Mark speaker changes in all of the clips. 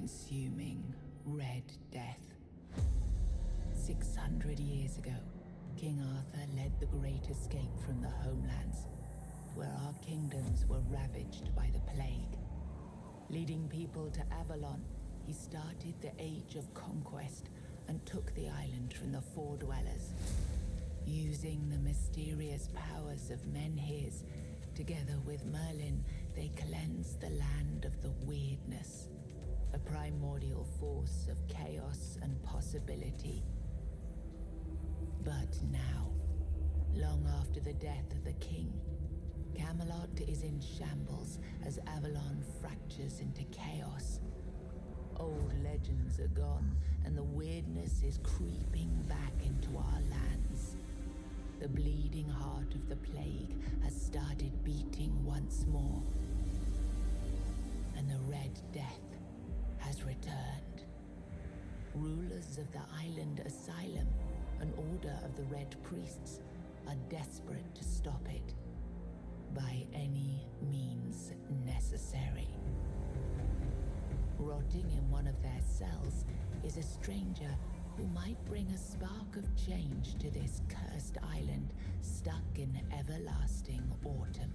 Speaker 1: consuming Red Death. 600 years ago, King Arthur led the Great Escape from the homelands, where our kingdoms were ravaged by the plague. Leading people to Avalon, he started the Age of Conquest and took the island from the Four Dwellers. Using the mysterious powers of Menhirs, together with Merlin, they cleansed the land of the weirdness, a primordial force of chaos and possibility. But now, long after the death of the king, Camelot is in shambles as Avalon fractures into chaos. Old legends are gone, and the weirdness is creeping back into our lands. The bleeding heart of the plague has started beating once more, and the Red Death has returned. Rulers of the island asylum, an order of the Red Priests, are desperate to stop it by any means necessary. Rotting in one of their cells is a stranger who might bring a spark of change to this cursed island stuck in everlasting autumn.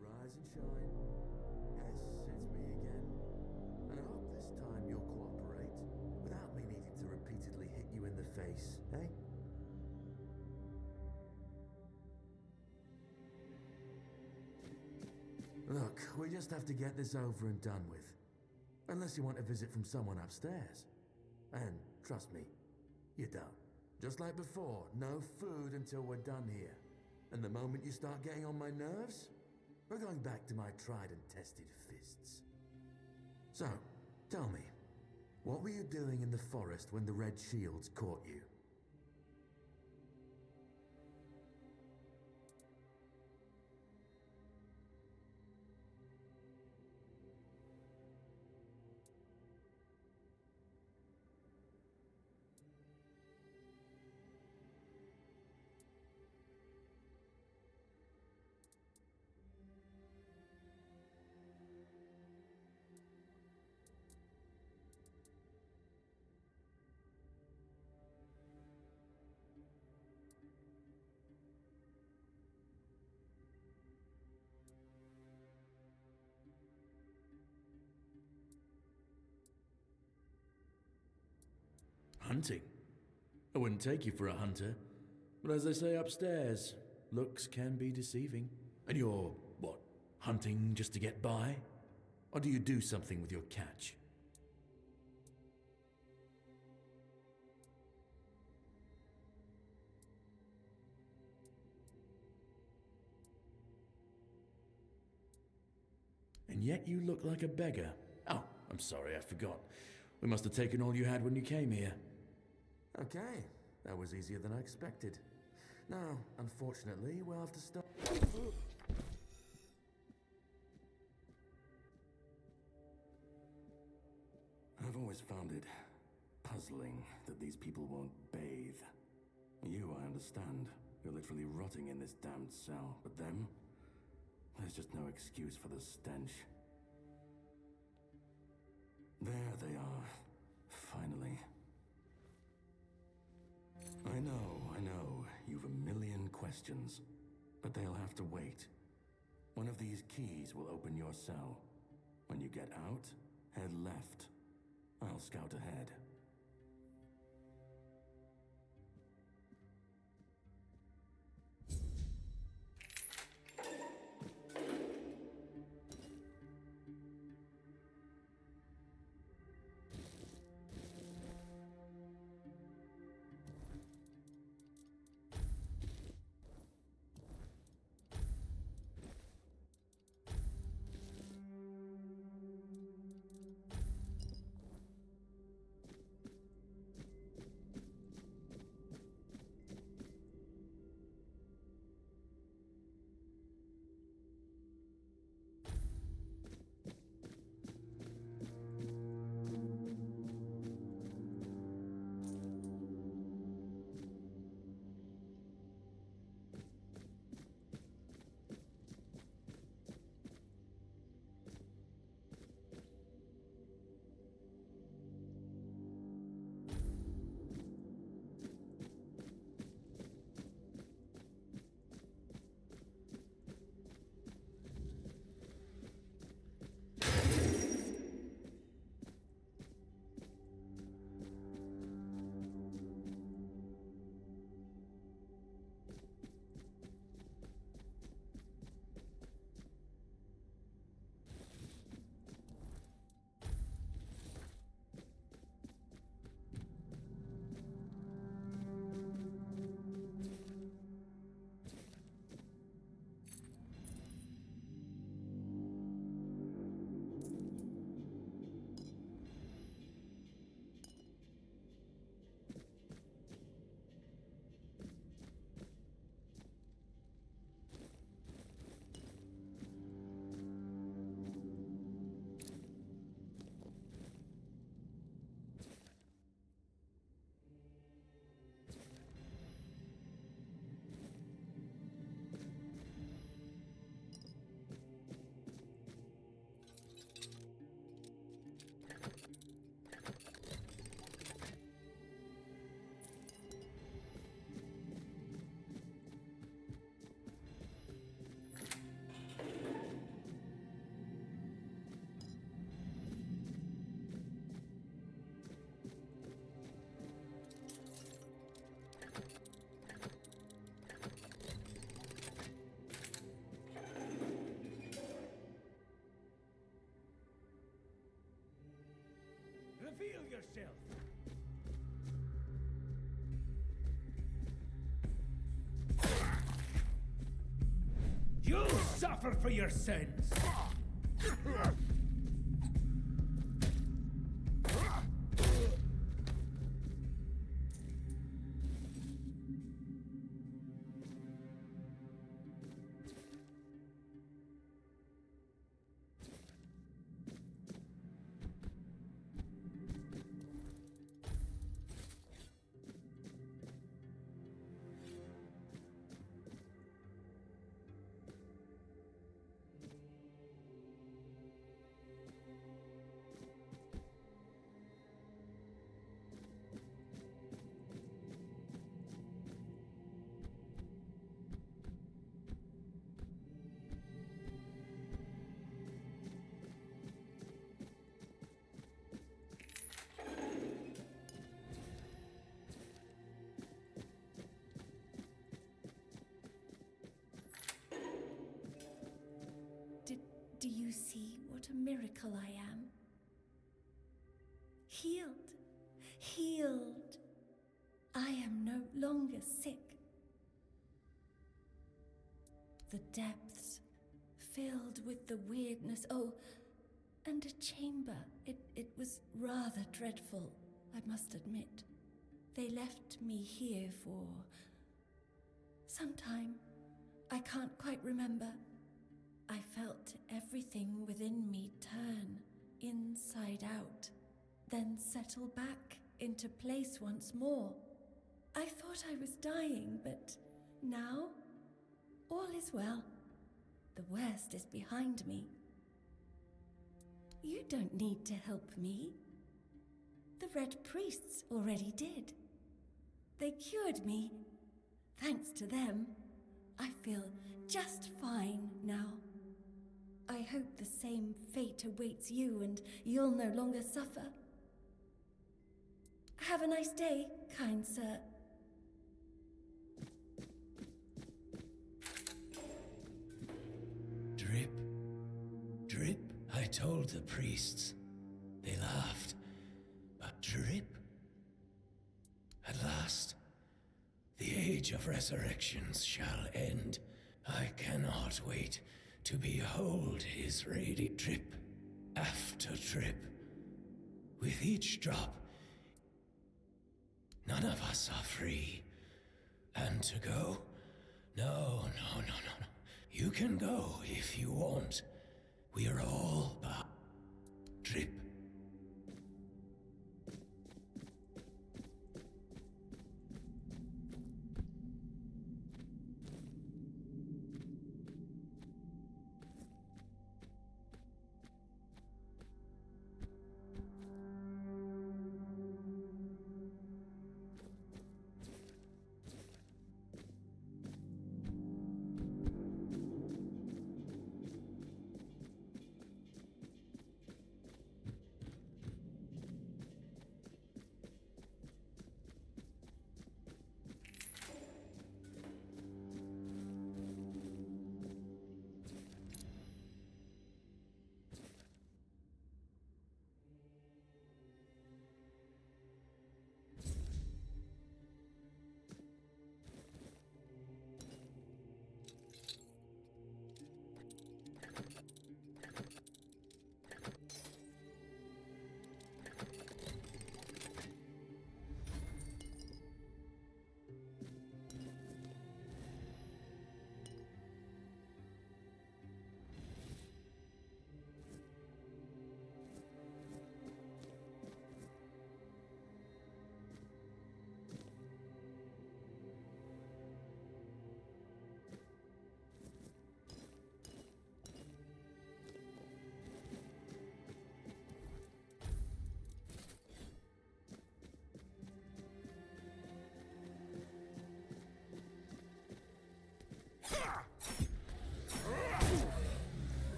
Speaker 2: Rise and shine. Yes, it's me again. And I hope this time you'll cooperate without me needing to repeatedly hit you in the face, eh? Look, we just have to get this over and done with. Unless you want a visit from someone upstairs. And trust me, you don't. Just like before, no food until we're done here. And the moment you start getting on my nerves, we're going back to my tried and tested fists. So, tell me, what were you doing in the forest when the Red Shields caught you?
Speaker 3: Hunting? I wouldn't take you for a hunter, but as they say upstairs, looks can be deceiving. And you're, what, hunting just to get by? Or do you do something with your catch? and yet you look like a beggar. Oh, I'm sorry, I forgot. We must have taken all you had when you came here.
Speaker 2: Okay, that was easier than I expected. Now, unfortunately, we'll have to stop. I've always found it puzzling that these people won't bathe. You, I understand. You're literally rotting in this damned cell. But them? There's just no excuse for the stench. There they are. Finally. I know. You've a million questions. But they'll have to wait. One of these keys will open your cell. When you get out, head left. I'll scout ahead.
Speaker 4: Reveal yourself! You'll suffer for your sins!
Speaker 5: Do you see what a miracle I am? Healed. Healed. I am no longer sick. The depths filled with the weirdness. Oh, and a chamber. It was rather dreadful, I must admit. They left me here for some time. I can't quite remember. I felt everything within me turn inside out, then settle back into place once more. I thought I was dying, but now all is well. The worst is behind me. You don't need to help me. The Red Priests already did. They cured me. Thanks to them, I feel just fine now. I hope the same fate awaits you and you'll no longer suffer. Have a nice day, kind sir.
Speaker 6: Drip. Drip, I told the priests. They laughed. But Drip? At last, the age of resurrections shall end. I cannot wait to behold his radiant drip after drip. With each drop, none of us are free. And to go? No. You can go if you want. We're all but drip.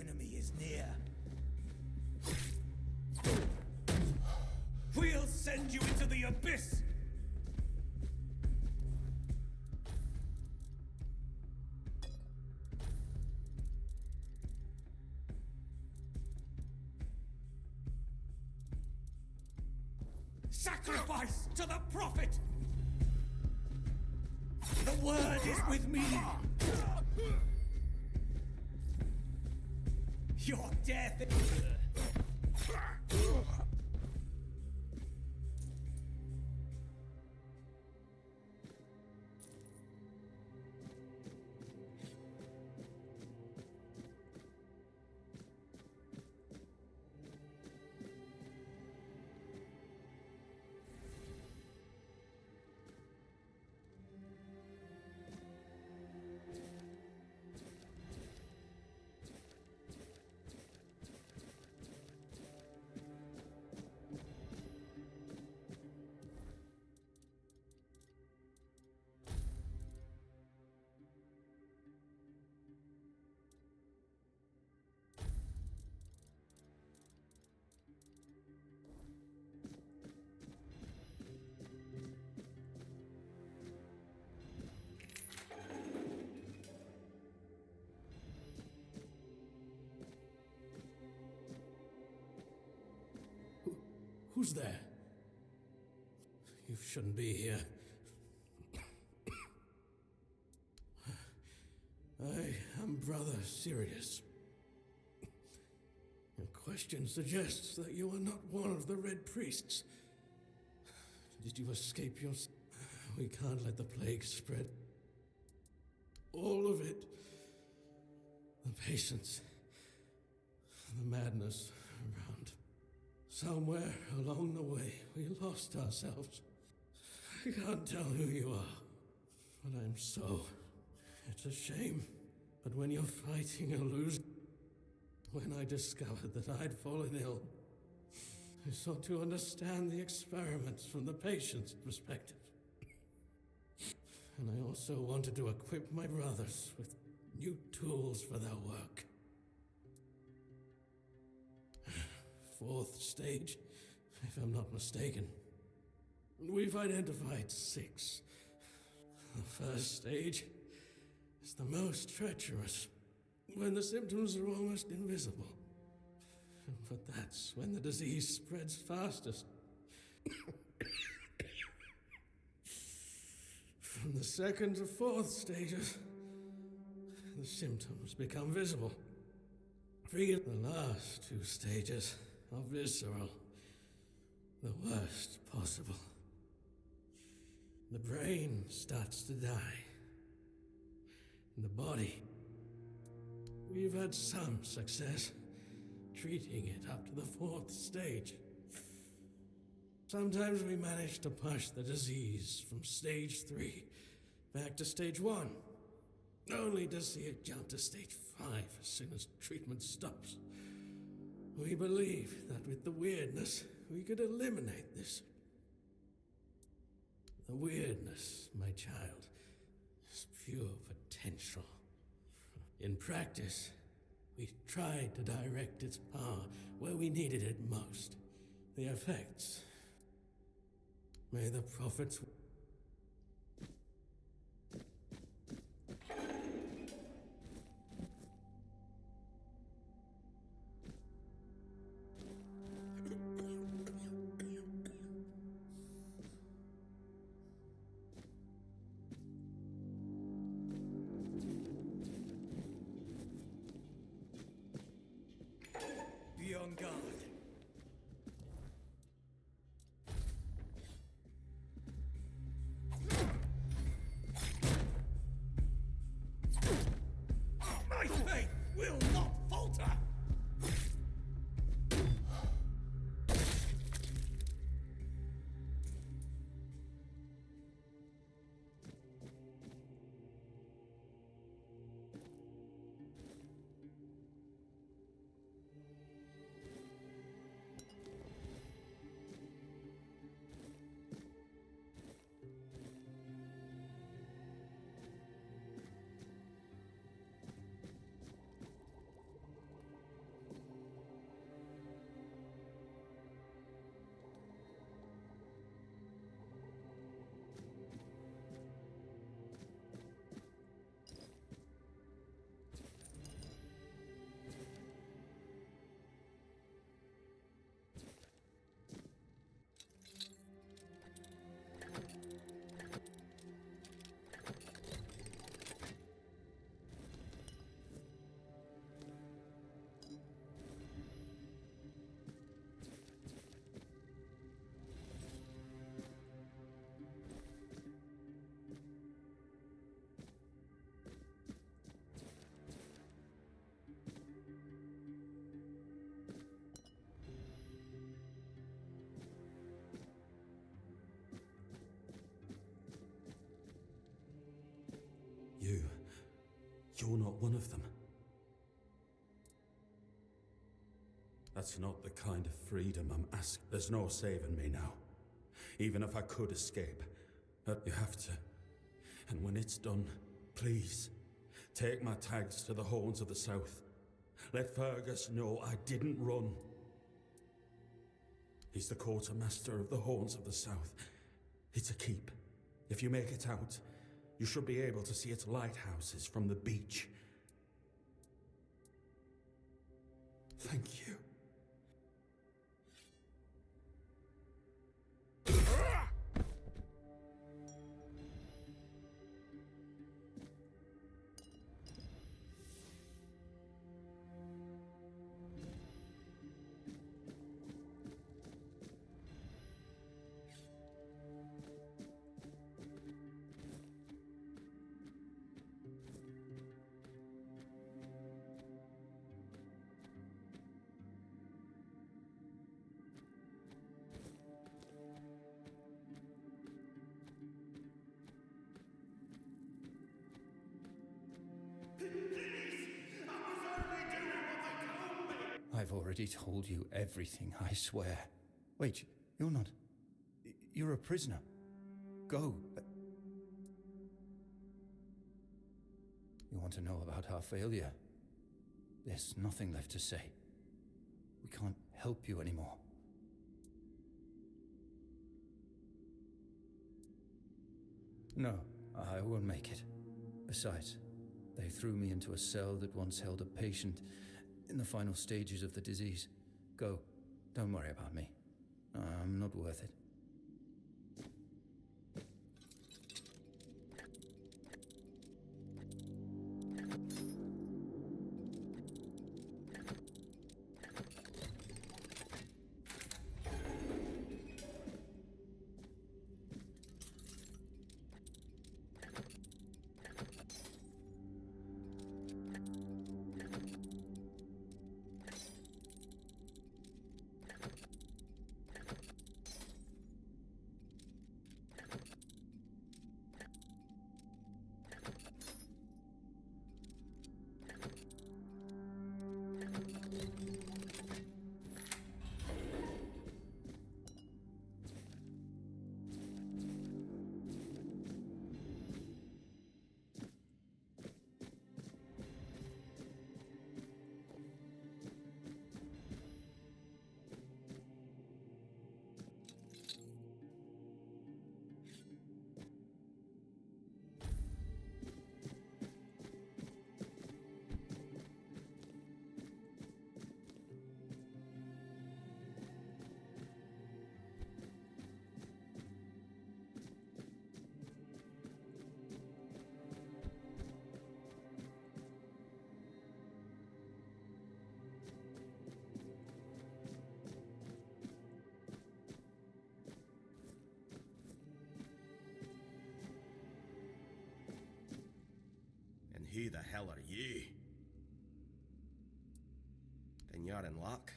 Speaker 6: enemy is near. We'll send you into the abyss! Sacrifice to the prophet! The word is with me! Your death...
Speaker 7: Who's there? You shouldn't be here. I am Brother Sirius. Your question suggests that you are not one of the Red Priests. Did you escape your... We can't let the plague spread. All of it. The patience. The madness around. Somewhere along the way, we lost ourselves. I can't tell who you are, but I'm so... It's a shame. But when you're fighting or losing... When I discovered that I'd fallen ill, I sought to understand the experiments from the patient's perspective. And I also wanted to equip my brothers with new tools for their work. Fourth stage, if I'm not mistaken. We've identified 6. The first stage is the most treacherous, when the symptoms are almost invisible. But that's when the disease spreads fastest. From the second to fourth stages, the symptoms become visible. The last 2 stages are visceral, the worst possible. The brain starts to die. The body. We've had some success treating it up to the 4th stage. Sometimes we manage to push the disease from stage 3 back to stage 1, only to see it jump to stage 5 as soon as treatment stops. We believe that with the weirdness, we could eliminate this. The weirdness, my child, is pure potential. In practice, we tried to direct its power where we needed it most. The effects. May the prophets...
Speaker 6: Be on guard. My faith will not falter!
Speaker 7: You're not one of them. That's not the kind of freedom I'm asking. There's no saving me now. Even if I could escape. But you have to. And when it's done, please, take my tags to the Horns of the South. Let Fergus know I didn't run. He's the quartermaster of the Horns of the South. It's a keep. If you make it out, you should be able to see its lighthouses from the beach. Thank you.
Speaker 6: I've already told you everything, I swear. Wait, you're not... You're a prisoner. Go. You want to know about our failure? There's nothing left to say. We can't help you anymore. No, I won't make it. Besides, they threw me into a cell that once held a patient in the final stages of the disease. Go. Don't worry about me. I'm not worth it.
Speaker 8: Who the hell are you? Then you're in luck,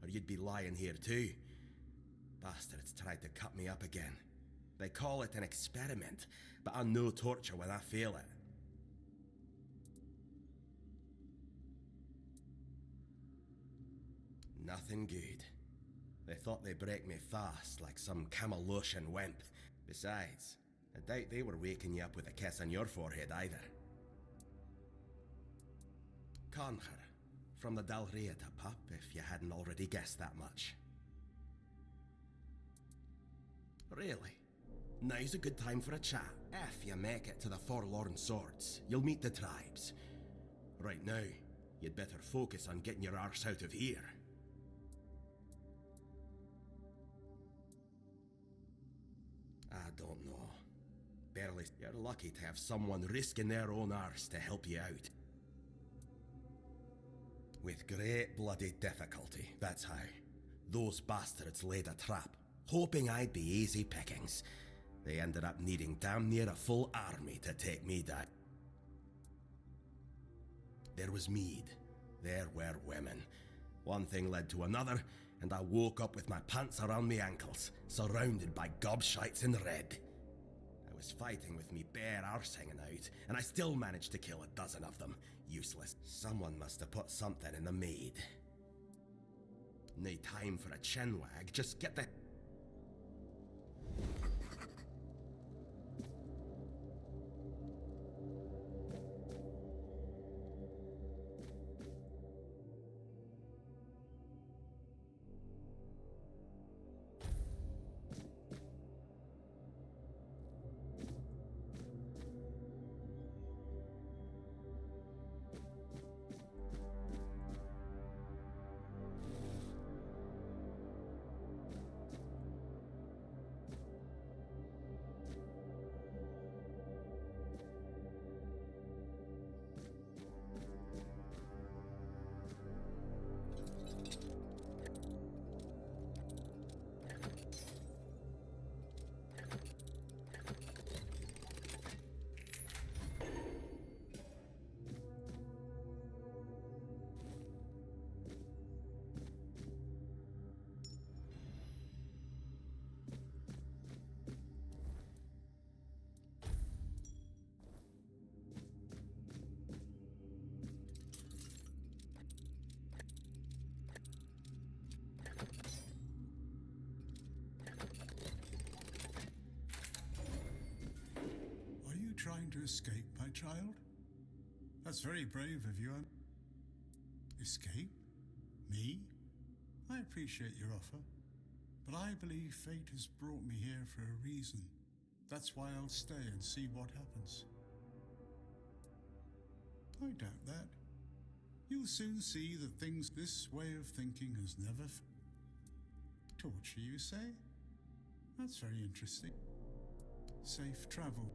Speaker 8: or you'd be lying here too. Bastards tried to cut me up again. They call it an experiment, but I know torture when I fail it. Nothing good. They thought they'd break me fast, like some Camalosian wimp. Besides, I doubt they were waking you up with a kiss on your forehead either. Conher, from the Dalrieta pup, if you hadn't already guessed that much. Really? Now's a good time for a chat. If you make it to the Forlorn Swords, you'll meet the tribes. Right now, you'd better focus on getting your arse out of here. I don't know. Barely, you're lucky to have someone risking their own arse to help you out. With great bloody difficulty, that's how. Those bastards laid a trap, hoping I'd be easy pickings. They ended up needing damn near a full army to take me down. There was mead. There were women. One thing led to another, and I woke up with my pants around my ankles, surrounded by gobshites in red. I was fighting with me bare arse hanging out, and I still managed to kill a dozen of them. Useless. Someone must have put something in the maid. No time for a chinwag, just get the...
Speaker 9: Are you trying to escape, my child? That's very brave of you. Escape? Me? I appreciate your offer, but I believe fate has brought me here for a reason. That's why I'll stay and see what happens. I doubt that. You'll soon see that this way of thinking has never torture, you say? That's very interesting. Safe travel.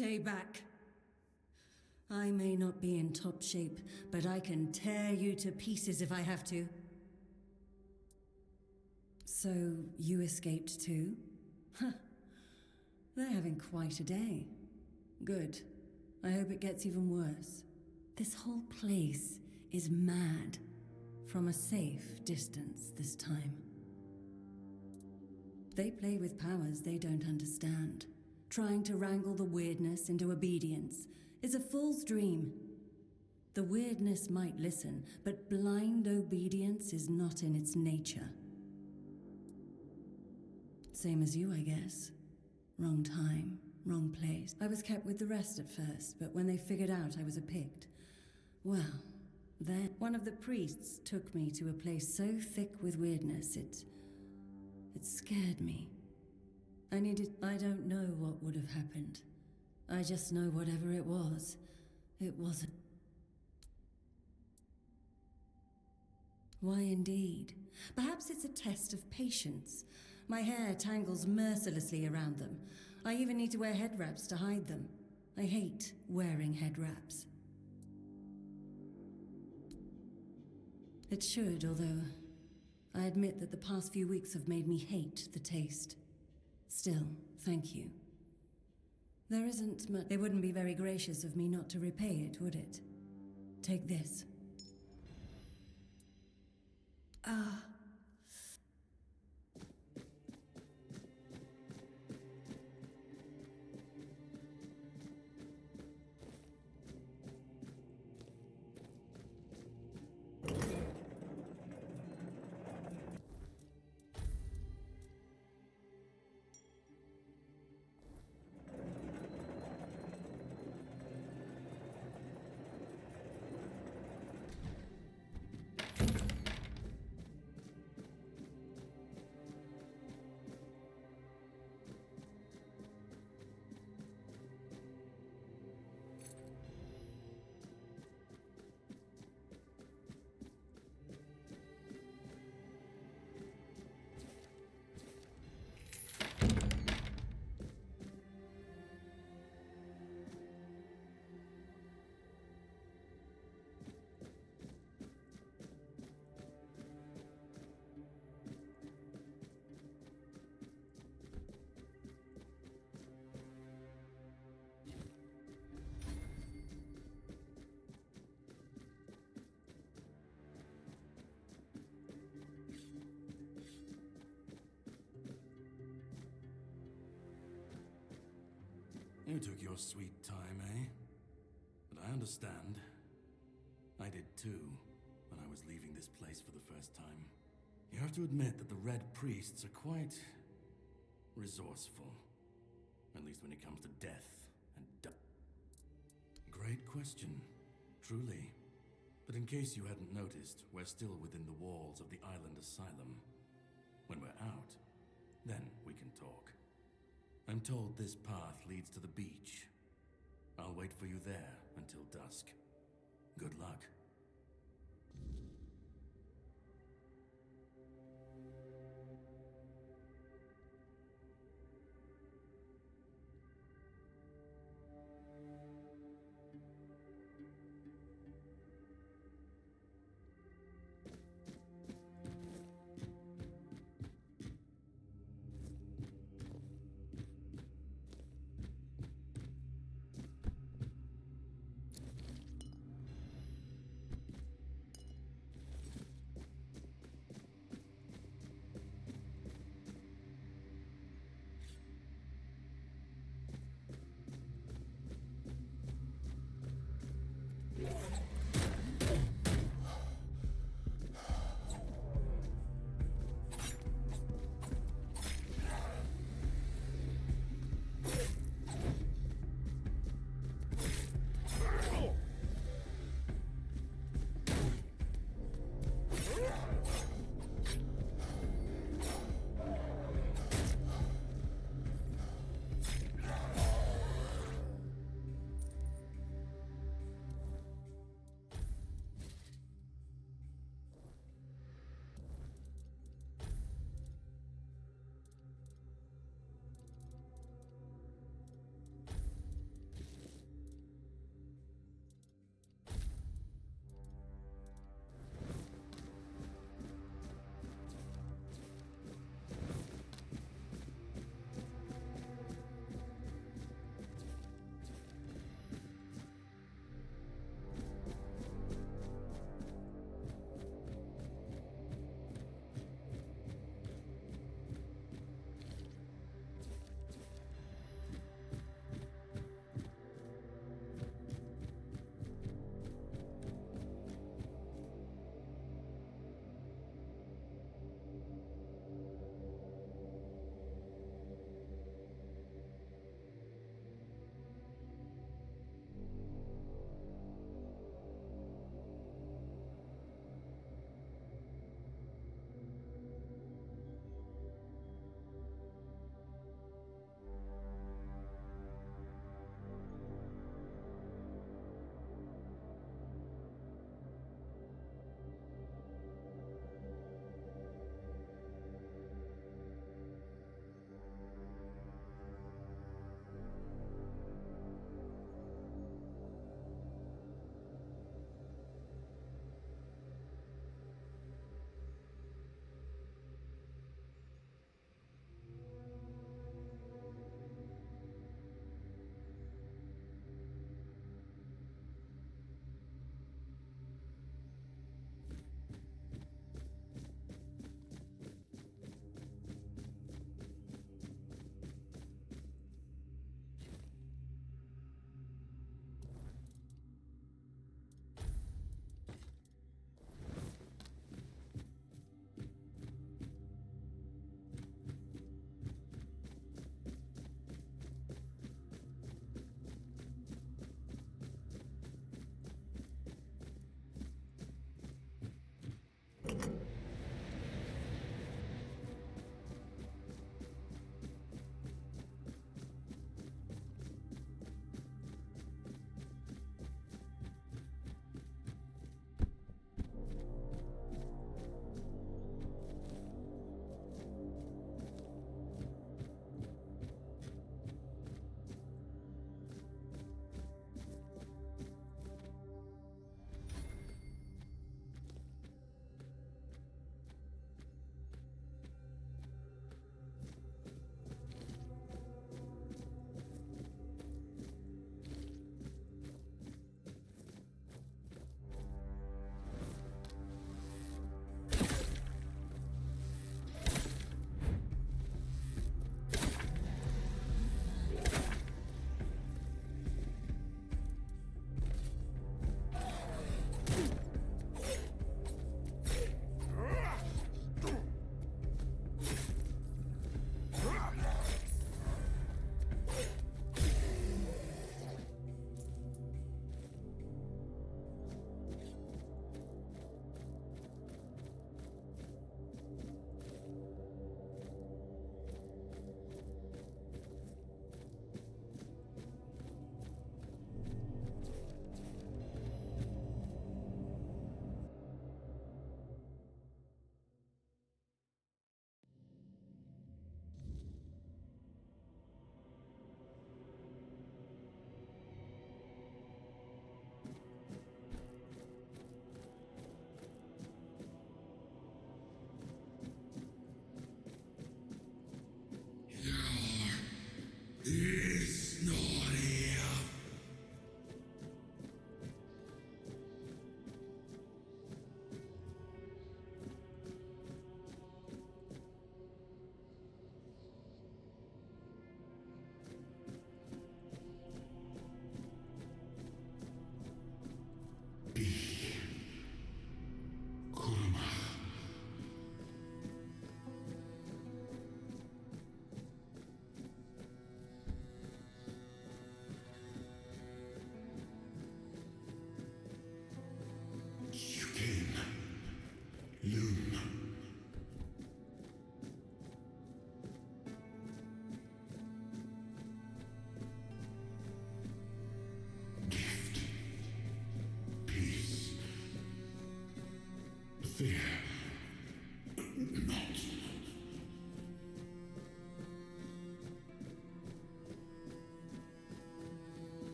Speaker 10: Stay back. I may not be in top shape, but I can tear you to pieces if I have to. So, you escaped too? Huh. They're having quite a day. Good. I hope it gets even worse. This whole place is mad. From a safe distance this time. They play with powers they don't understand. Trying to wrangle the weirdness into obedience is a fool's dream. The weirdness might listen, but blind obedience is not in its nature. Same as you, I guess. Wrong time, wrong place. I was kept with the rest at first, but when they figured out I was a Pict, well, then one of the priests took me to a place so thick with weirdness, it scared me. I don't know what would have happened. I just know whatever it wasn't. Why indeed? Perhaps it's a test of patience. My hair tangles mercilessly around them. I even need to wear head wraps to hide them. I hate wearing head wraps. It should, although I admit that the past few weeks have made me hate the taste. Still, thank you. There isn't much. It wouldn't be very gracious of me not to repay it, would it? Take this. Ah.
Speaker 3: You took your sweet time, eh? But I understand. I did too, when I was leaving this place for the first time. You have to admit that the Red Priests are quite resourceful. At least when it comes to death and Great question, truly. But in case you hadn't noticed, we're still within the walls of the island asylum. When we're out, then we can talk. I'm told this path leads to the beach. I'll wait for you there until dusk. Good luck.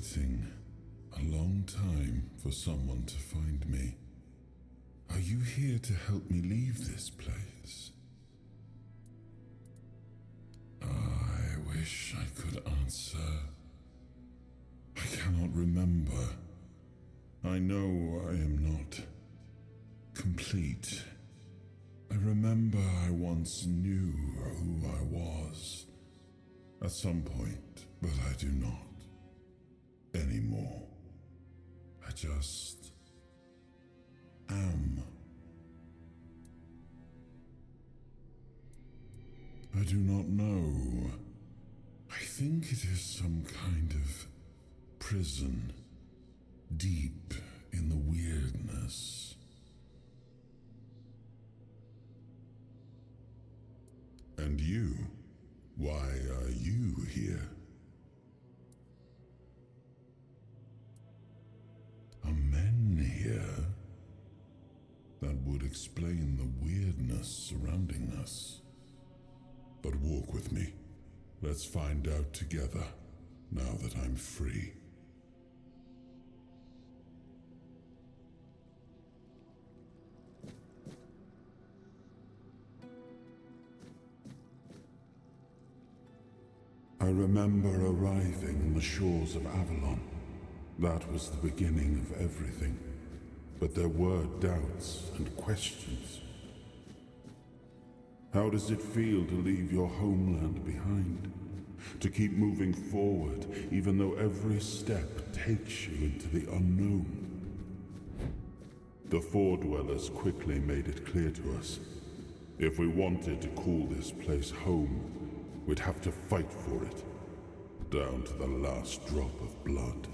Speaker 11: waiting a long time for someone to find me. Are you here to help me leave this place? I wish I could answer. I cannot remember. I know I am not complete. I remember I once knew who I was at some point, but I do not anymore. I just am. I do not know. I think it is some kind of prison, deep in the weirdness. And you? Why are you here? Are men here? That would explain the weirdness surrounding us. But walk with me. Let's find out together, now that I'm free. I remember arriving on the shores of Avalon. That was the beginning of everything. But there were doubts and questions. How does it feel to leave your homeland behind? To keep moving forward, even though every step takes you into the unknown? The Four Dwellers quickly made it clear to us. If we wanted to call this place home, we'd have to fight for it, down to the last drop of blood.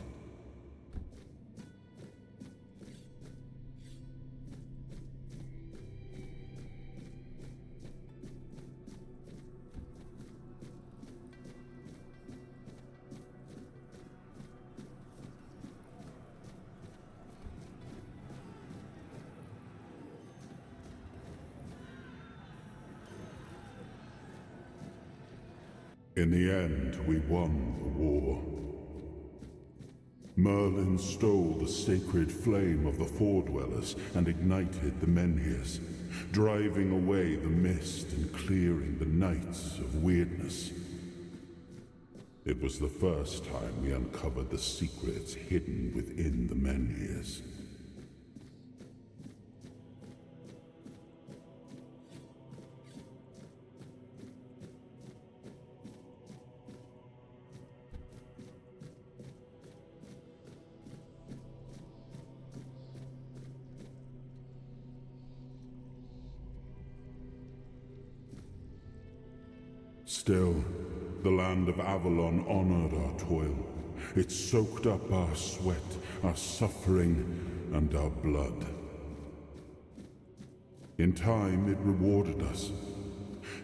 Speaker 11: In the end, we won the war. Merlin stole the sacred flame of the Four Dwellers and ignited the Menhirs, driving away the mist and clearing the nights of weirdness. It was the first time we uncovered the secrets hidden within the Menhirs. Still, the land of Avalon honored our toil. It soaked up our sweat, our suffering, and our blood. In time, it rewarded us.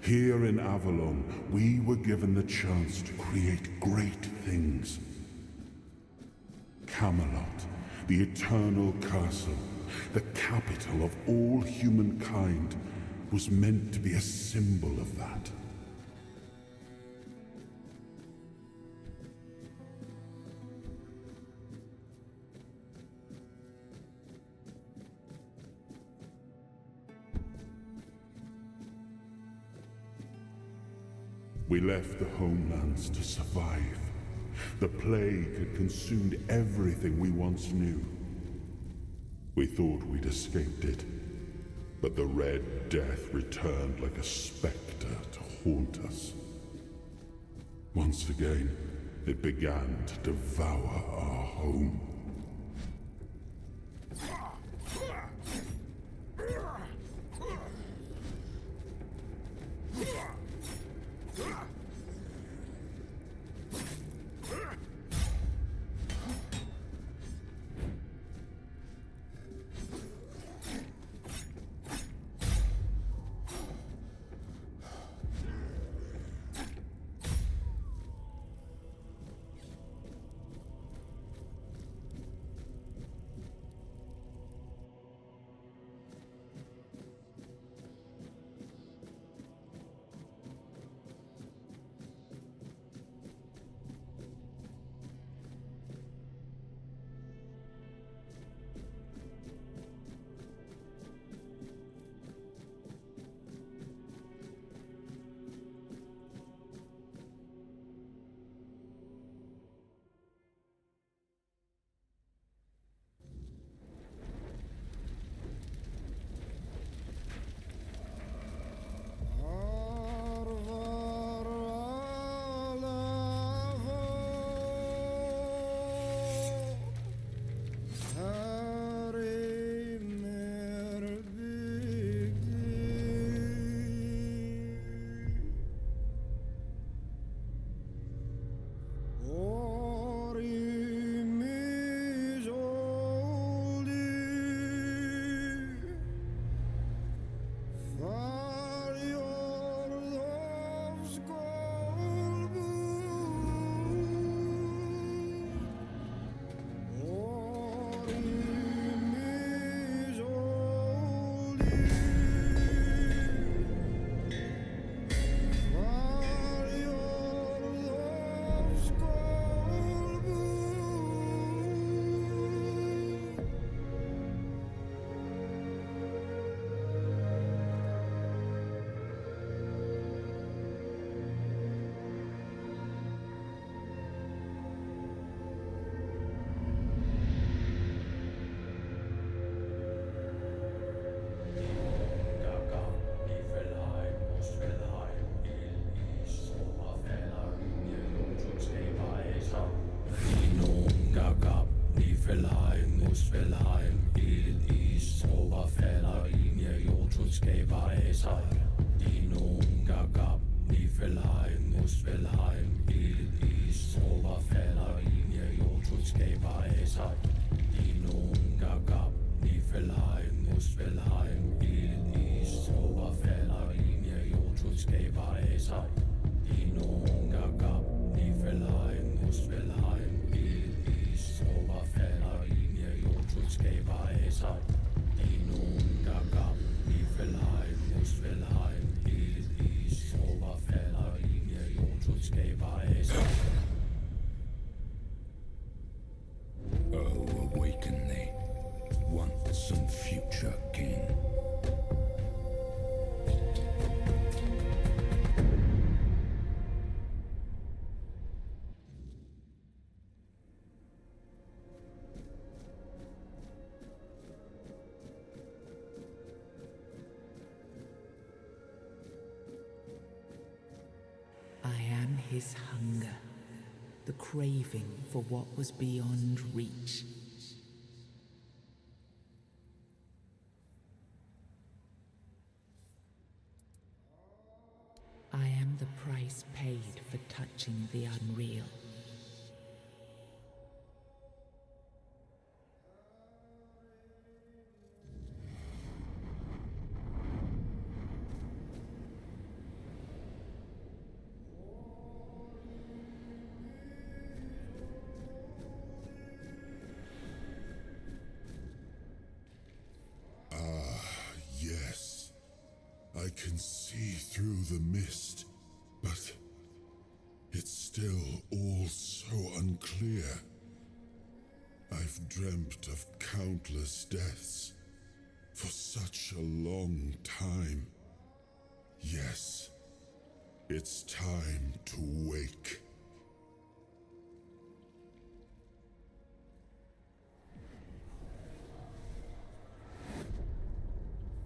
Speaker 11: Here in Avalon, we were given the chance to create great things. Camelot, the eternal castle, the capital of all humankind, was meant to be a symbol of that. We left the homelands to survive. The plague had consumed everything we once knew. We thought we'd escaped it, but the Red Death returned like a specter to haunt us. Once again, it began to devour our home.
Speaker 6: Esai, Dinum Gagab, Nifelheim, Musfelheim, Il Is, Oberfeller, Linie, Jotuskeba, Esai, Dinum Gagab, Nifelheim, Musfelheim, Il Is, Oberfeller, Linie, Jotuskeba, Esai, Dinum Gagab, Nifelheim, Musfelheim, Il Is, Oberfeller, Linie, Jotuskeba, Esai, Dinum Gagab, Nifelheim, Musfelheim, Il Is, Oberfeller, Linie, Jotuskeba, Esai. Oh, awaken thee, once and future king.
Speaker 1: I am his hunger, the craving for what was beyond reach. I am the price paid for touching the unreal.
Speaker 11: Yes, I can see through the mist, but it's still all so unclear. I've dreamt of countless deaths for such a long time. Yes, it's time to wake.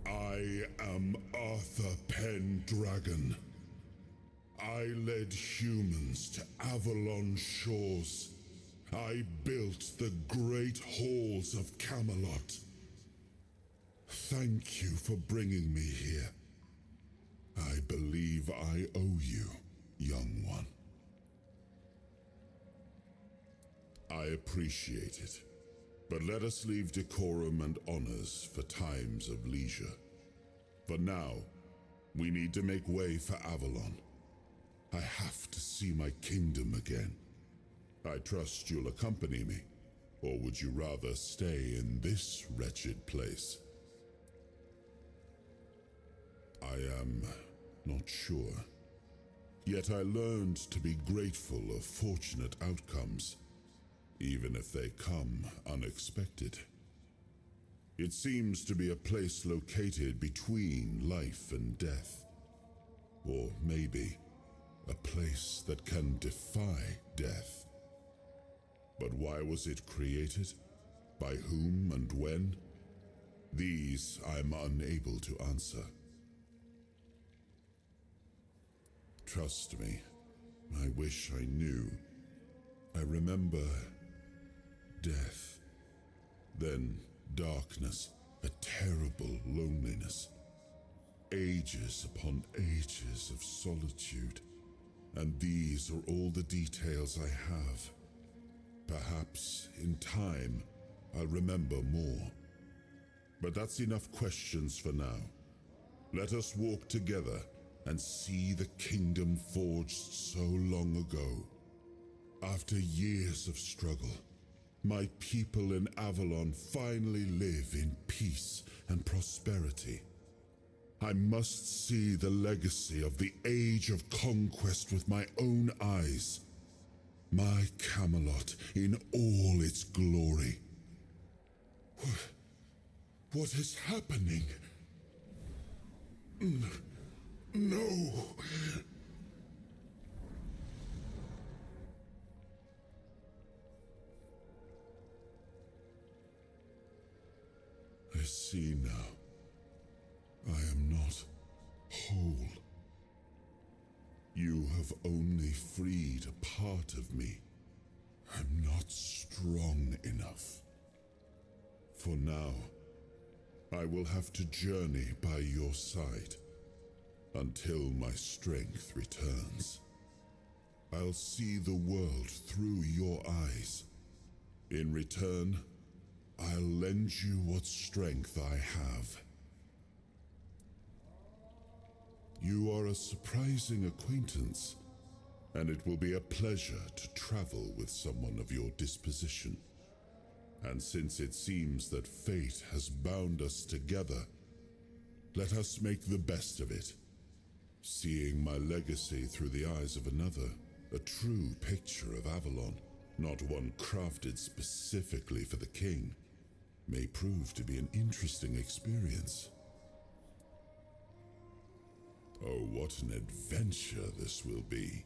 Speaker 11: I am Arthur Pendragon. I led humans to Avalon shores. I built the great halls of Camelot. Thank you for bringing me here. I believe I owe you, young one. I appreciate it. But let us leave decorum and honors for times of leisure. For now, we need to make way for Avalon. I have to see my kingdom again. I trust you'll accompany me, or would you rather stay in this wretched place? I am not sure. Yet I learned to be grateful of fortunate outcomes, even if they come unexpected. It seems to be a place located between life and death. Or maybe a place that can defy death. But why was it created? By whom and when? These I'm unable to answer. Trust me, I wish I knew. I remember death, then darkness, a terrible loneliness, ages upon ages of solitude, and these are all the details I have. Perhaps in time I'll remember more. But that's enough questions for now. Let us walk together and see the kingdom forged so long ago. After years of struggle, my people in Avalon finally live in peace and prosperity. I must see the legacy of the Age of Conquest with my own eyes. My Camelot in all its glory. What is happening? No! I see now. I am not whole. You have only freed a part of me. I'm not strong enough. For now, I will have to journey by your side, until my strength returns. I'll see the world through your eyes. In return, I'll lend you what strength I have. You are a surprising acquaintance, and it will be a pleasure to travel with someone of your disposition. And since it seems that fate has bound us together, let us make the best of it. Seeing my legacy through the eyes of another, a true picture of Avalon, not one crafted specifically for the king, may prove to be an interesting experience. Oh, what an adventure this will be.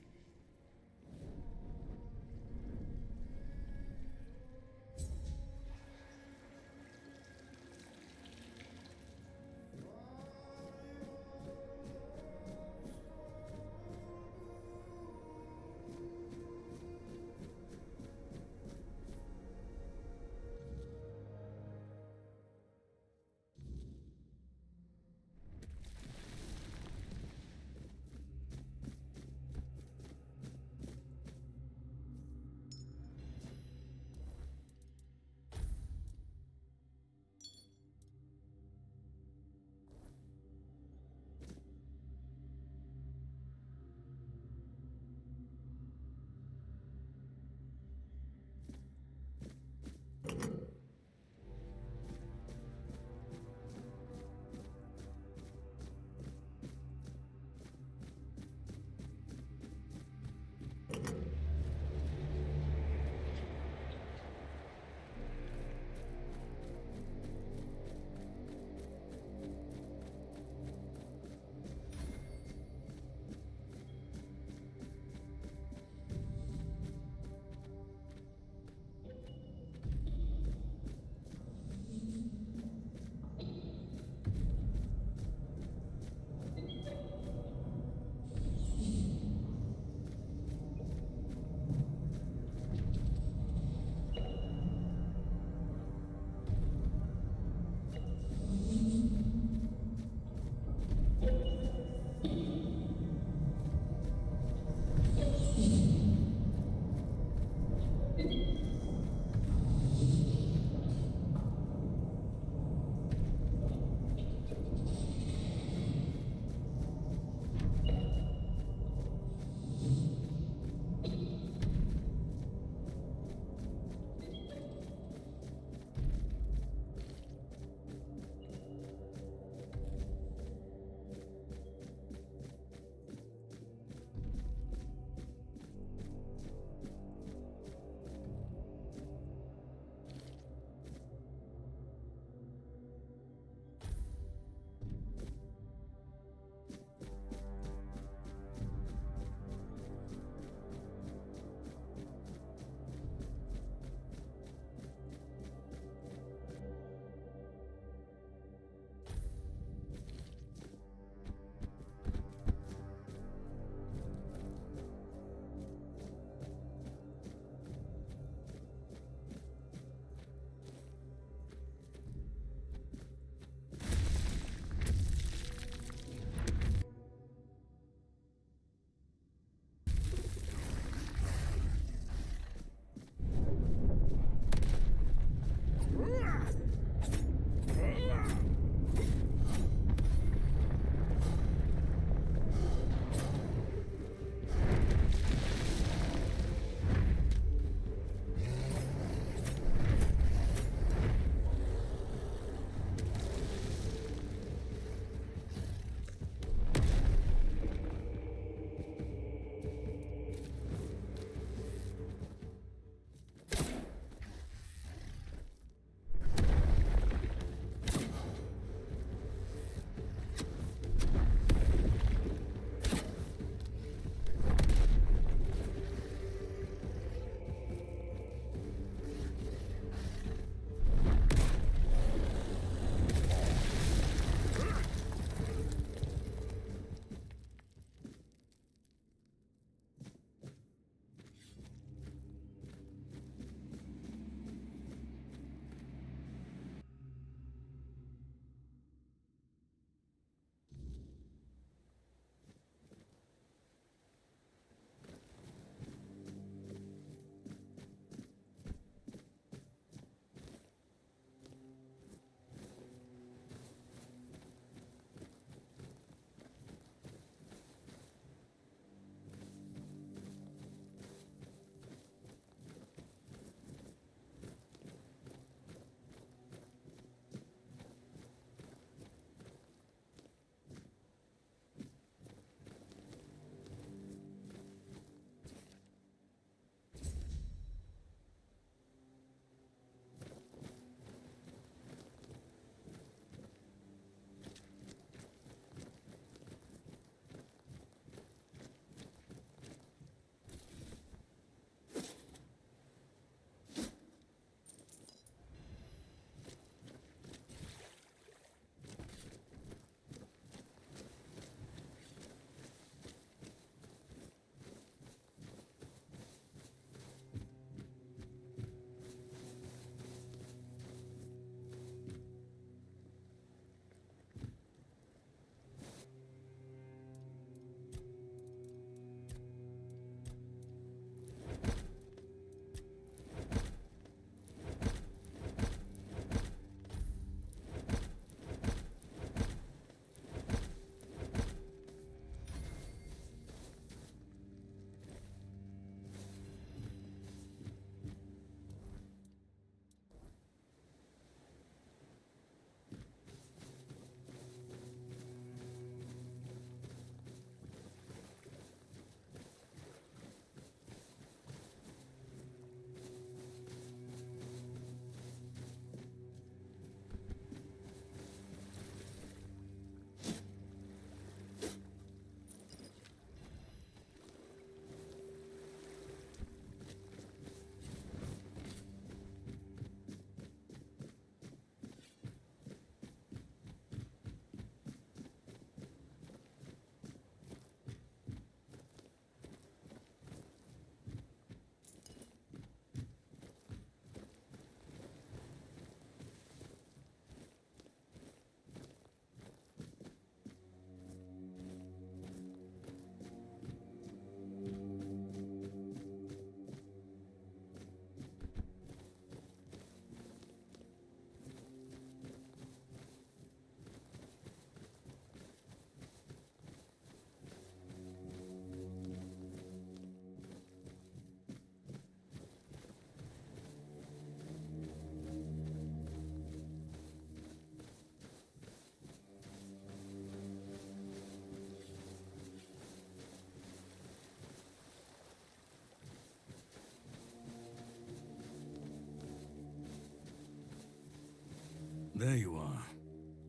Speaker 3: There you are.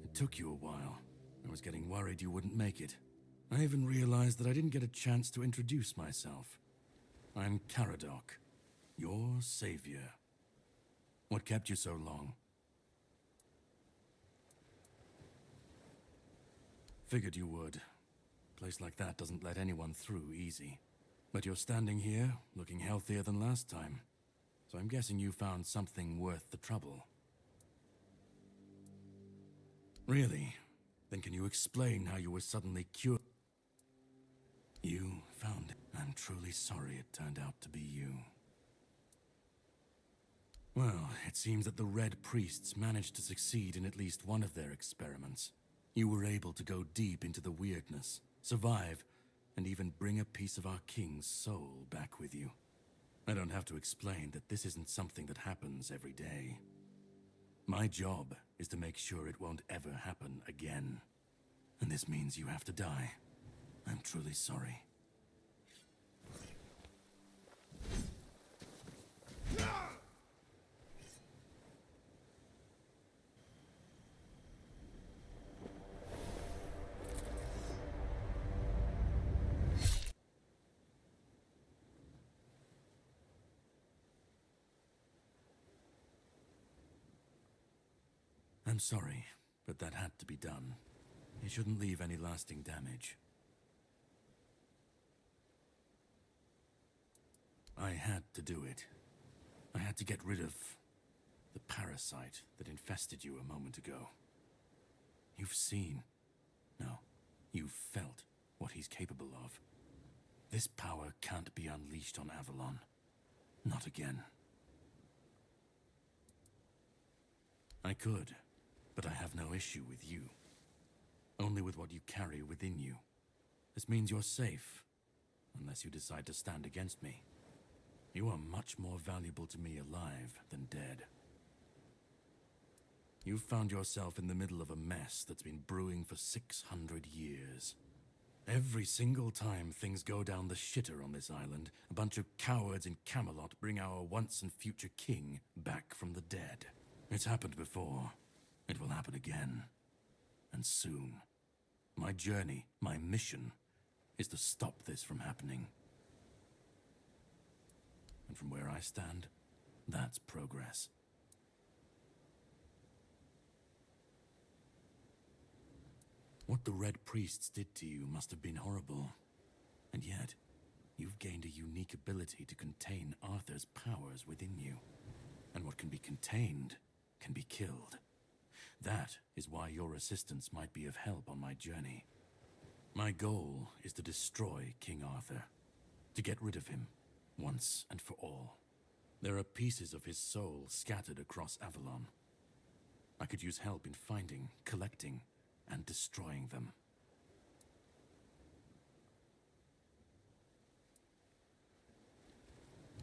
Speaker 3: It took you a while. I was getting worried you wouldn't make it. I even realized that I didn't get a chance to introduce myself. I'm Caradoc, your savior. What kept you so long? Figured you would. A place like that doesn't let anyone through easy. But you're standing here, looking healthier than last time. So I'm guessing you found something worth the trouble. Really? Then can you explain how you were suddenly cured? You found it. I'm truly sorry it turned out to be you. Well, it seems that the Red Priests managed to succeed in at least one of their experiments. You were able to go deep into the weirdness, survive, and even bring a piece of our king's soul back with you. I don't have to explain that this isn't something that happens every day. My job is to make sure it won't ever happen again. And this means you have to die. I'm truly sorry. I'm sorry, but that had to be done. It shouldn't leave any lasting damage. I had to do it. I had to get rid of the parasite that infested you a moment ago. You've seen, no, you've felt what he's capable of. This power can't be unleashed on Avalon. Not again. I could, but I have no issue with you. Only with what you carry within you. This means you're safe, unless you decide to stand against me. You are much more valuable to me alive than dead. You've found yourself in the middle of a mess that's been brewing for 600 years. Every single time things go down the shitter on this island, a bunch of cowards in Camelot bring our once and future king back from the dead. It's happened before. It will happen again. And soon. My journey, my mission, is to stop this from happening. And from where I stand, that's progress. What the Red Priests did to you must have been horrible. And yet, you've gained a unique ability to contain Arthur's powers within you. And what can be contained can be killed. That is why your assistance might be of help on my journey. My goal is to destroy King Arthur, to get rid of him, once and for all. There are pieces of his soul scattered across Avalon. I could use help in finding, collecting, and destroying them.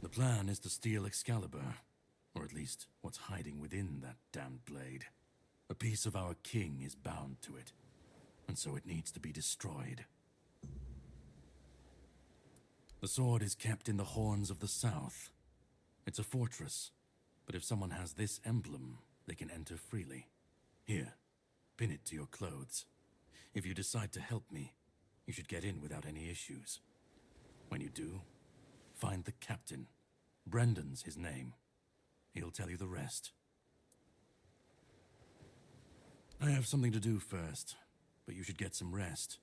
Speaker 3: The plan is to steal Excalibur, or at least what's hiding within that damned blade. A piece of our king is bound to it, and so it needs to be destroyed. The sword is kept in the Horns of the South. It's a fortress, but if someone has this emblem, they can enter freely. Here, pin it to your clothes. If you decide to help me, you should get in without any issues. When you do, find the captain. Brendan's his name. He'll tell you the rest. I have something to do first, but you should get some rest.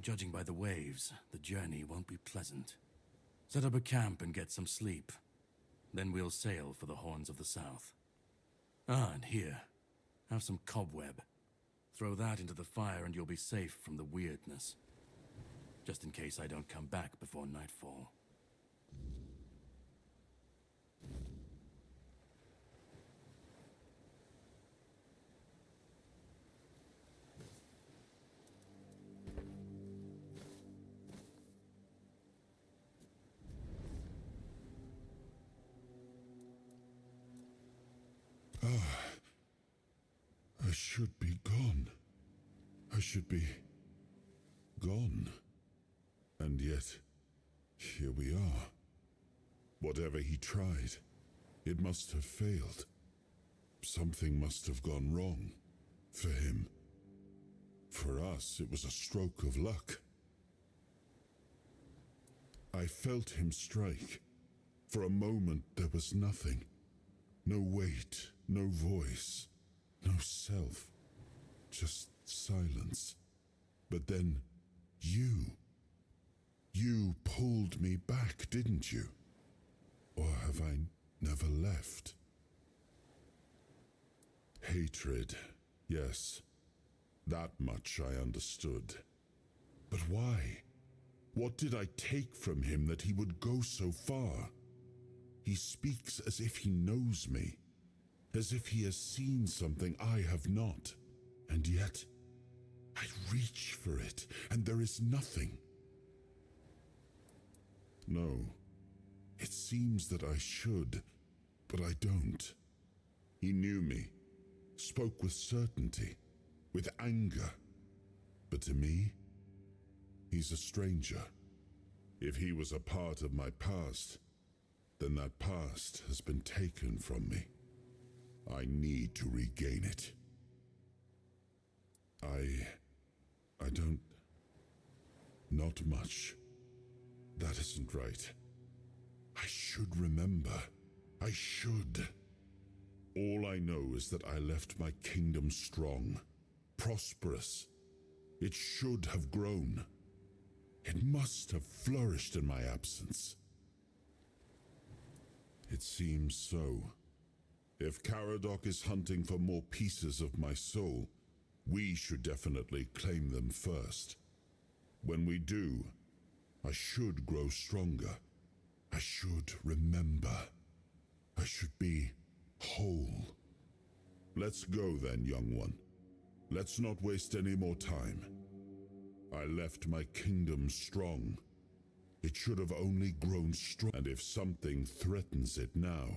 Speaker 3: Judging by the waves, the journey won't be pleasant. Set up a camp and get some sleep. Then we'll sail for the Horns of the South. Ah, and here, have some cobweb. Throw that into the fire and you'll be safe from the weirdness. Just in case I don't come back before nightfall.
Speaker 11: I should be gone. I should be gone. And yet, here we are. Whatever he tried, it must have failed. Something must have gone wrong. For him. For us, it was a stroke of luck. I felt him strike. For a moment, there was nothing. No weight, no voice, no self. Just silence. But then, you pulled me back, didn't you? Or have I never left? Hatred, yes. That much I understood. But why? What did I take from him that he would go so far? He speaks as if he knows me, as if he has seen something I have not. And yet, I reach for it, and there is nothing. No, it seems that I should, but I don't. He knew me, spoke with certainty, with anger. But to me, he's a stranger. If he was a part of my past, then that past has been taken from me. I need to regain it. I don't... Not much. That isn't right. I should remember. I should. All I know is that I left my kingdom strong, prosperous. It should have grown. It must have flourished in my absence. It seems so. If Caradoc is hunting for more pieces of my soul, we should definitely claim them first. When we do, I should grow stronger. I should remember. I should be whole. Let's go then, young one. Let's not waste any more time. I left my kingdom strong. It should have only grown strong. And if something threatens it now,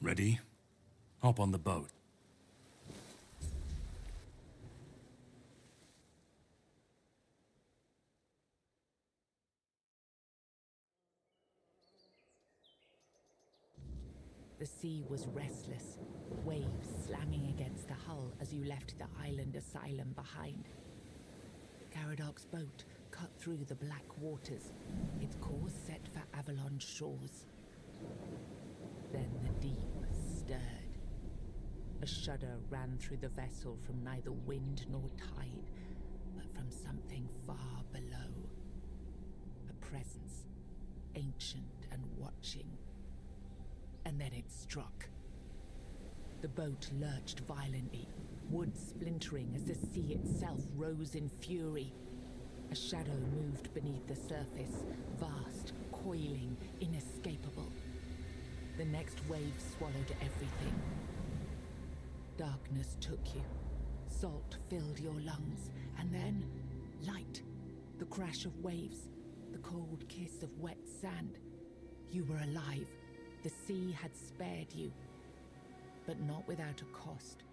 Speaker 3: Ready? Hop on the boat.
Speaker 1: The sea was restless, waves slamming against the hull as you left the island asylum behind. Caradoc's boat cut through the black waters, its course set for Avalon's shores. Then the deep stirred. A shudder ran through the vessel from neither wind nor tide, but from something far below. A presence, ancient and watching. And then it struck. The boat lurched violently, wood splintering as the sea itself rose in fury. A shadow moved beneath the surface, vast, coiling, inescapable. The next wave swallowed everything. Darkness took you. Salt filled your lungs, and then light. The crash of waves, the cold kiss of wet sand. You were alive. The sea had spared you, but not without a cost.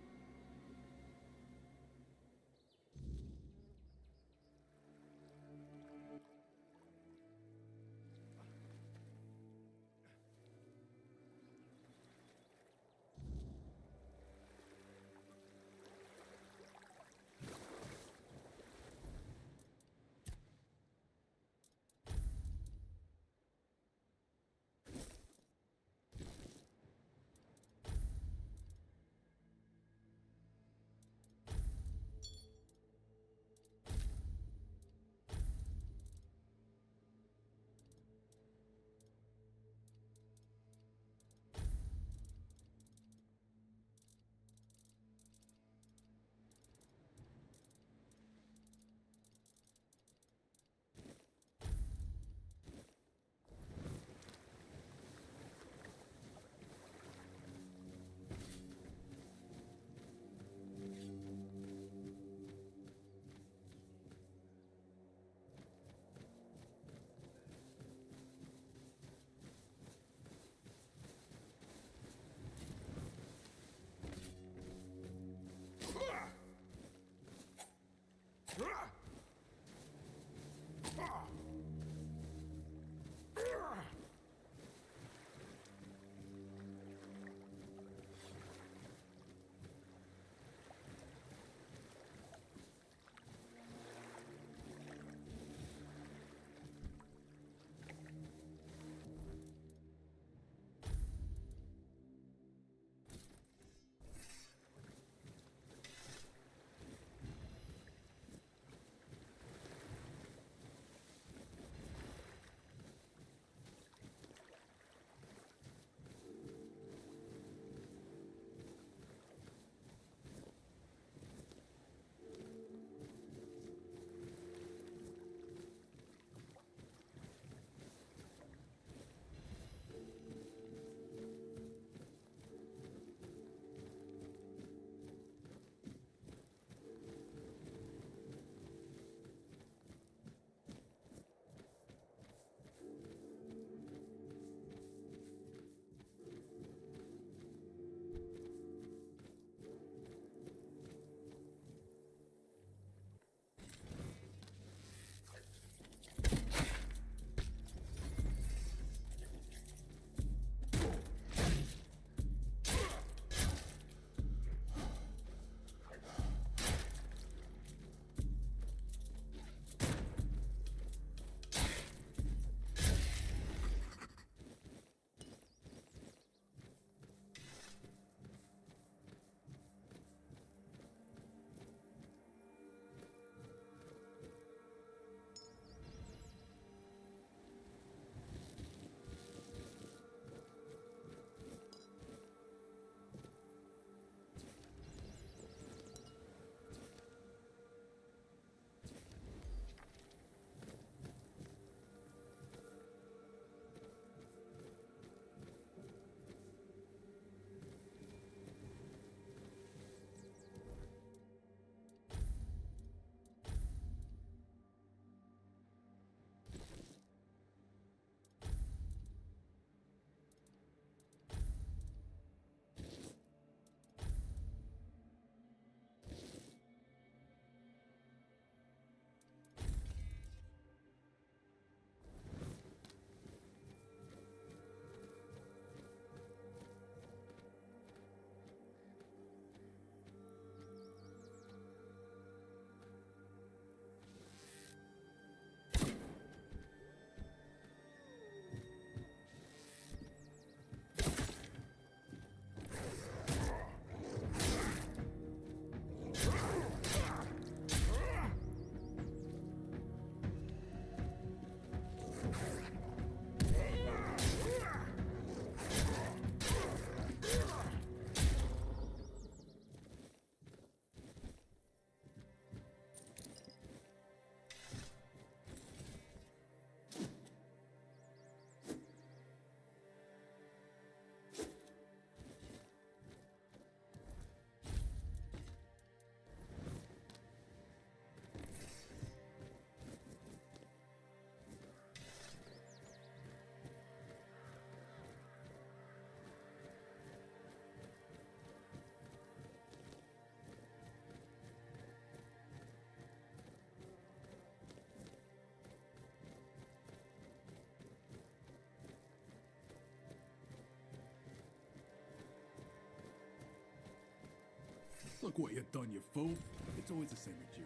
Speaker 12: Look what you've done, you fool. It's always the same with you.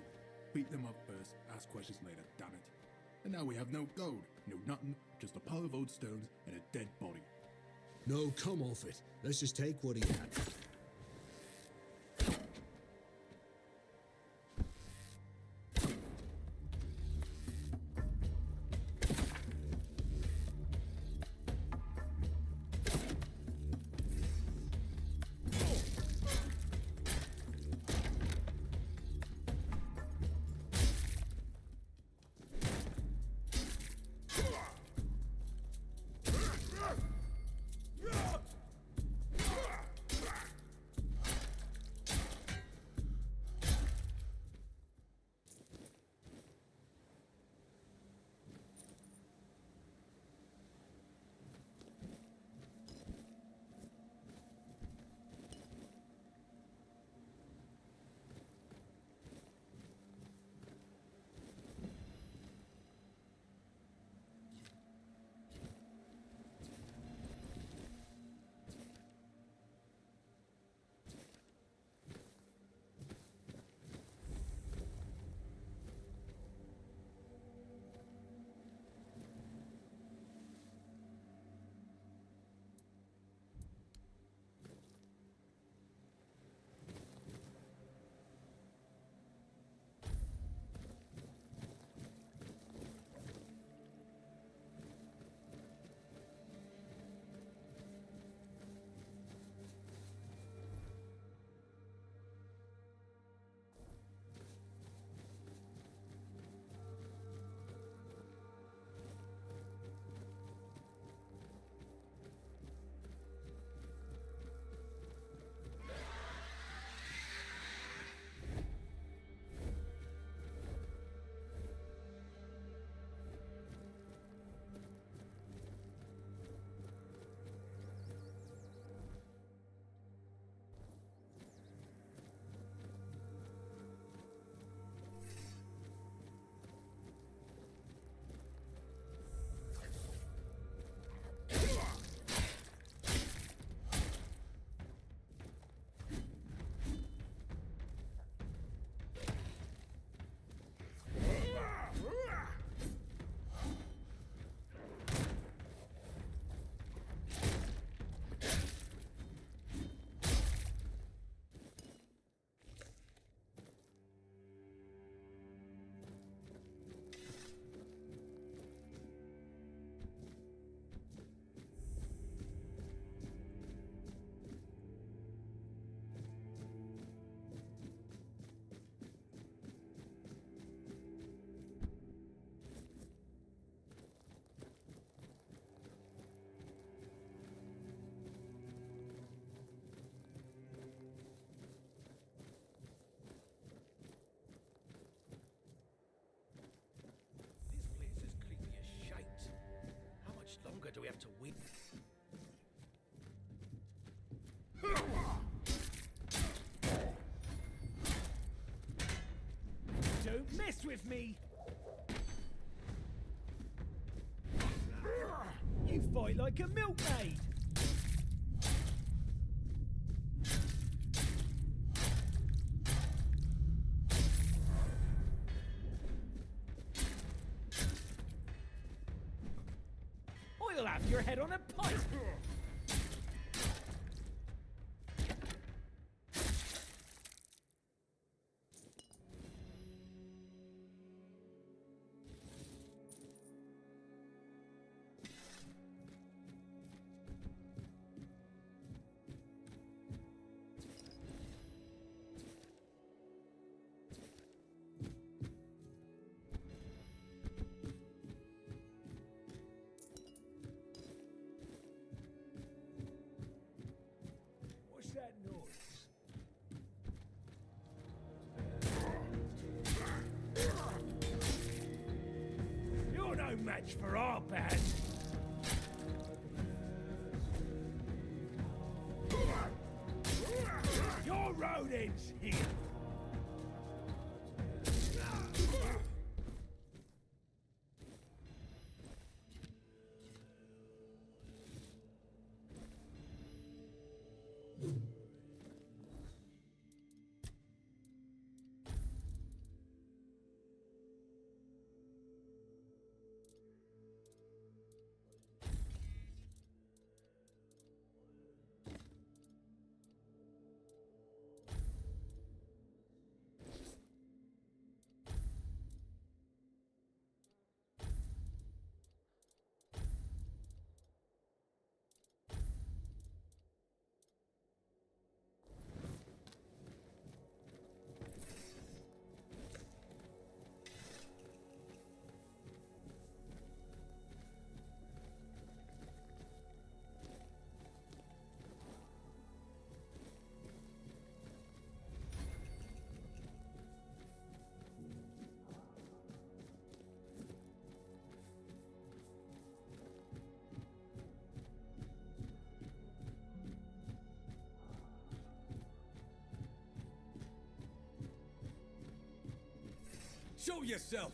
Speaker 12: Beat them up first, ask questions later, damn it. And now we have no gold, no nothing, just a pile of old stones and a dead body.
Speaker 7: No, come off it. Let's just take what he had.
Speaker 4: longer do we have to wait? Don't mess with me! You fight like a milkmaid! I'll have your head on a pike! That noise? You're no match for our band. Your road ends here.
Speaker 7: Show yourself!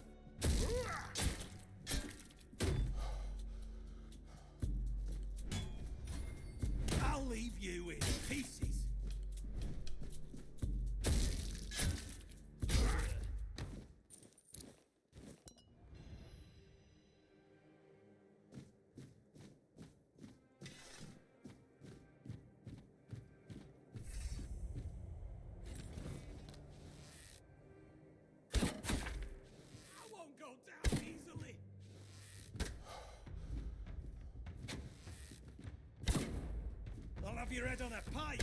Speaker 7: I'll leave you in pieces. I won't go down easily. I'll have your head on a pike.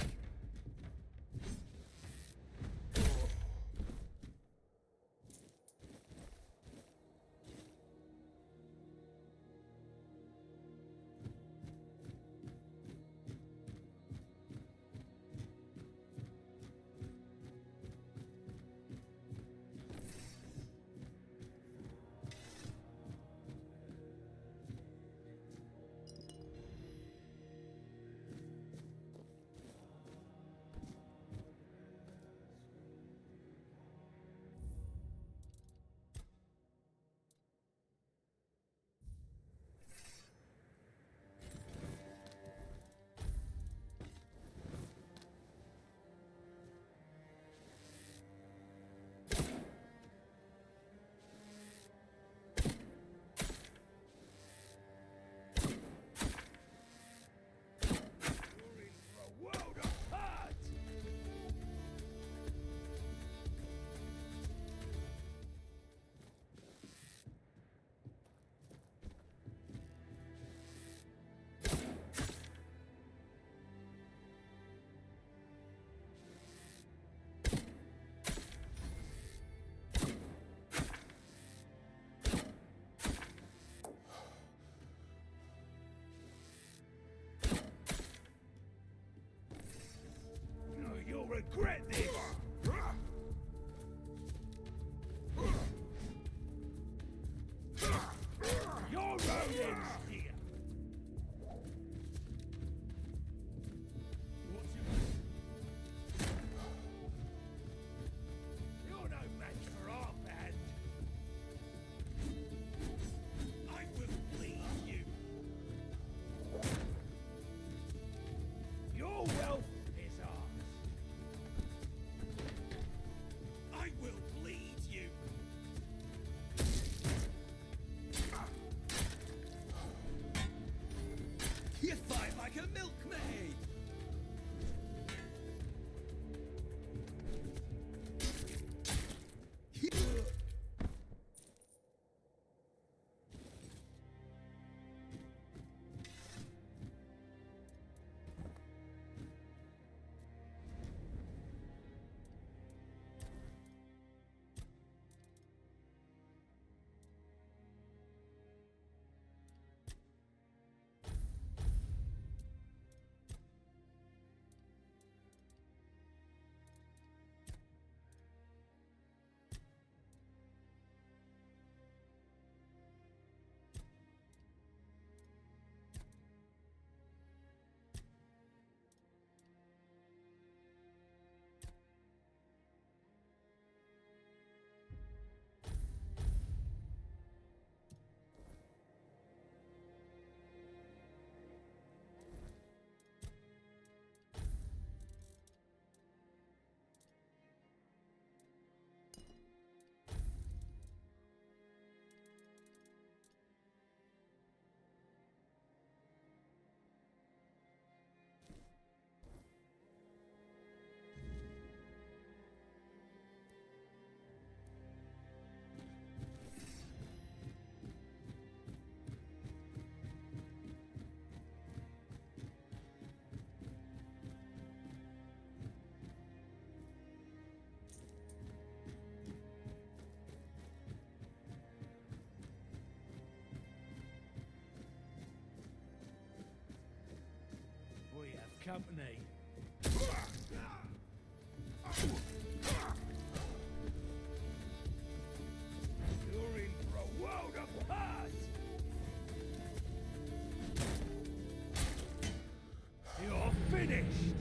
Speaker 7: You'll regret this! Your road ends here! You're no match for our band! I will bleed you! Your wealth is ours! I will bleed you! You fight like a milkmaid! We have company. You're in for a world apart! You're finished!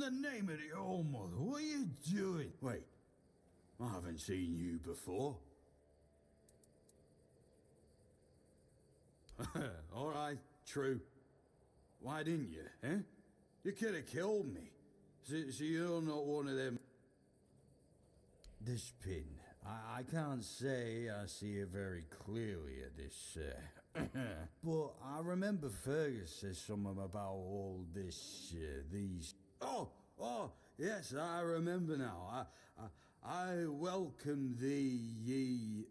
Speaker 13: the name of the All Mother, what are you doing? Wait, I haven't seen you before. All right, true. Why didn't you, eh? You could have killed me. So you're not one of them... This pin, I can't say I see it very clearly at this, but I remember Fergus says something about all this, these... Oh, yes, I remember now. I welcome thee, ye,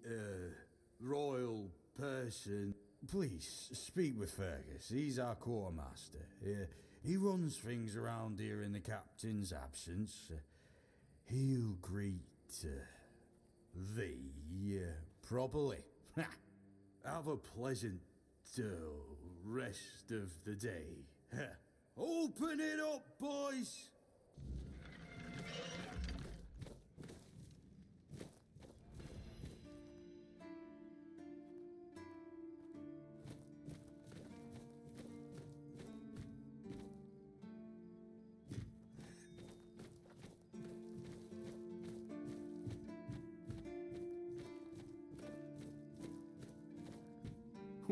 Speaker 13: royal person. Please, speak with Fergus. He's our quartermaster. He runs things around here in the captain's absence. He'll greet thee properly. Have a pleasant rest of the day. Open it up, boys!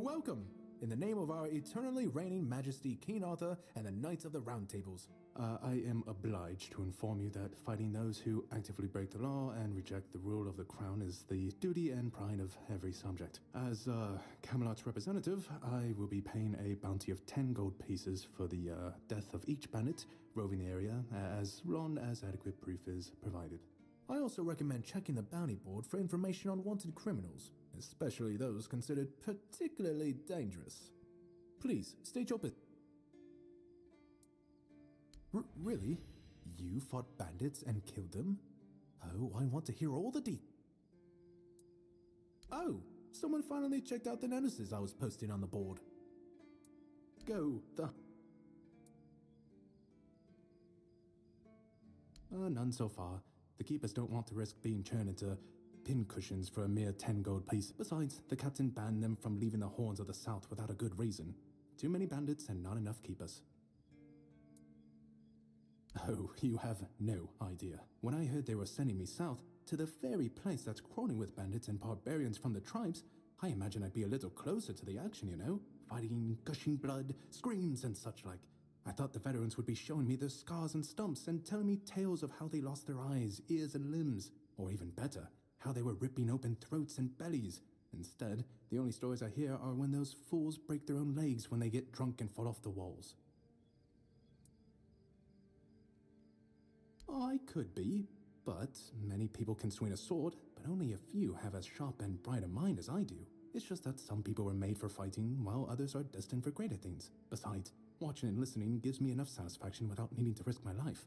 Speaker 14: Welcome, in the name of our eternally reigning majesty King Arthur and the Knights of the Round Tables. I am obliged to inform you that fighting those who actively break the law and reject the rule of the crown is the duty and pride of every subject. As Camelot's representative, I will be paying a bounty of 10 gold pieces for the death of each bandit roving the area, as long as adequate proof is provided. I also recommend checking the bounty board for information on wanted criminals, especially those considered particularly dangerous. Please, state your business. Really? You fought bandits and killed them? Oh, I want to hear all the details. Oh, someone finally checked out the notices I was posting on the board. Go the... None so far. The keepers don't want to risk being turned into pincushions for a mere 10 gold piece. Besides, the captain banned them from leaving the horns of the south without a good reason. Too many bandits and not enough keepers. Oh, you have no idea. When I heard they were sending me south, to the very place that's crawling with bandits and barbarians from the tribes, I imagined I'd be a little closer to the action, you know? Fighting, gushing blood, screams and such like. I thought the veterans would be showing me their scars and stumps and telling me tales of how they lost their eyes, ears and limbs. Or even better, how they were ripping open throats and bellies. Instead, the only stories I hear are when those fools break their own legs when they get drunk and fall off the walls. I could be, but many people can swing a sword, but only a few have as sharp and bright a mind as I do. It's just that some people were made for fighting, while others are destined for greater things. Besides, watching and listening gives me enough satisfaction without needing to risk my life.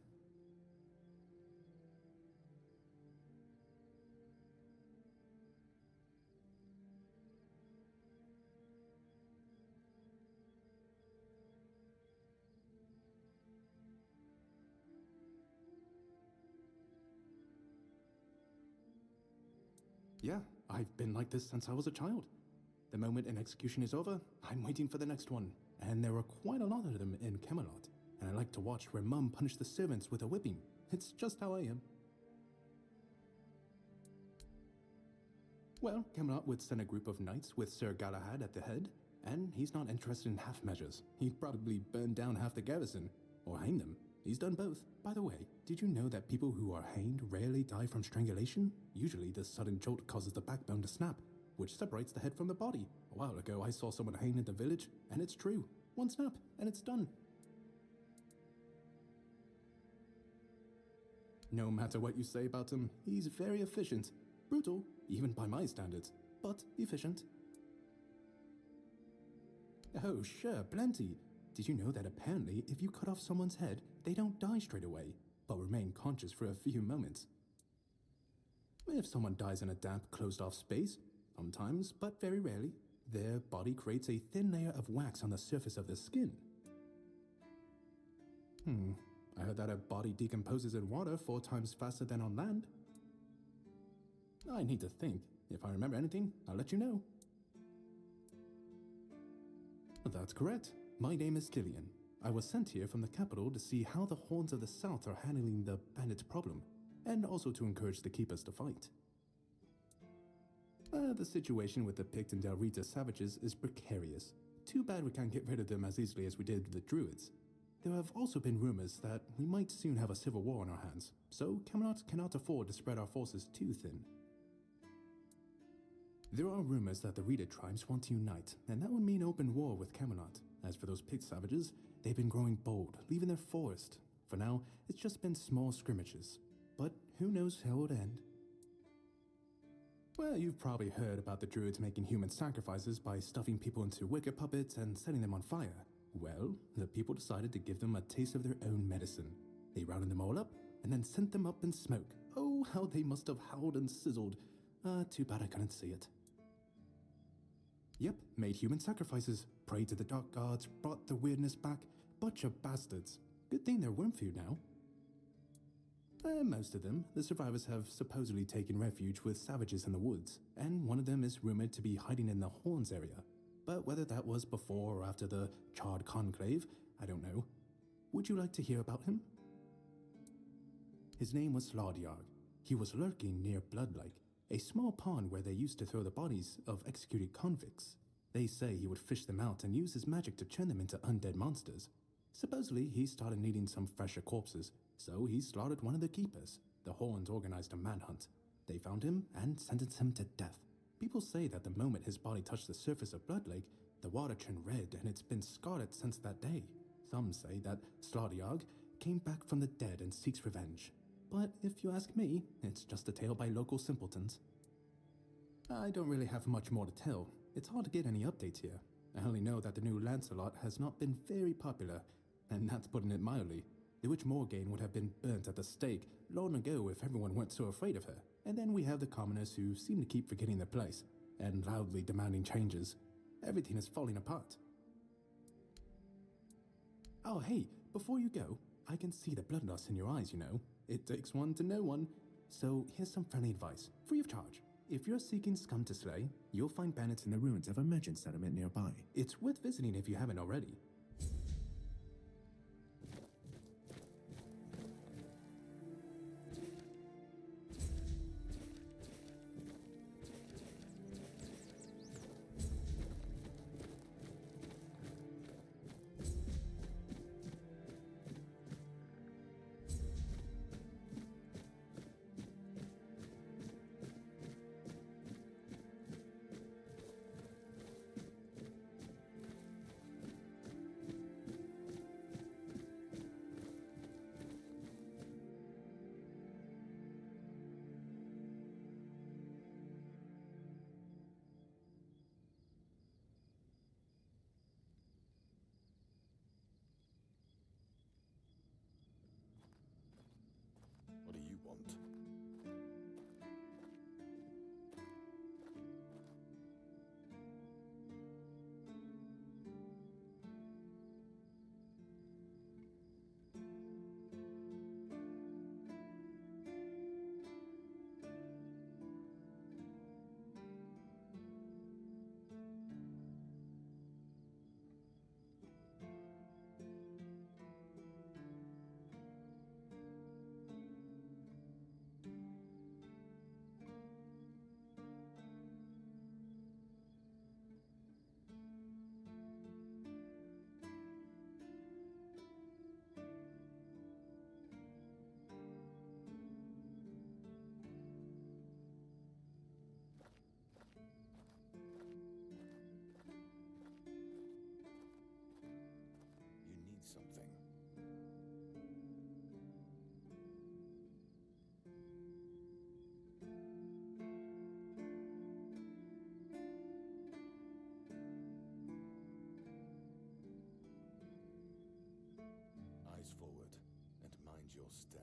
Speaker 14: Yeah, I've been like this since I was a child. The moment an execution is over, I'm waiting for the next one. And there are quite a lot of them in Camelot. And I like to watch where Mum punished the servants with a whipping. It's just how I am. Well, Camelot would send a group of knights with Sir Galahad at the head, and he's not interested in half measures. He'd probably burn down half the garrison, or hang them. He's done both. By the way, did you know that people who are hanged rarely die from strangulation? Usually the sudden jolt causes the backbone to snap, which separates the head from the body. A while ago I saw someone hanged in the village, and it's true. One snap, and it's done. No matter what you say about him, he's very efficient. Brutal, even by my standards, but efficient. Oh, sure, plenty. Did you know that apparently if you cut off someone's head, they don't die straight away, but remain conscious for a few moments? If someone dies in a damp, closed-off space, sometimes, but very rarely, their body creates a thin layer of wax on the surface of the skin. I heard that a body decomposes in water 4 times faster than on land. I need to think. If I remember anything, I'll let you know. That's correct. My name is Killian, I was sent here from the capital to see how the Horns of the South are handling the bandit problem, and also to encourage the Keepers to fight. The situation with the Pict and Del Rita savages is precarious. Too bad we can't get rid of them as easily as we did with the Druids. There have also been rumors that we might soon have a civil war on our hands, so Camelot cannot afford to spread our forces too thin. There are rumors that the Rita tribes want to unite, and that would mean open war with Camelot. As for those Pict savages, they've been growing bold, leaving their forest. For now, it's just been small scrimmages. But who knows how it would end. Well, you've probably heard about the Druids making human sacrifices by stuffing people into wicker puppets and setting them on fire. Well, the people decided to give them a taste of their own medicine. They rounded them all up and then sent them up in smoke. Oh, how they must have howled and sizzled. Too bad I couldn't see it. Yep, made human sacrifices, prayed to the dark gods, brought the weirdness back. Bunch of bastards. Good thing they're worm food now. Most of them, the survivors have supposedly taken refuge with savages in the woods, and one of them is rumored to be hiding in the Horns area. But whether that was before or after the Charred Conclave, I don't know. Would you like to hear about him? His name was Slaudyarg. He was lurking near Blood Lake, a small pond where they used to throw the bodies of executed convicts. They say he would fish them out and use his magic to turn them into undead monsters. Supposedly, he started needing some fresher corpses, so he slaughtered one of the keepers. The Horns organized a manhunt. They found him and sentenced him to death. People say that the moment his body touched the surface of Blood Lake, the water turned red and it's been scarred since that day. Some say that Slaudyarg came back from the dead and seeks revenge. But if you ask me, it's just a tale by local simpletons. I don't really have much more to tell. It's hard to get any updates here. I only know that the new Lancelot has not been very popular, and that's putting it mildly. The Witch Morgaine would have been burnt at the stake long ago if everyone weren't so afraid of her. And then we have the commoners who seem to keep forgetting their place, and loudly demanding changes. Everything is falling apart. Oh hey, before you go, I can see the bloodlust in your eyes, you know. It takes one to know one. So here's some friendly advice, free of charge. If you're seeking scum to slay, you'll find bandits in the ruins of a merchant settlement nearby. It's worth visiting if you haven't already.
Speaker 11: What do you want? You need something. Eyes forward and mind your step.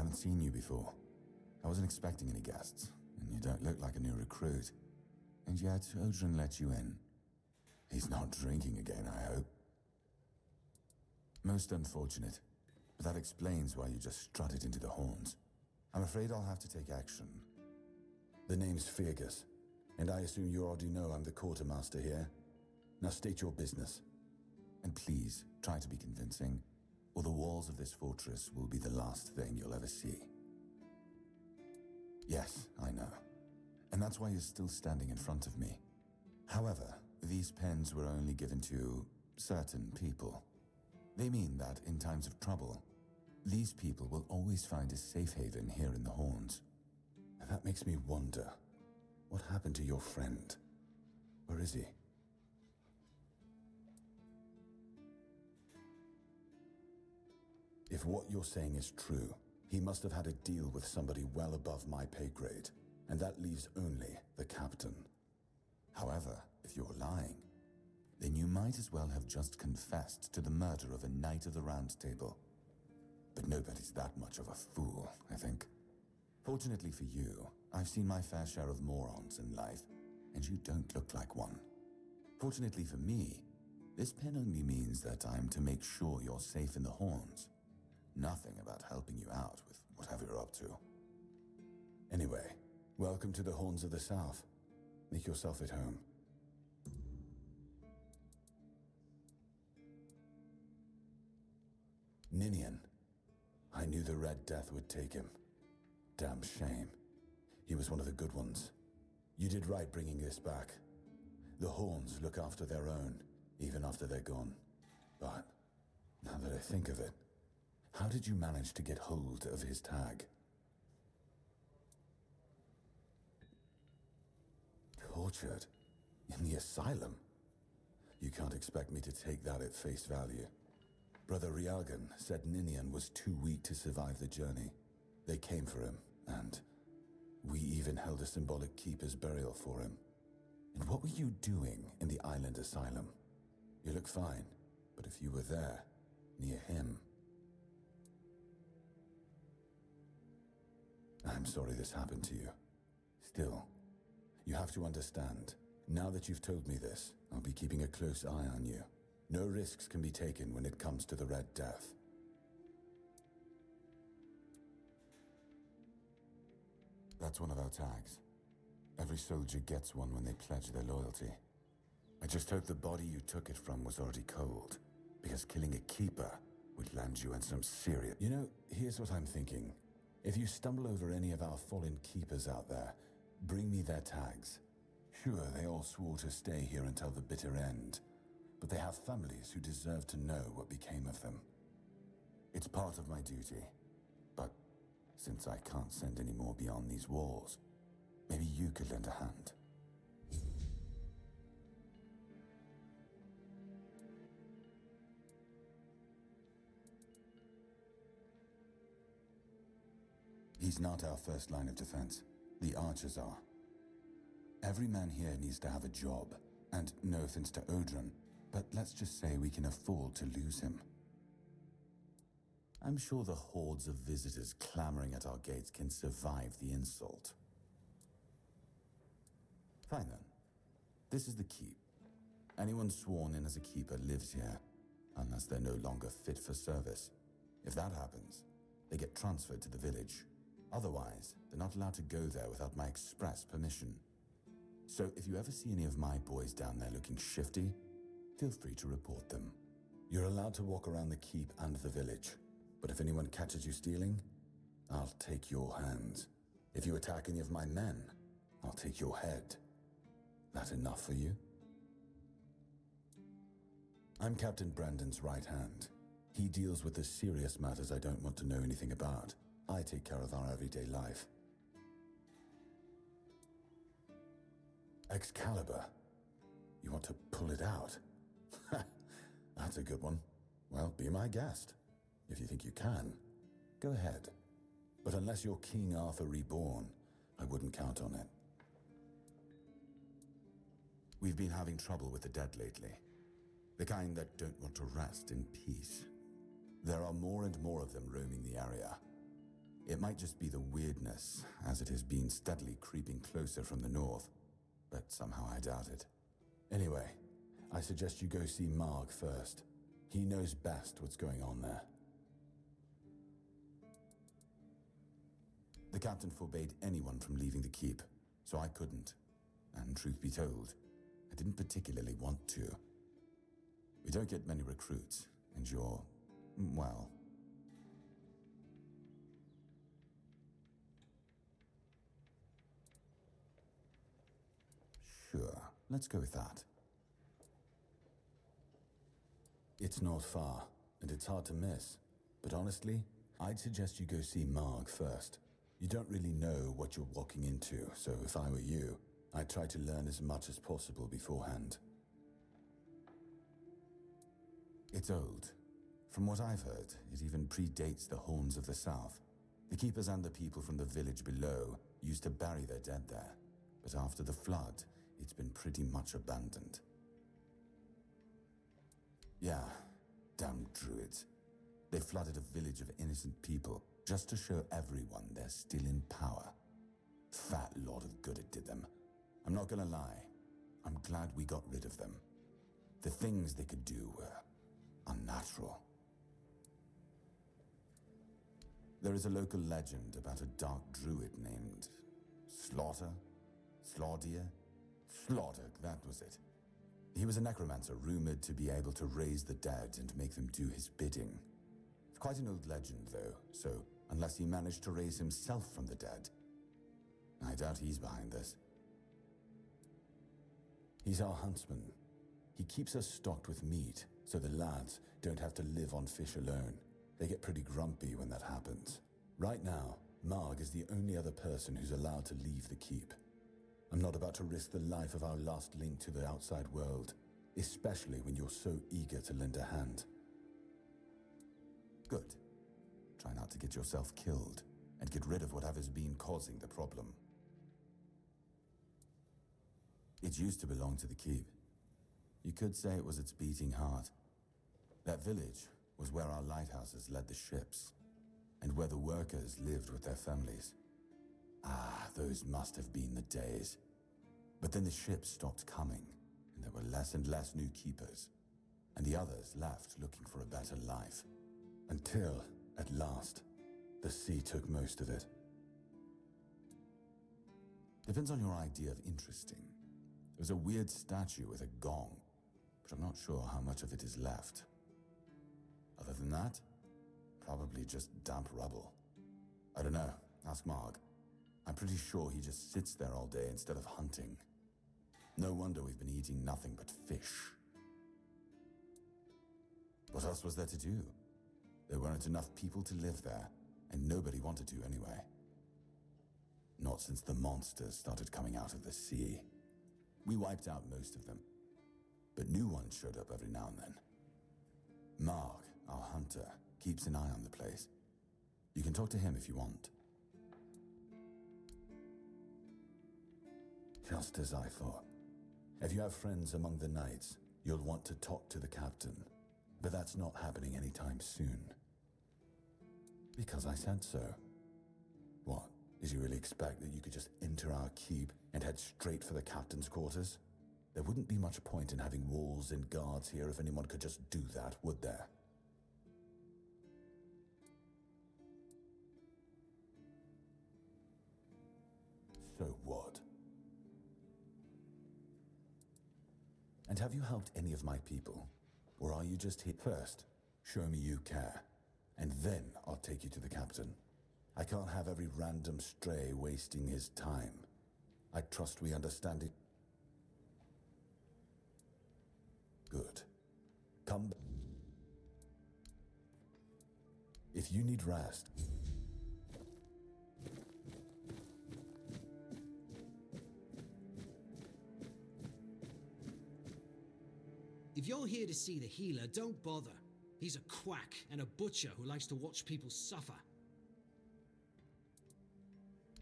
Speaker 15: haven't seen you before. I wasn't expecting any guests, and you don't look like a new recruit. And yet, Odrin let you in. He's not drinking again, I hope. Most unfortunate, but that explains why you just strutted into the horns. I'm afraid I'll have to take action. The name's Fergus, and I assume you already know I'm the quartermaster here. Now state your business. And please, try to be convincing, or the walls of this fortress will be the last thing you'll ever see. Yes, I know. And that's why you're still standing in front of me. However, these pens were only given to certain people. They mean that in times of trouble, these people will always find a safe haven here in the Horns. And that makes me wonder, what happened to your friend? Where is he? If what you're saying is true, he must have had a deal with somebody well above my pay grade, and that leaves only the captain. However, if you're lying, then you might as well have just confessed to the murder of a Knight of the Round Table. But nobody's that much of a fool, I think. Fortunately for you, I've seen my fair share of morons in life, and you don't look like one. Fortunately for me, this pen only means that I'm to make sure you're safe in the Horns. Nothing about helping you out with whatever you're up to. Anyway, welcome to the Horns of the South. Make yourself at home. Ninian. I knew the Red Death would take him. Damn shame. He was one of the good ones. You did right bringing this back. The Horns look after their own, even after they're gone. But, now that I think of it, how did you manage to get hold of his tag? Tortured? In the asylum? You can't expect me to take that at face value. Brother Riagan said Ninian was too weak to survive the journey. They came for him, and we even held a symbolic keeper's burial for him. And what were you doing in the island asylum? You look fine, but if you were there, near him... I'm sorry this happened to you. Still, you have to understand, now that you've told me this, I'll be keeping a close eye on you. No risks can be taken when it comes to the Red Death. That's one of our tags. Every soldier gets one when they pledge their loyalty. I just hope the body you took it from was already cold, because killing a keeper would land you in some serious... You know, here's what I'm thinking. If you stumble over any of our fallen keepers out there, bring me their tags. Sure, they all swore to stay here until the bitter end, but they have families who deserve to know what became of them. It's part of my duty, but since I can't send any more beyond these walls, maybe you could lend a hand. He's not our first line of defense. The archers are. Every man here needs to have a job, and no offense to Odrin, but let's just say we can afford to lose him. I'm sure the hordes of visitors clamoring at our gates can survive the insult. Fine then. This is the keep. Anyone sworn in as a keeper lives here, unless they're no longer fit for service. If that happens, they get transferred to the village. Otherwise, they're not allowed to go there without my express permission. So if you ever see any of my boys down there looking shifty, feel free to report them. You're allowed to walk around the keep and the village, but if anyone catches you stealing, I'll take your hands. If you attack any of my men, I'll take your head. That enough for you? I'm Captain Brandon's right hand. He deals with the serious matters I don't want to know anything about. I take care of our everyday life. Excalibur. You want to pull it out? That's a good one. Well, be my guest. If you think you can, go ahead. But unless you're King Arthur reborn, I wouldn't count on it. We've been having trouble with the dead lately. The kind that don't want to rest in peace. There are more and more of them roaming the area. It might just be the weirdness, as it has been steadily creeping closer from the north, but somehow I doubt it. Anyway, I suggest you go see Marg first. He knows best what's going on there. The captain forbade anyone from leaving the keep, so I couldn't. And truth be told, I didn't particularly want to. We don't get many recruits, and you're, well... Sure, let's go with that. It's not far, and it's hard to miss. But honestly, I'd suggest you go see Marg first. You don't really know what you're walking into, so if I were you, I'd try to learn as much as possible beforehand. It's old. From what I've heard, it even predates the Horns of the South. The keepers and the people from the village below used to bury their dead there, but after the flood, it's been pretty much abandoned. Yeah, damn druids. They flooded a village of innocent people just to show everyone they're still in power. Fat lot of good it did them. I'm not gonna lie, I'm glad we got rid of them. The things they could do were unnatural. There is a local legend about a dark druid named Slaughter? Slaudier? Slaughter, that was it. He was a necromancer rumored to be able to raise the dead and make them do his bidding. It's quite an old legend, though, so unless he managed to raise himself from the dead, I doubt he's behind this. He's our huntsman. He keeps us stocked with meat, so the lads don't have to live on fish alone. They get pretty grumpy when that happens. Right now, Marg is the only other person who's allowed to leave the keep. I'm not about to risk the life of our last link to the outside world, especially when you're so eager to lend a hand. Good. Try not to get yourself killed, and get rid of whatever's been causing the problem. It used to belong to the keep. You could say it was its beating heart. That village was where our lighthouses led the ships, and where the workers lived with their families. Ah, those must have been the days. But then the ships stopped coming, and there were less and less new keepers, and the others left looking for a better life. Until, at last, the sea took most of it. Depends on your idea of interesting. There's a weird statue with a gong, but I'm not sure how much of it is left. Other than that, probably just damp rubble. I don't know, ask Marg. I'm pretty sure he just sits there all day instead of hunting. No wonder we've been eating nothing but fish. What else was there to do? There weren't enough people to live there, and nobody wanted to anyway. Not since the monsters started coming out of the sea. We wiped out most of them, but new ones showed up every now and then. Marg, our hunter, keeps an eye on the place. You can talk to him if you want. Just as I thought. If you have friends among the knights, you'll want to talk to the captain. But that's not happening anytime soon. Because I said so. What? Did you really expect that you could just enter our keep and head straight for the captain's quarters? There wouldn't be much point in having walls and guards here if anyone could just do that, would there? So what? And have you helped any of my people? Or are you just here first? Show me you care, and then I'll take you to the captain. I can't have every random stray wasting his time. I trust we understand it. Good. Come back. If you need rest...
Speaker 16: If you're here to see the healer, don't bother. He's a quack and a butcher who likes to watch people suffer.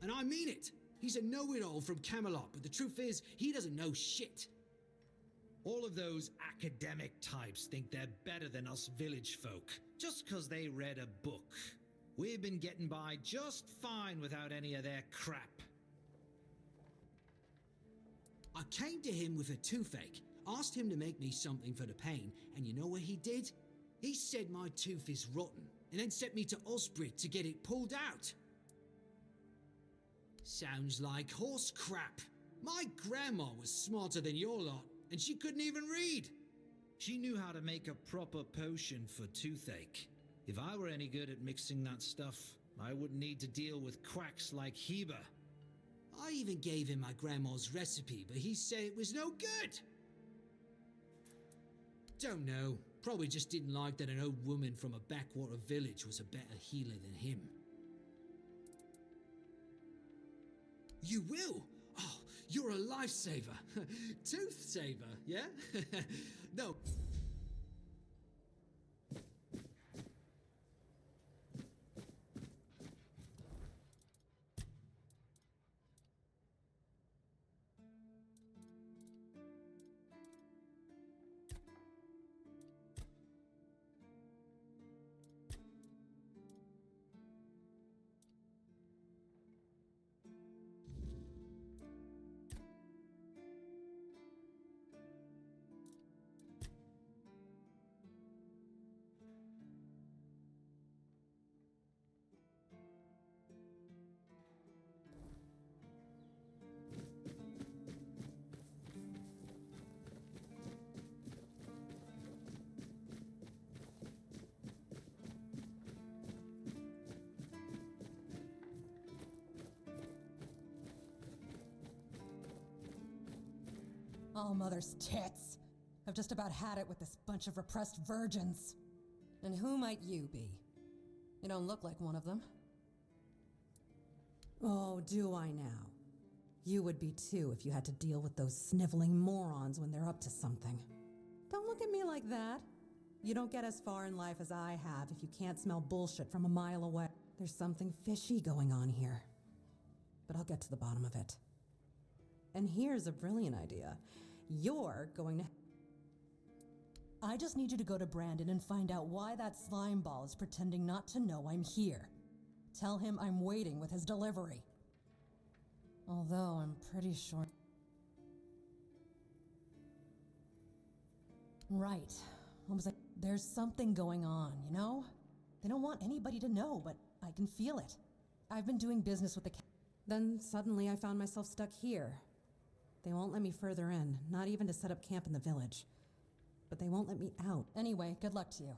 Speaker 16: And I mean it! He's a know-it-all from Camelot, but the truth is, he doesn't know shit. All of those academic types think they're better than us village folk, just 'cause they read a book. We've been getting by just fine without any of their crap. I came to him with a toothache, asked him to make me something for the pain, and you know what he did? He said my tooth is rotten, and then sent me to Osprey to get it pulled out. Sounds like horse crap. My grandma was smarter than your lot, and she couldn't even read. She knew how to make a proper potion for toothache. If I were any good at mixing that stuff, I wouldn't need to deal with quacks like Heber. I even gave him my grandma's recipe, but he said it was no good. Don't know. Probably just didn't like that an old woman from a backwater village was a better healer than him. You will? Oh, you're a lifesaver. Tooth saver, yeah? No.
Speaker 17: Oh, mother's tits. I've just about had it with this bunch of repressed virgins.
Speaker 18: And who might you be? You don't look like one of them.
Speaker 17: Oh, do I now? You would be too if you had to deal with those sniveling morons when they're up to something. Don't look at me like that. You don't get as far in life as I have if you can't smell bullshit from a mile away. There's something fishy going on here. But I'll get to the bottom of it. And here's a brilliant idea. You're going to... I just need you to go to Brandon and find out why that slime ball is pretending not to know I'm here. Tell him I'm waiting with his delivery. Although I'm pretty sure... Right. What was I... There's something going on, you know? They don't want anybody to know, but I can feel it. I've been doing business with the... Then suddenly I found myself stuck here. They won't let me further in, not even to set up camp in the village. But they won't let me out. Anyway, good luck to you.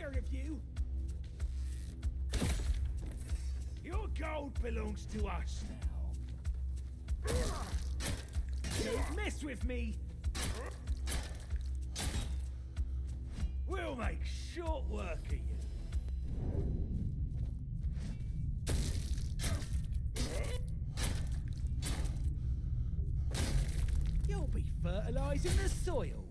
Speaker 4: heard of you. Your gold belongs to us now. Don't mess with me. We'll make short work of you. You'll be fertilizing the soil.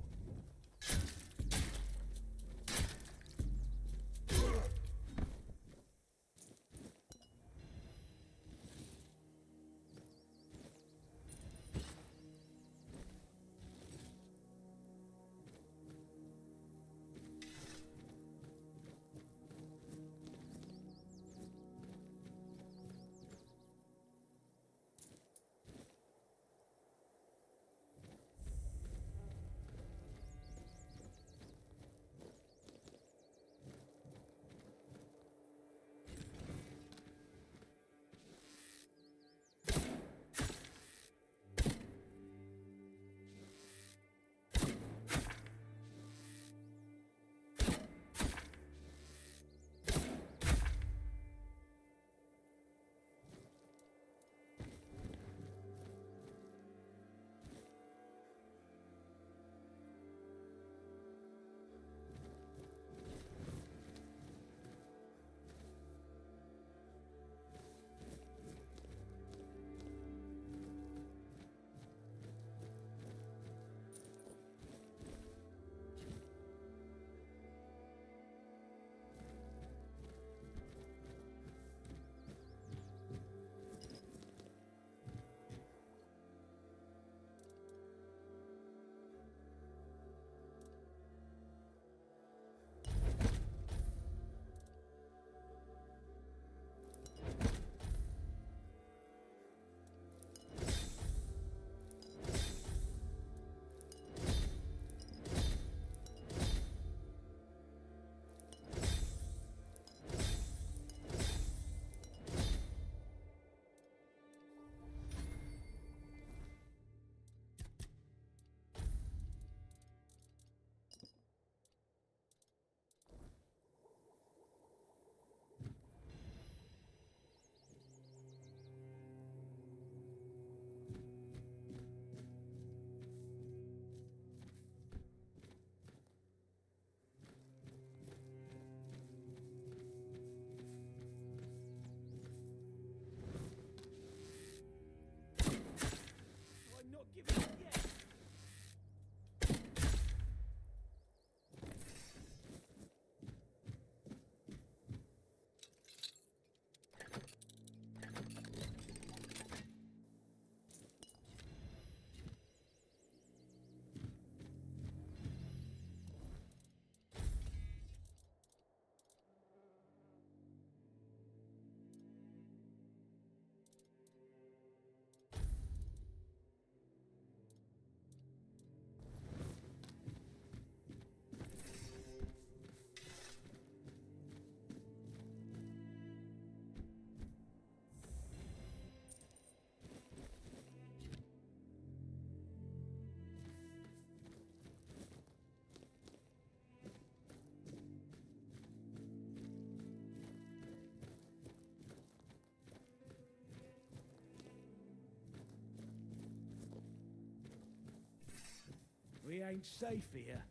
Speaker 4: We ain't safe here.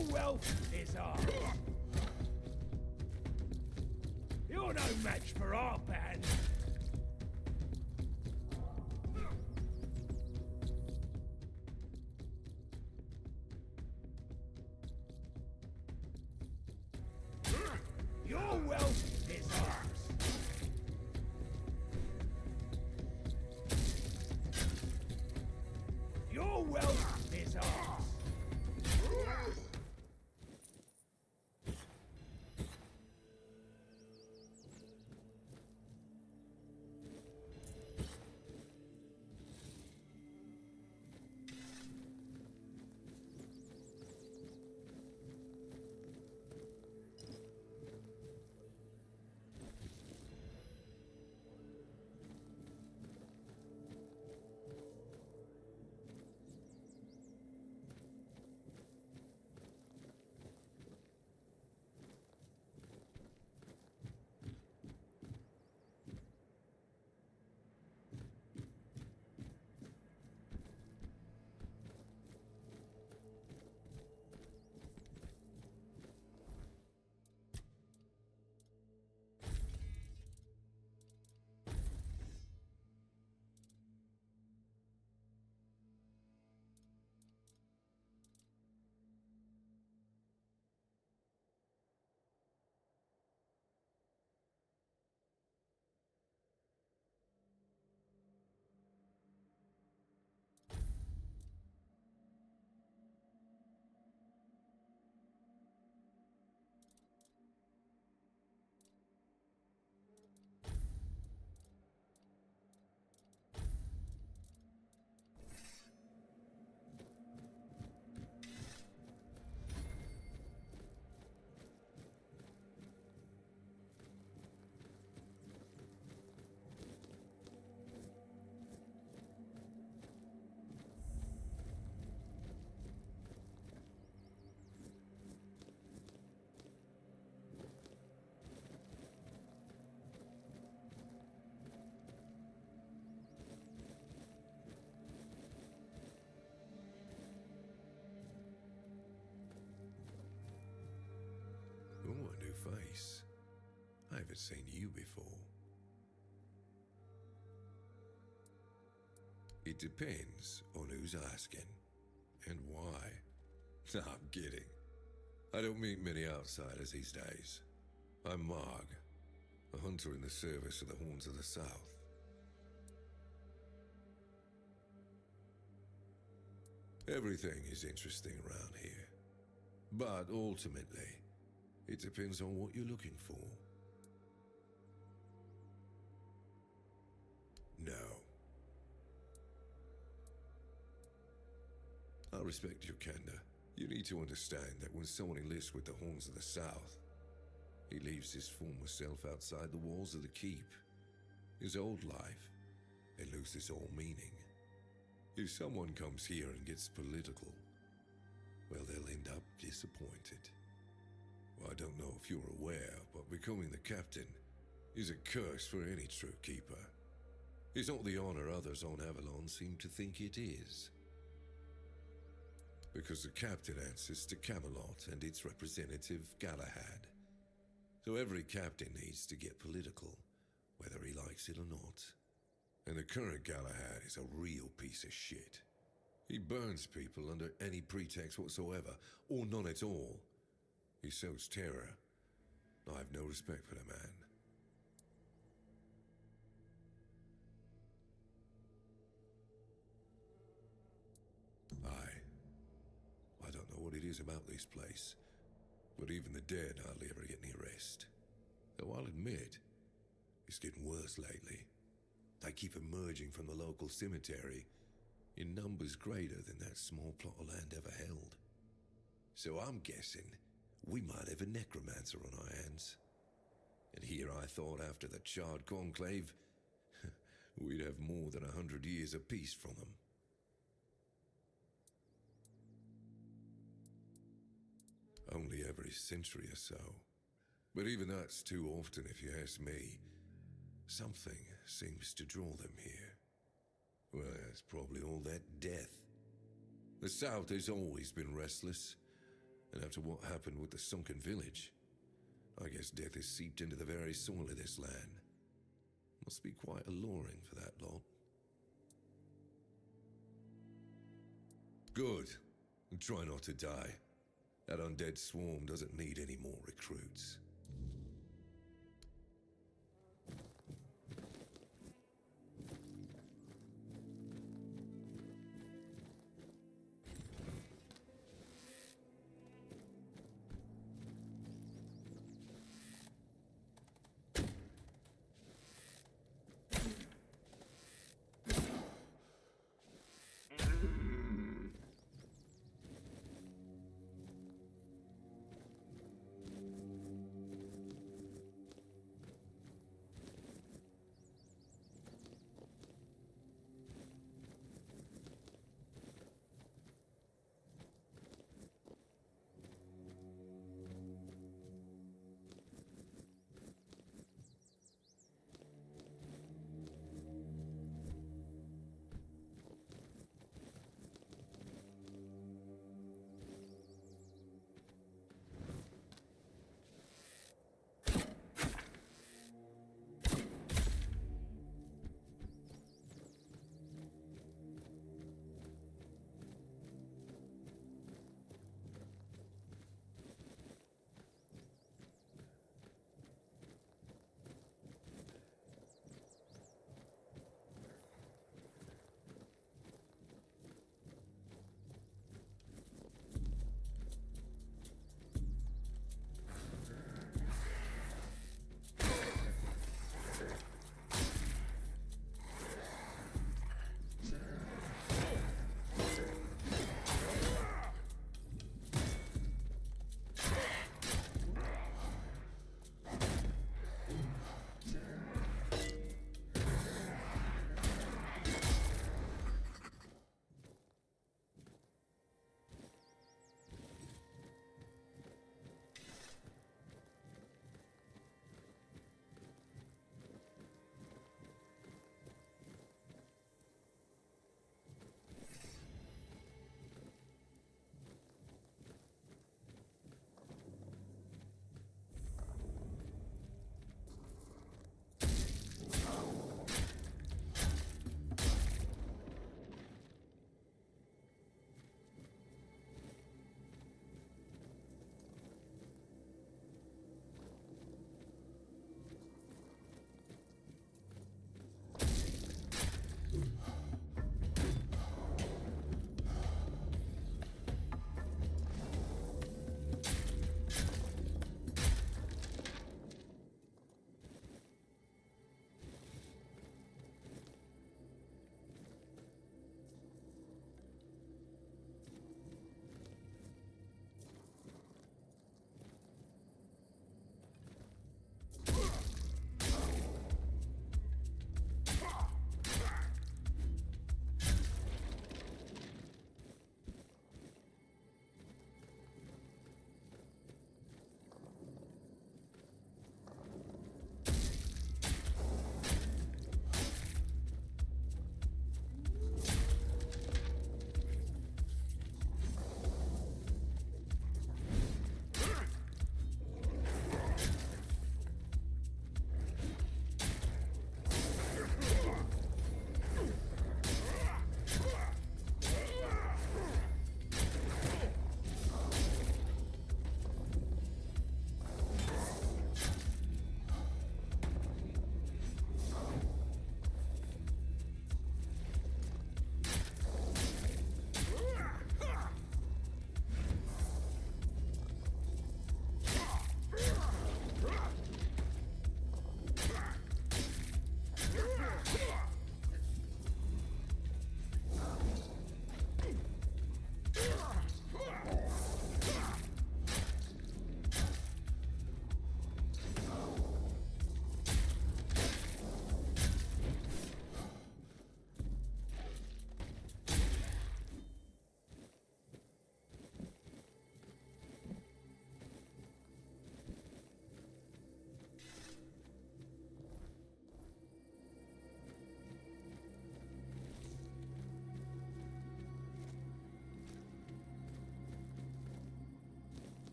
Speaker 4: Your wealth is ours. You're no match for our band. Your wealth is ours. Your wealth is ours.
Speaker 19: Oh, a new face. I haven't seen you before. It depends on who's asking and why. No, I'm kidding. I don't meet many outsiders these days. I'm Marg, a hunter in the service of the Horns of the South. Everything is interesting around here. But ultimately, it depends on what you're looking for. No. I respect your candor. You need to understand that when someone enlists with the Horns of the South, he leaves his former self outside the walls of the keep. His old life, it loses all meaning. If someone comes here and gets political, well, they'll end up disappointed. Well, I don't know if you're aware, but becoming the captain is a curse for any true keeper. It's not the honor others on Avalon seem to think it is. Because the captain answers to Camelot and its representative, Galahad. So every captain needs to get political, whether he likes it or not. And the current Galahad is a real piece of shit. He burns people under any pretext whatsoever, or none at all. He sows terror. I have no respect for the man. I don't know what it is about this place, but even the dead hardly ever get any rest. Though I'll admit, it's getting worse lately. They keep emerging from the local cemetery in numbers greater than that small plot of land ever held. So I'm guessing we might have a necromancer on our hands. And here I thought after the Charred Conclave, we'd have more than 100 years of peace from them. Only every century or so. But even that's too often if you ask me. Something seems to draw them here. Well, it's probably all that death. The South has always been restless. And after what happened with the sunken village, I guess death is seeped into the very soul of this land. Must be quite alluring for that lot. Good. And try not to die. That undead swarm doesn't need any more recruits.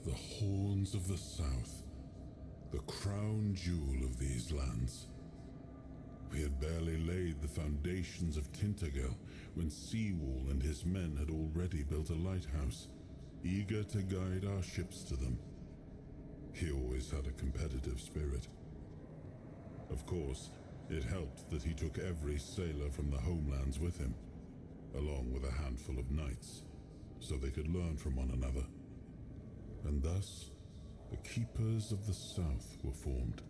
Speaker 11: The Horns of the South. The crown jewel of these lands. We had barely laid the foundations of Tintagel when Seawall and his men had already built a lighthouse, eager to guide our ships to them. He always had a competitive spirit. Of course, it helped that he took every sailor from the homelands with him, along with a handful of knights, so they could learn from one another. And thus, the Keepers of the South were formed.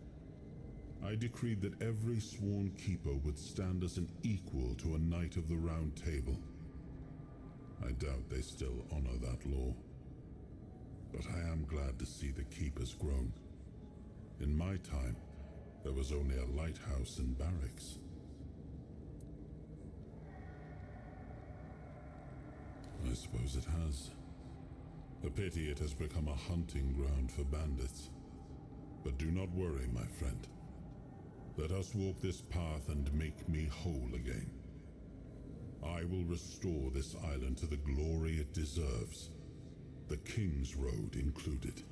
Speaker 11: I decreed that every sworn keeper would stand as an equal to a Knight of the Round Table. I doubt they still honor that law. But I am glad to see the keepers grown. In my time, there was only a lighthouse and barracks. I suppose it has. A pity it has become a hunting ground for bandits. But do not worry, my friend. Let us walk this path and make me whole again. I will restore this island to the glory it deserves, the King's Road included.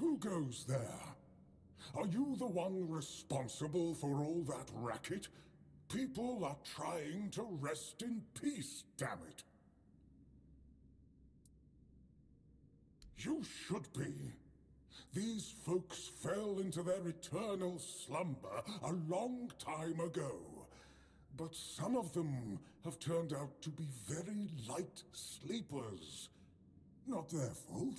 Speaker 20: Who goes there? Are you the one responsible for all that racket? People are trying to rest in peace, damn it. You should be. These folks fell into their eternal slumber a long time ago. But some of them have turned out to be very light sleepers. Not their fault,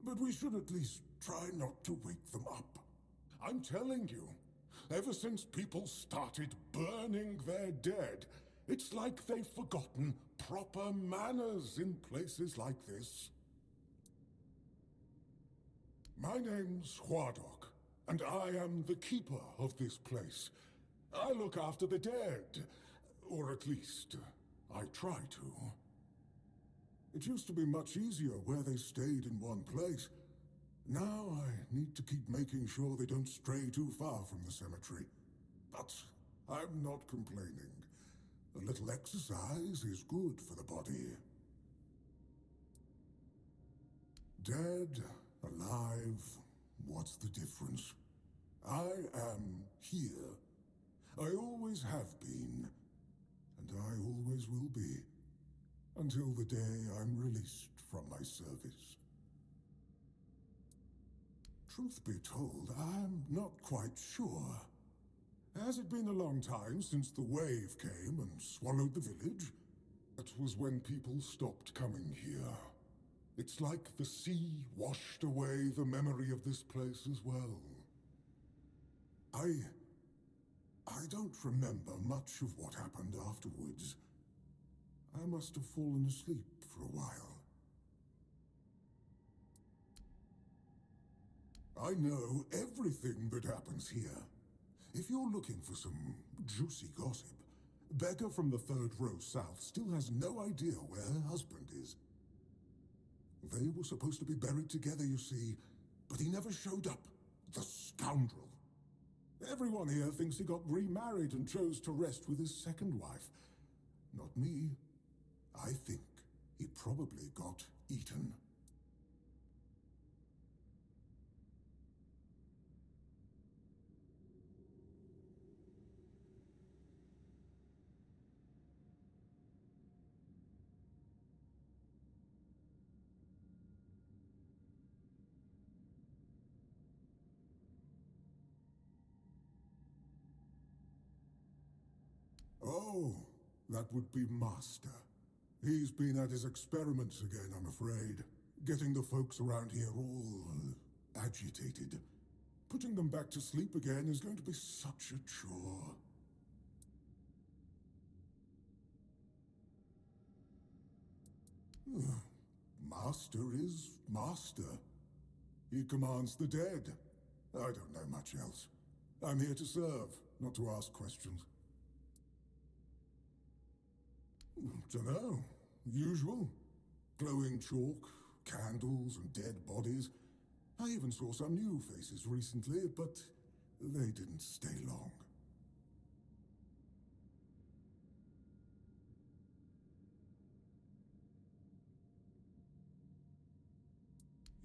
Speaker 20: but we should at least try not to wake them up. I'm telling you, ever since people started burning their dead, it's like they've forgotten proper manners in places like this. My name's Huardok, and I am the keeper of this place. I look after the dead, or at least, I try to. It used to be much easier where they stayed in one place. Now I need to keep making sure they don't stray too far from the cemetery. But I'm not complaining. A little exercise is good for the body. Dead, alive, what's the difference? I am here I always have been, and I always will be, until the day I'm released from my service. Truth be told, I'm not quite sure. Has it been a long time since the wave came and swallowed the village? That was when people stopped coming here. It's like the sea washed away the memory of this place as well. I don't remember much of what happened afterwards. I must have fallen asleep for a while. I know everything that happens here. If you're looking for some juicy gossip, Becca from the third row south still has no idea where her husband is. They were supposed to be buried together, you see, but he never showed up. The scoundrel. Everyone here thinks he got remarried and chose to rest with his second wife. Not me. I think he probably got eaten. Oh, that would be Master. He's been at his experiments again, I'm afraid. Getting the folks around here all agitated. Putting them back to sleep again is going to be such a chore. Master is Master. He commands the dead. I don't know much else. I'm here to serve, not to ask questions. Dunno. Usual. Glowing chalk, candles, and dead bodies. I even saw some new faces recently, but they didn't stay long.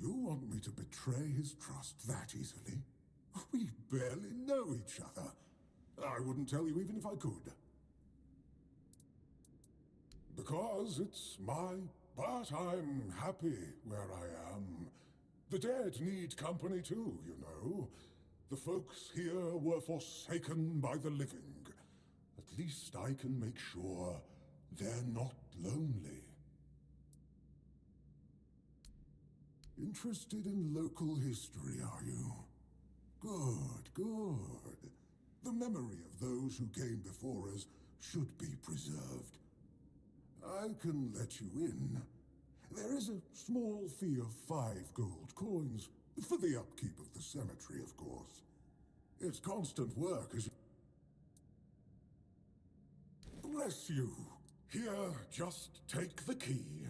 Speaker 20: You want me to betray his trust that easily? We barely know each other. I wouldn't tell you even if I could. Because it's but I'm happy where I am. The dead need company too, you know. The folks here were forsaken by the living. At least I can make sure they're not lonely. Interested in local history, are you? Good, good. The memory of those who came before us should be preserved. I can let you in. There is a small fee of 5 gold coins, for the upkeep of the cemetery, of course. It's constant work, as you... Bless you. Here, just take the key.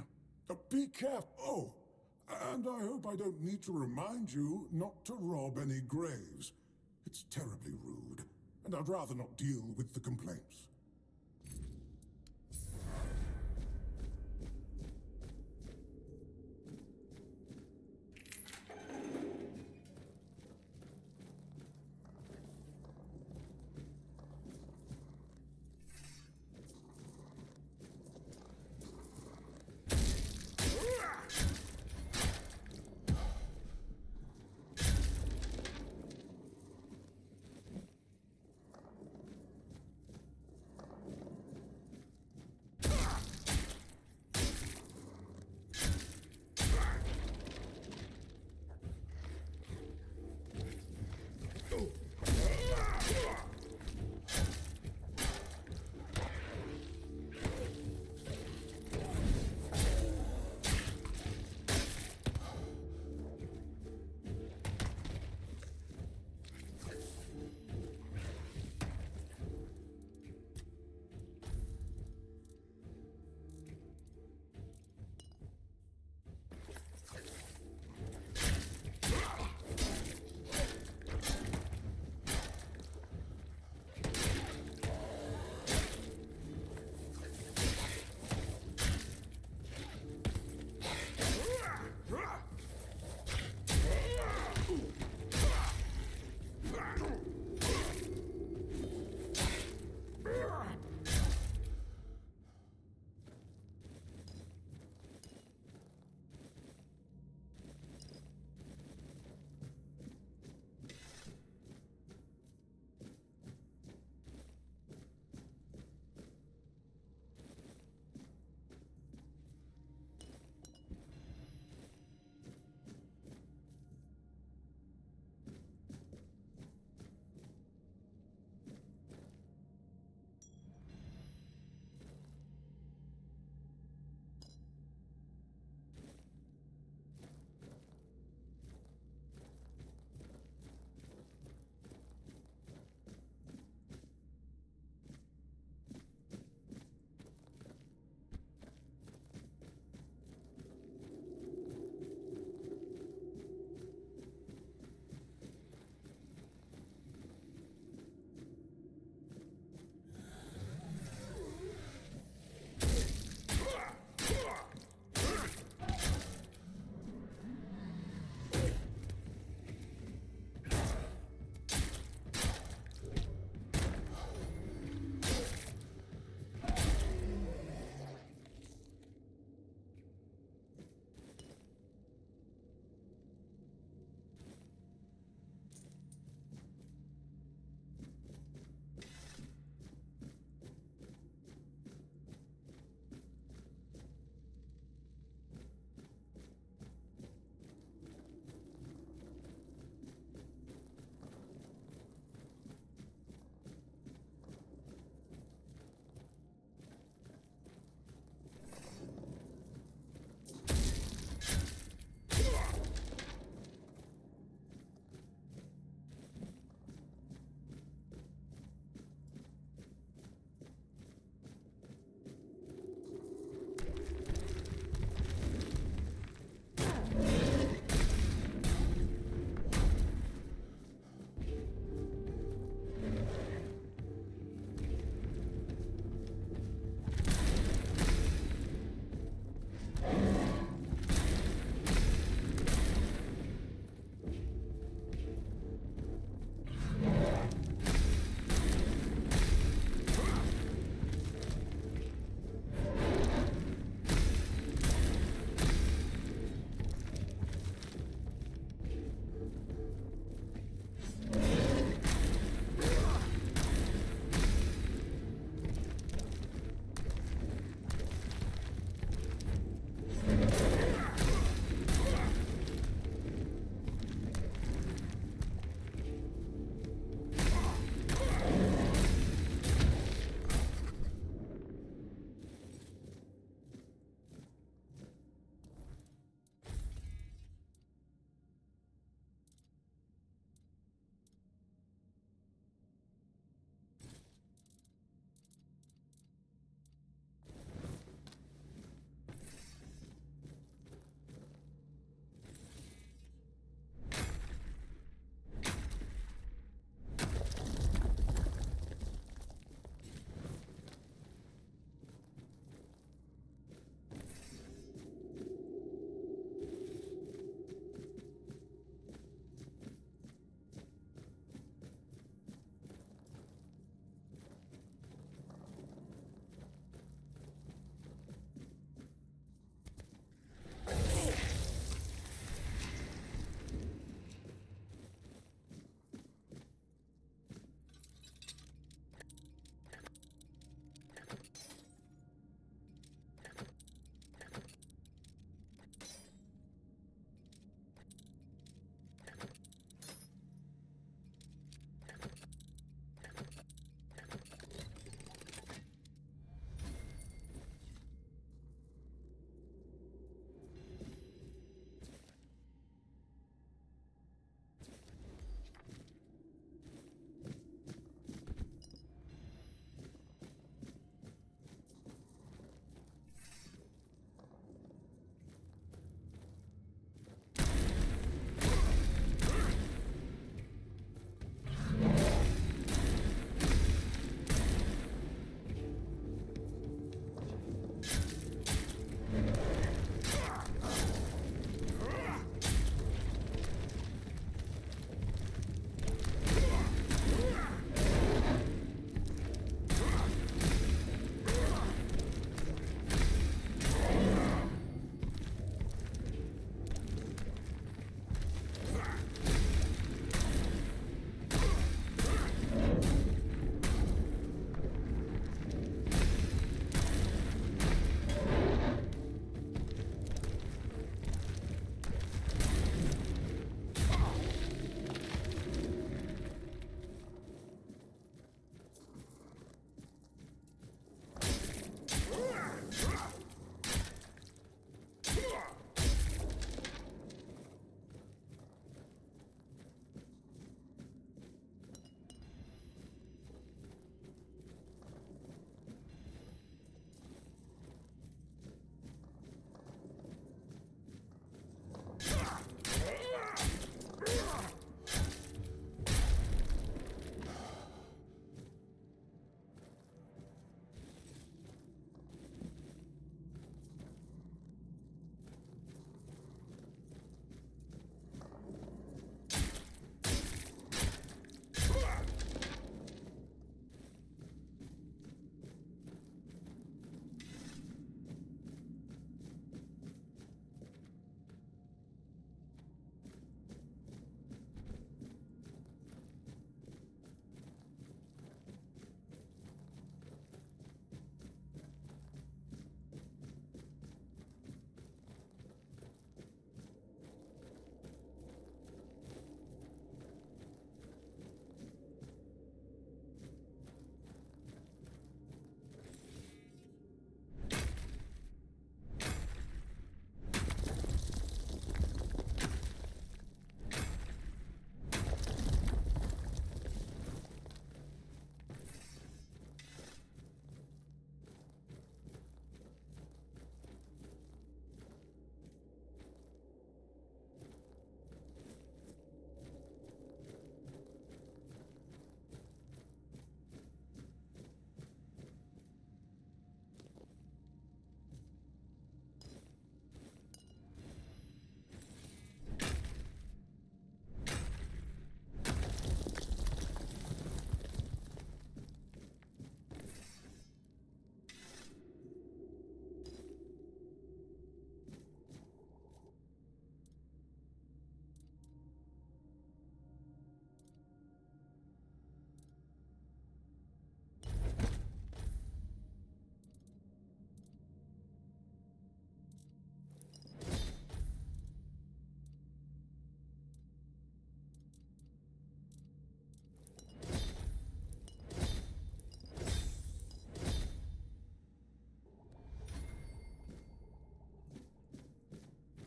Speaker 20: Be careful. Oh, and I hope I don't need to remind you not to rob any graves. It's terribly rude, and I'd rather not deal with the complaints.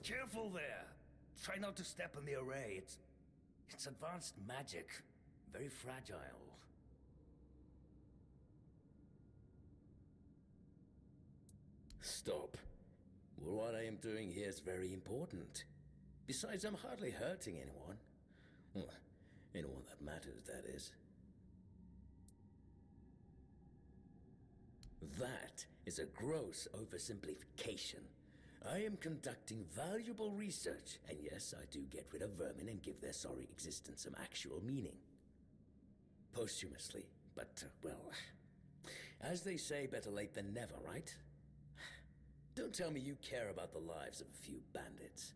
Speaker 4: Careful there. Try not to step on the array. It's advanced magic. Very fragile.
Speaker 21: Stop. Well, what I am doing here is very important. Besides, I'm hardly hurting anyone. Well, anyone that matters, that is. That is a gross oversimplification. I am conducting valuable research, and yes, I do get rid of vermin and give their sorry existence some actual meaning. Posthumously, but, well, as they say, better late than never, right? Don't tell me you care about the lives of a few bandits.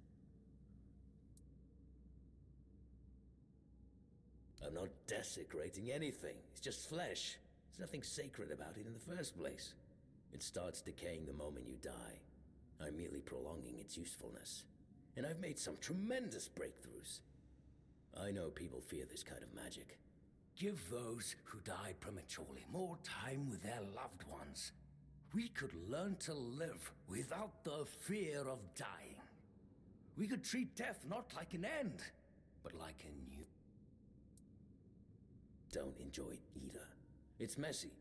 Speaker 21: I'm not desecrating anything. It's just flesh. There's nothing sacred about it in the first place. It starts decaying the moment you die. I'm merely prolonging its usefulness. And I've made some tremendous breakthroughs. I know people fear this kind of magic.
Speaker 4: Give those who died prematurely more time with their loved ones. We could learn to live without the fear of dying. We could treat death not like an end, but like a new...
Speaker 21: Don't enjoy it either. It's messy,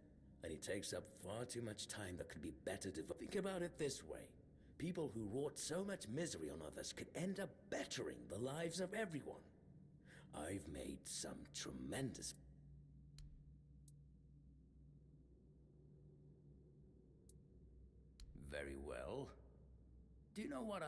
Speaker 21: and it takes up far too much time that could be better devoted. Think about it this way. People who wrought so much misery on others could end up bettering the lives of everyone. I've made some tremendous...
Speaker 4: Very well. Do you know what I...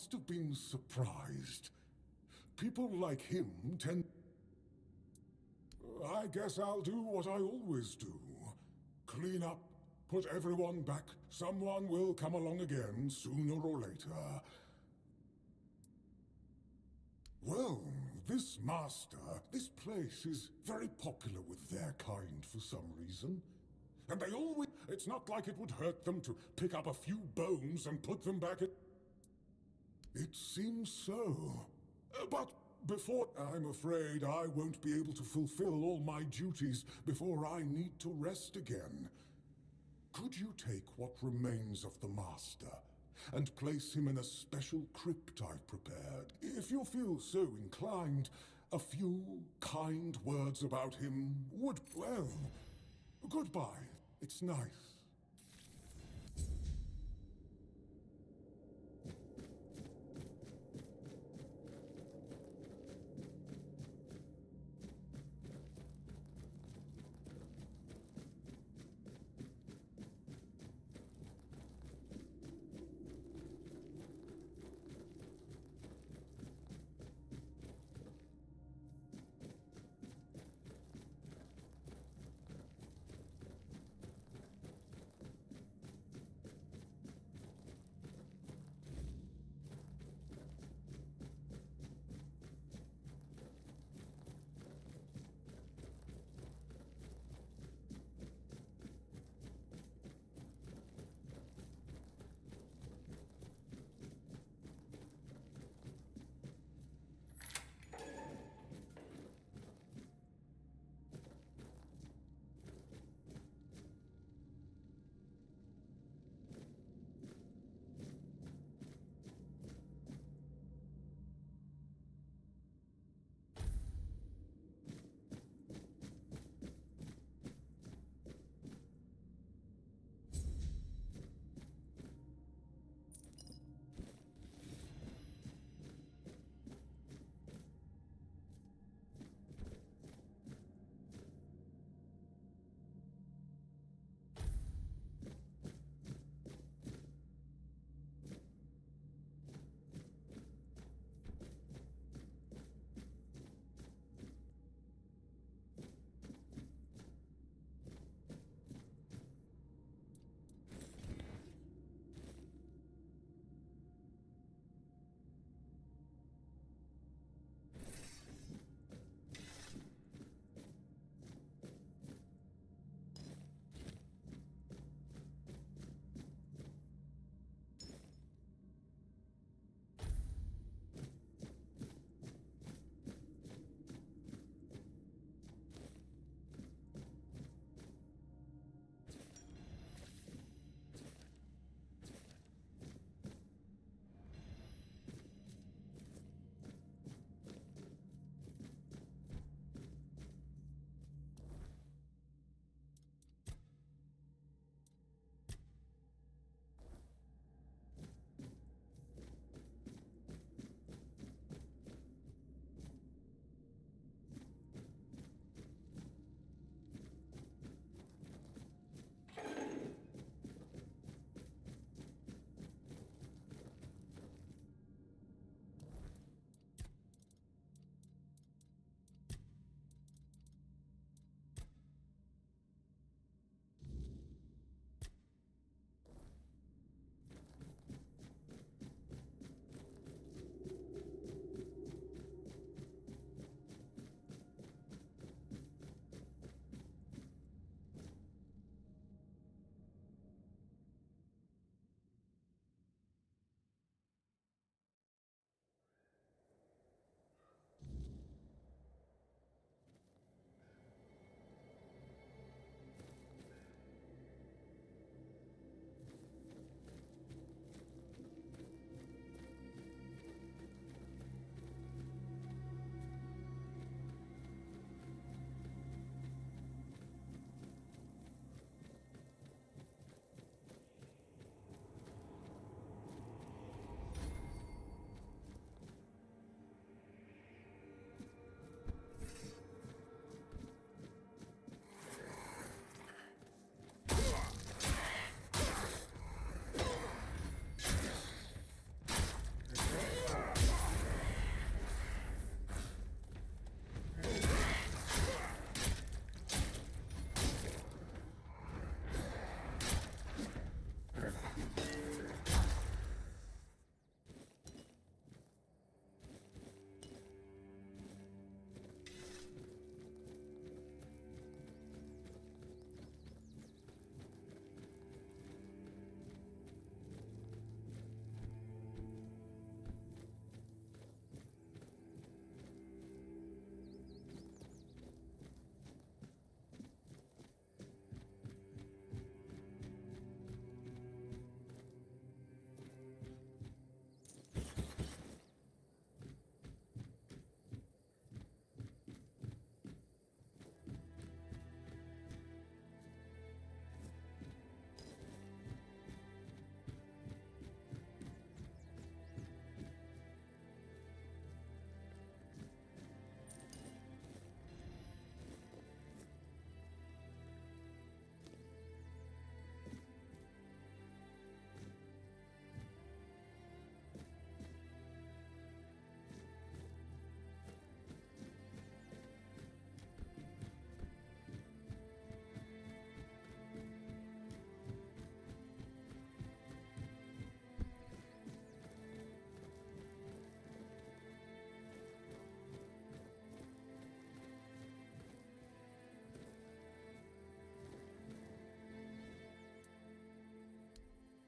Speaker 20: must have been surprised. People like him tend... I guess I'll do what I always do. Clean up, put everyone back. Someone will come along again, sooner or later. Well, this master, this place is very popular with their kind for some reason. And they always... It's not like it would hurt them to pick up a few bones and put them back in... It seems so. But before... I'm afraid I won't be able to fulfill all my duties before I need to rest again. Could you take what remains of the master and place him in a special crypt I've prepared? If you feel so inclined, a few kind words about him would... Well, goodbye. It's nice.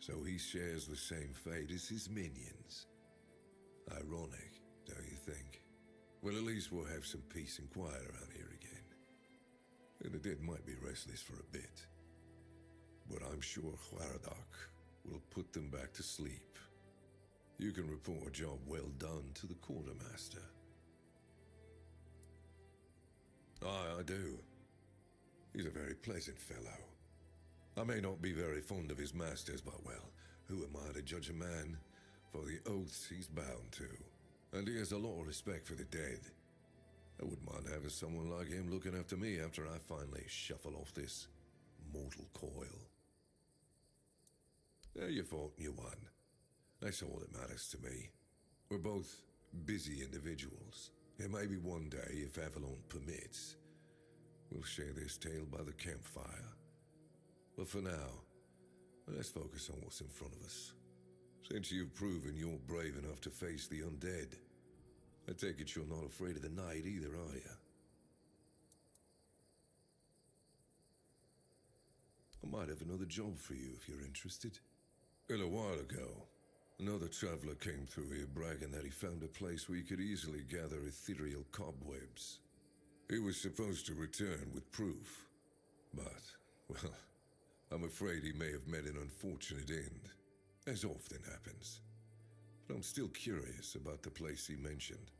Speaker 19: So he shares the same fate as his minions. Ironic, don't you think? Well, at least we'll have some peace and quiet around here again. And the dead might be restless for a bit. But I'm sure Hwaradak will put them back to sleep. You can report a job well done to the quartermaster. Aye, I do. He's a very pleasant fellow. I may not be very fond of his masters, but well, who am I to judge a man for the oaths he's bound to? And he has a lot of respect for the dead. I wouldn't mind having someone like him looking after me after I finally shuffle off this mortal coil. You fought and you won. That's all that matters to me. We're both busy individuals. And maybe one day, if Avalon permits, we'll share this tale by the campfire. But for now, let's focus on what's in front of us. Since you've proven you're brave enough to face the undead, I take it you're not afraid of the night either, are you? I might have another job for you if you're interested. A while ago, another traveler came through here bragging that he found a place where you could easily gather ethereal cobwebs. He was supposed to return with proof, but, well, I'm afraid he may have met an unfortunate end, as often happens. But I'm still curious about the place he mentioned.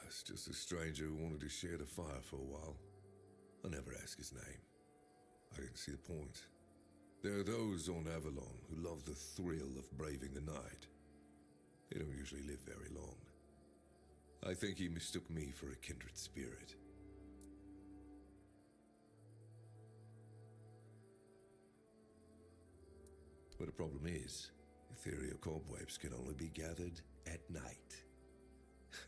Speaker 19: It's just a stranger who wanted to share the fire for a while. I never asked his name. I didn't see the point. There are those on Avalon who love the thrill of braving the night. They don't usually live very long. I think he mistook me for a kindred spirit. But the problem is, ethereal cobwebs can only be gathered at night.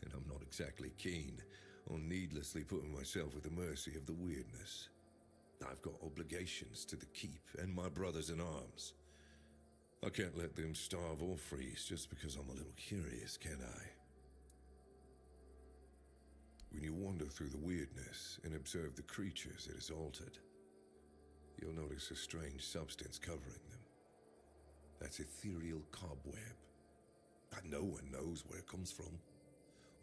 Speaker 19: And I'm not exactly keen on needlessly putting myself at the mercy of the weirdness. I've got obligations to the keep and my brothers in arms. I can't let them starve or freeze just because I'm a little curious, can I? When you wander through the weirdness and observe the creatures it has altered, you'll notice a strange substance covering them. That's ethereal cobweb. And no one knows where it comes from.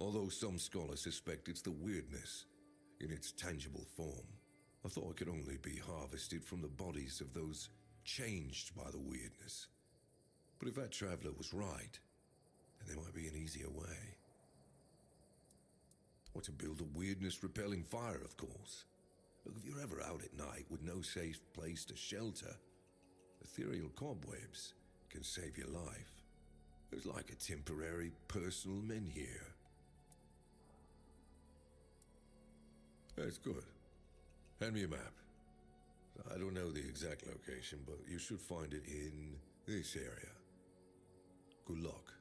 Speaker 19: Although some scholars suspect it's the weirdness in its tangible form. I thought it could only be harvested from the bodies of those changed by the weirdness. But if that traveler was right, then there might be an easier way. Or to build a weirdness-repelling fire, of course. Look, if you're ever out at night with no safe place to shelter, ethereal cobwebs can save your life. It's like a temporary personal menhir. That's good. Hand me a map. I don't know the exact location, but you should find it in this area. Good luck.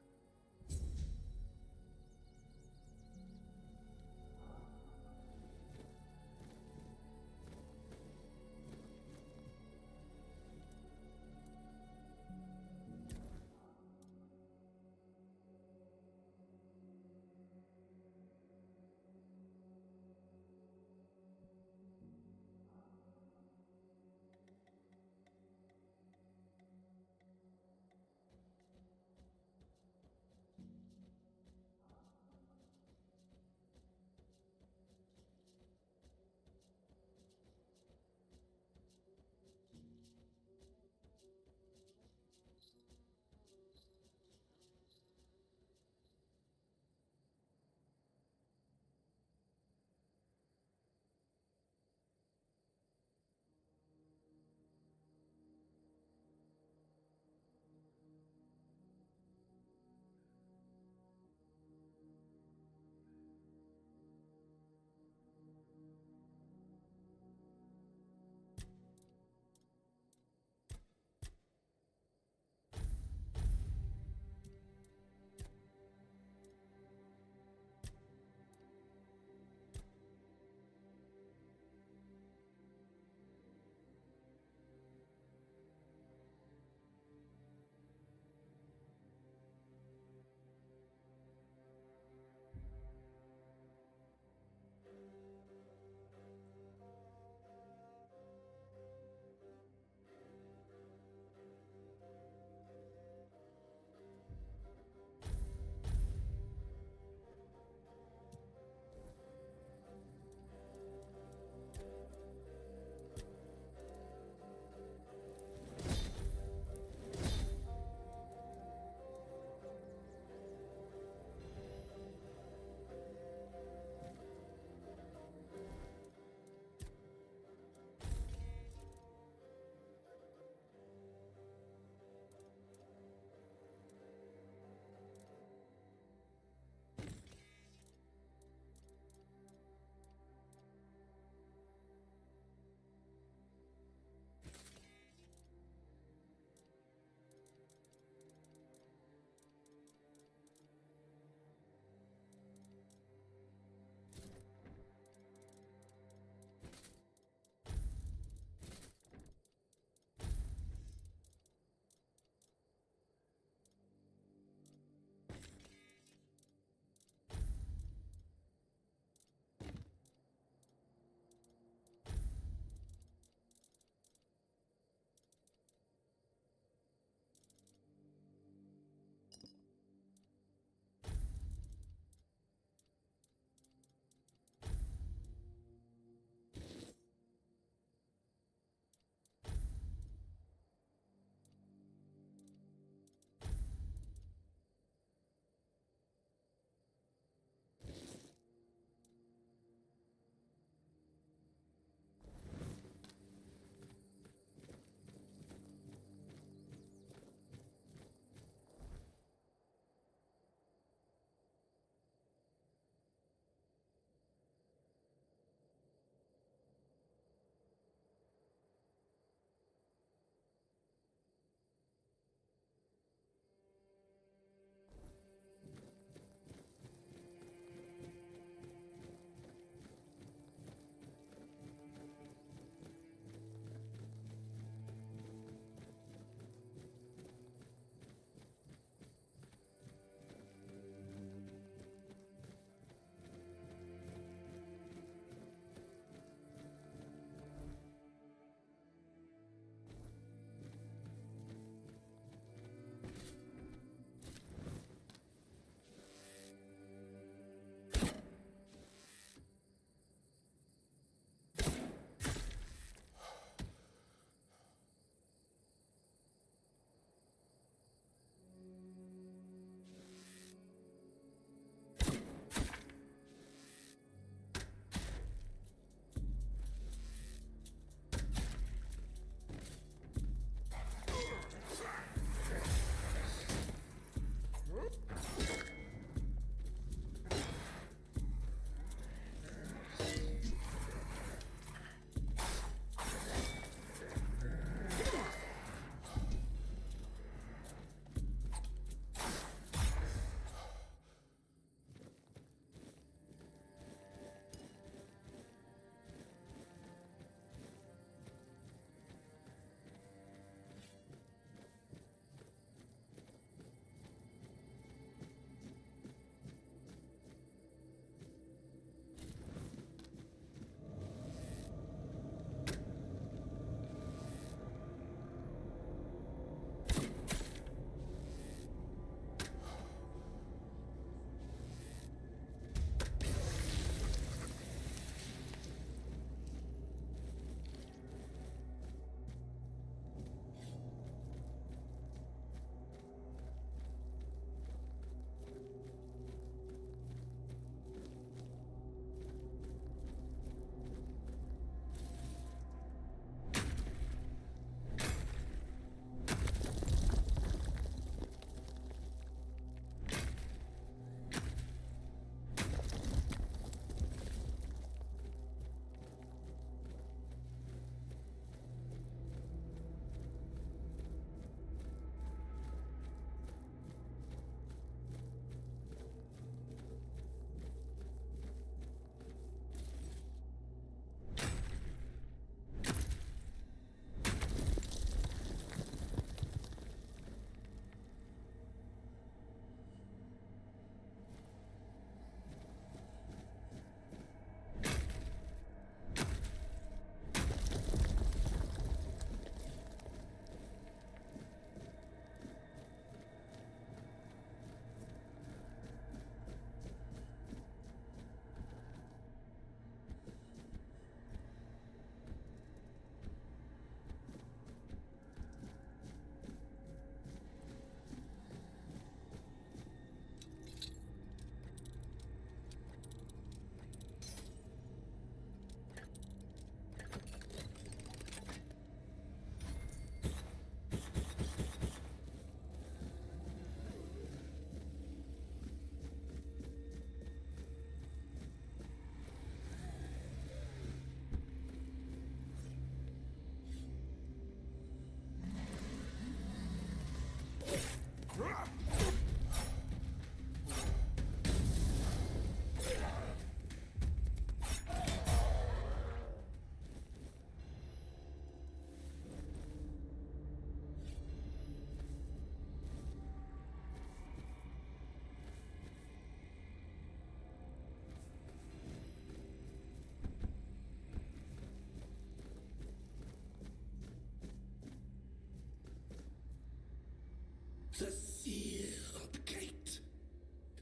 Speaker 20: The sealed gate.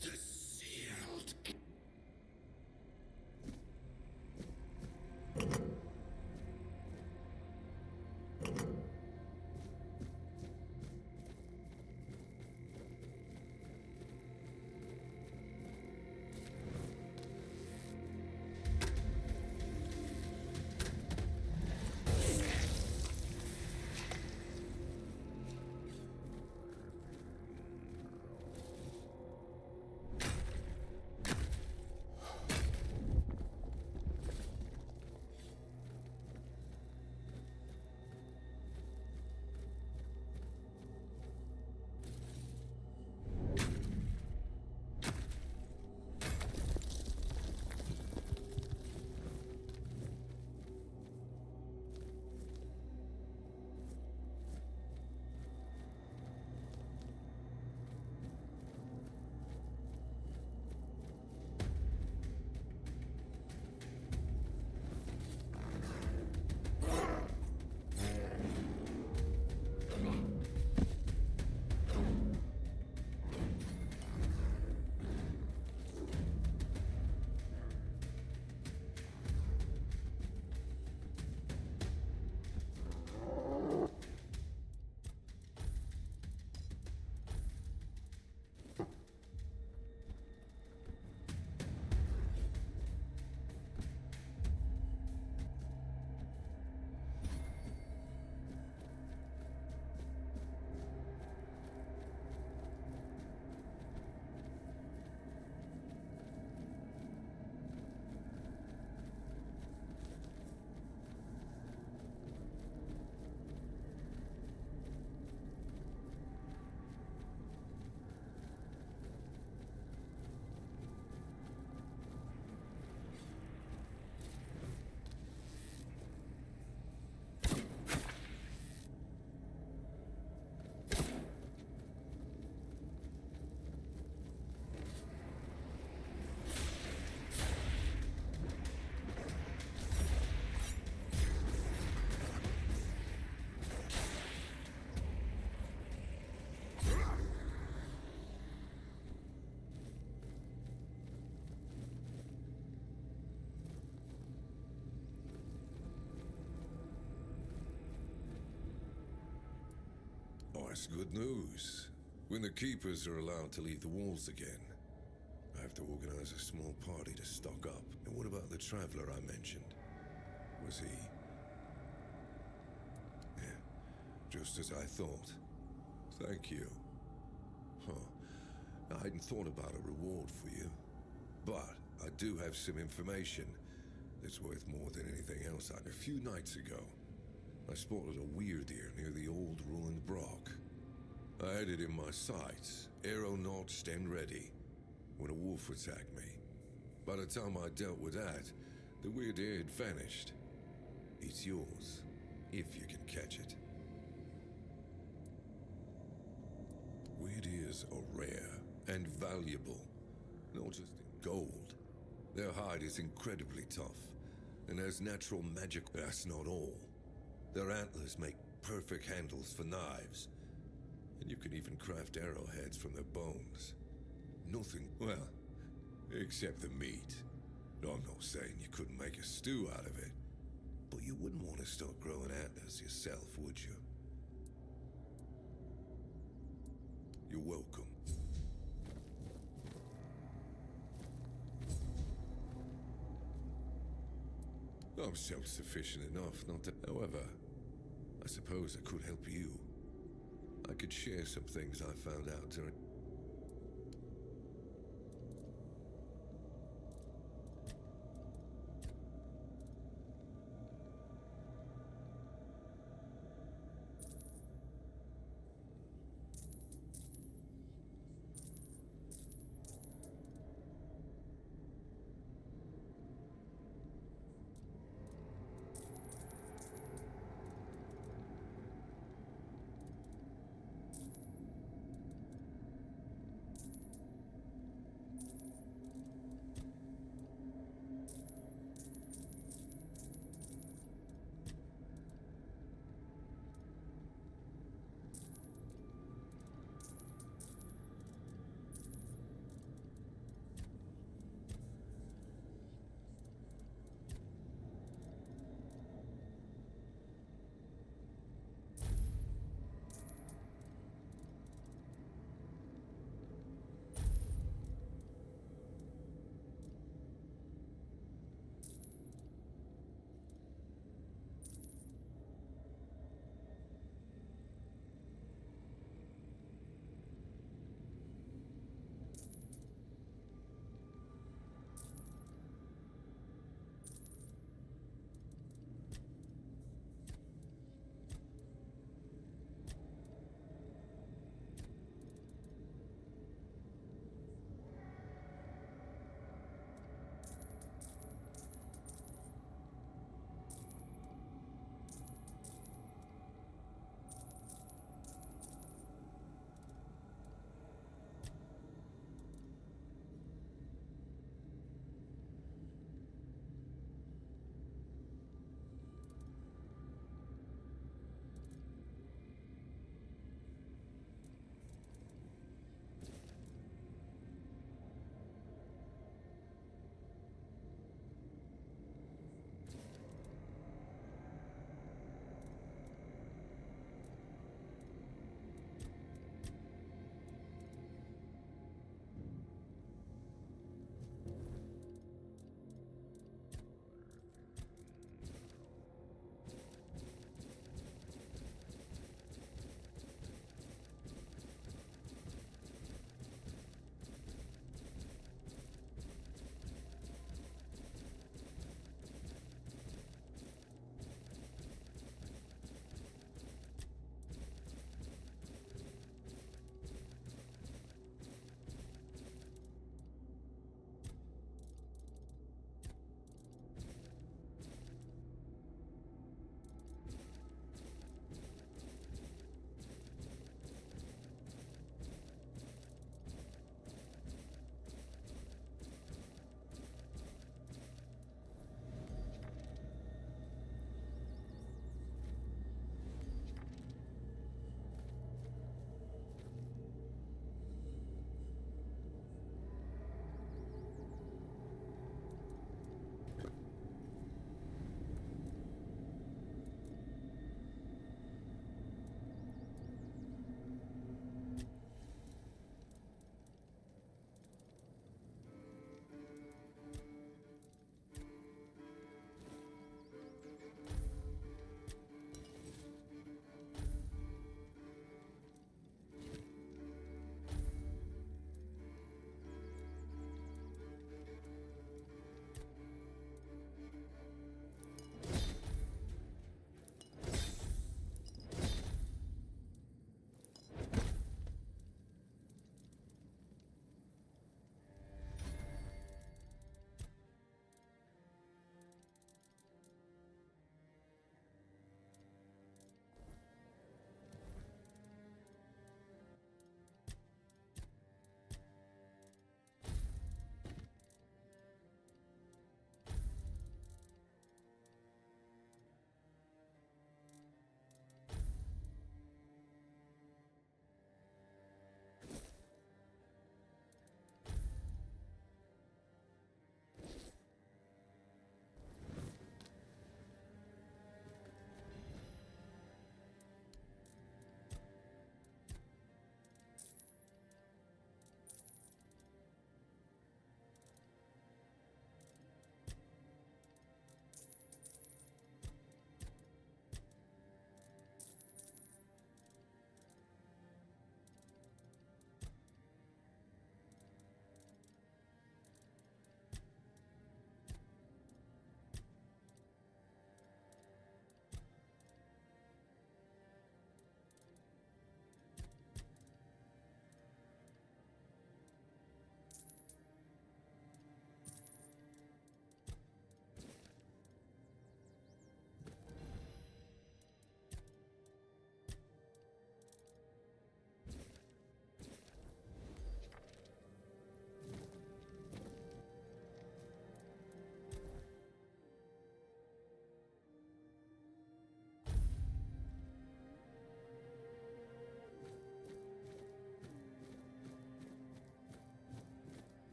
Speaker 20: The sealed gate.
Speaker 19: Oh, that's good news. When the Keepers are allowed to leave the walls again, I have to organize a small party to stock up. And what about the traveler I mentioned? Was he... Yeah, just as I thought. Thank you. Huh. I hadn't thought about a reward for you. But I do have some information that's worth more than anything else. A few nights ago, I spotted a weird ear near the old ruined Brock. I had it in my sights, arrow notched and ready, when a wolf attacked me. By the time I dealt with that, the weird ear had vanished. It's yours, if you can catch it. Weird ears are rare and valuable, not just in gold. Their hide is incredibly tough, and has natural magic. That's not all. Their antlers make perfect handles for knives, and you can even craft arrowheads from their bones. Nothing, well, except the meat. I'm not saying you couldn't make a stew out of it, but you wouldn't want to start growing antlers yourself, would you? You're welcome. I'm self-sufficient enough not to... However, I suppose I could help you. I could share some things I found out during...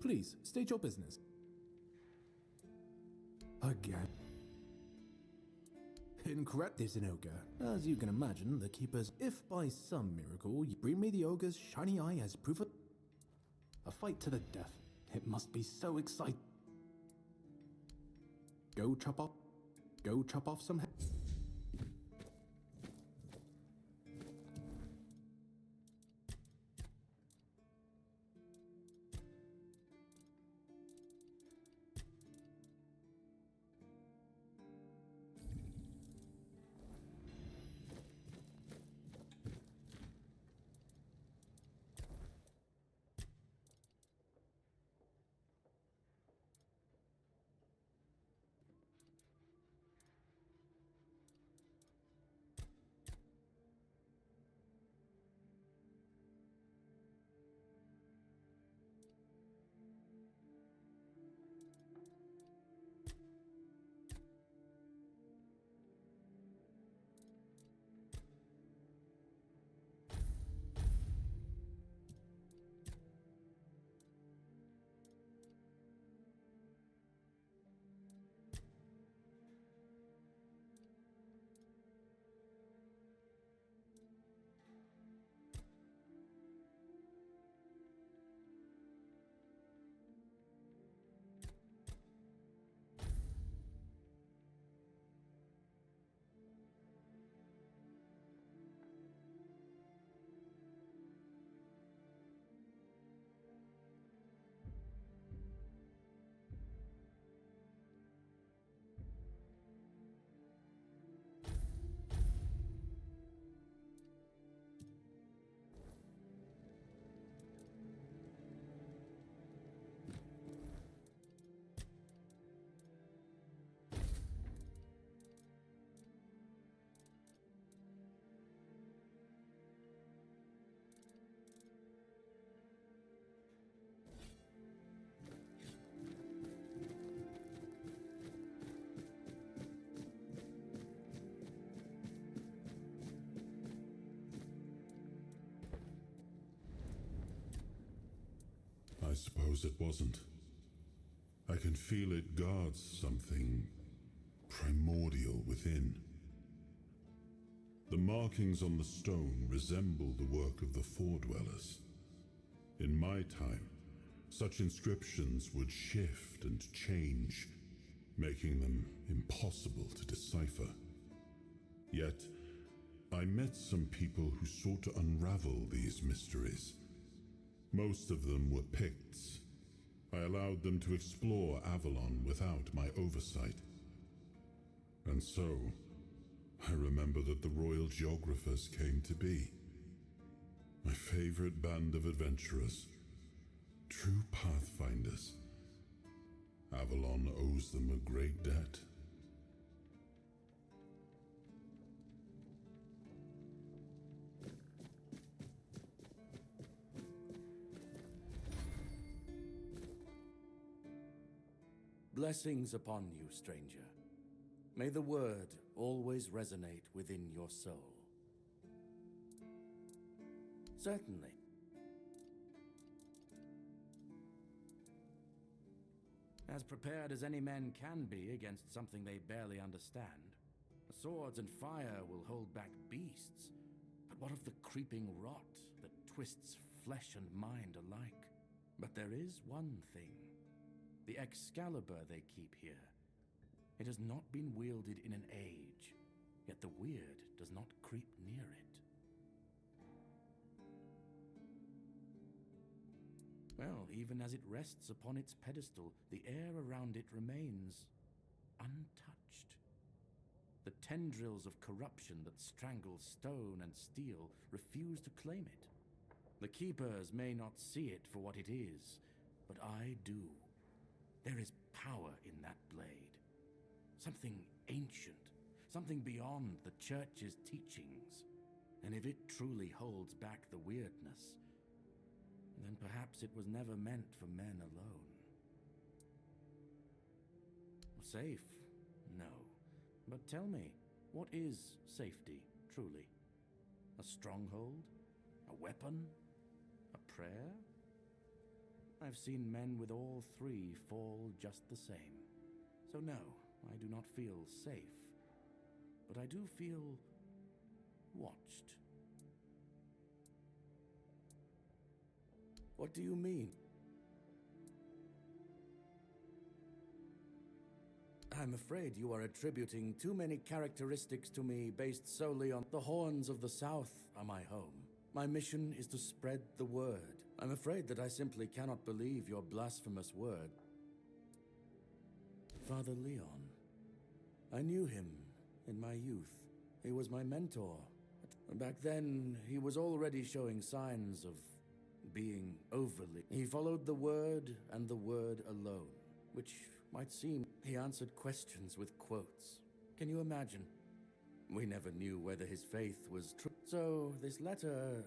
Speaker 14: Please, state your business. Again. Incorrect, there's an ogre. As you can imagine, the keepers, if by some miracle you bring me the ogre's shiny eye as proof of a fight to the death. It must be so exciting. Go chop off some heads.
Speaker 11: I suppose it wasn't. I can feel it guards something primordial within. The markings on the stone resemble the work of the Foredwellers. In my time, such inscriptions would shift and change, making them impossible to decipher. Yet, I met some people who sought to unravel these mysteries. Most of them were Picts. I allowed them to explore Avalon without my oversight. And so, I remember that the royal geographers came to be. My favorite band of adventurers. True pathfinders. Avalon owes them a great debt.
Speaker 3: Blessings upon you, stranger. May the word always resonate within your soul. Certainly. As prepared as any men can be against something they barely understand. Swords and fire will hold back beasts. But what of the creeping rot that twists flesh and mind alike? But there is one thing. The Excalibur they keep here. It has not been wielded in an age, yet the weird does not creep near it. Well, even as it rests upon its pedestal, the air around it remains untouched. The tendrils of corruption that strangle stone and steel refuse to claim it. The Keepers may not see it for what it is, but I do. There is power in that blade. Something ancient, something beyond the Church's teachings. And if it truly holds back the weirdness, then perhaps it was never meant for men alone. Safe? No. But tell me, what is safety, truly? A stronghold? A weapon? A prayer? I I've seen men with all three fall just the same. So no, I do not feel safe. But I do feel watched. What do you mean? I'm afraid you are attributing too many characteristics to me based solely on the Horns of the South are my home. My mission is to spread the word. I'm afraid that I simply cannot believe your blasphemous word. Father Leon. I knew him in my youth. He was my mentor. Back then, he was already showing signs of being overly. He followed the word and the word alone, which might seem he answered questions with quotes. Can you imagine? We never knew whether his faith was true. So this letter,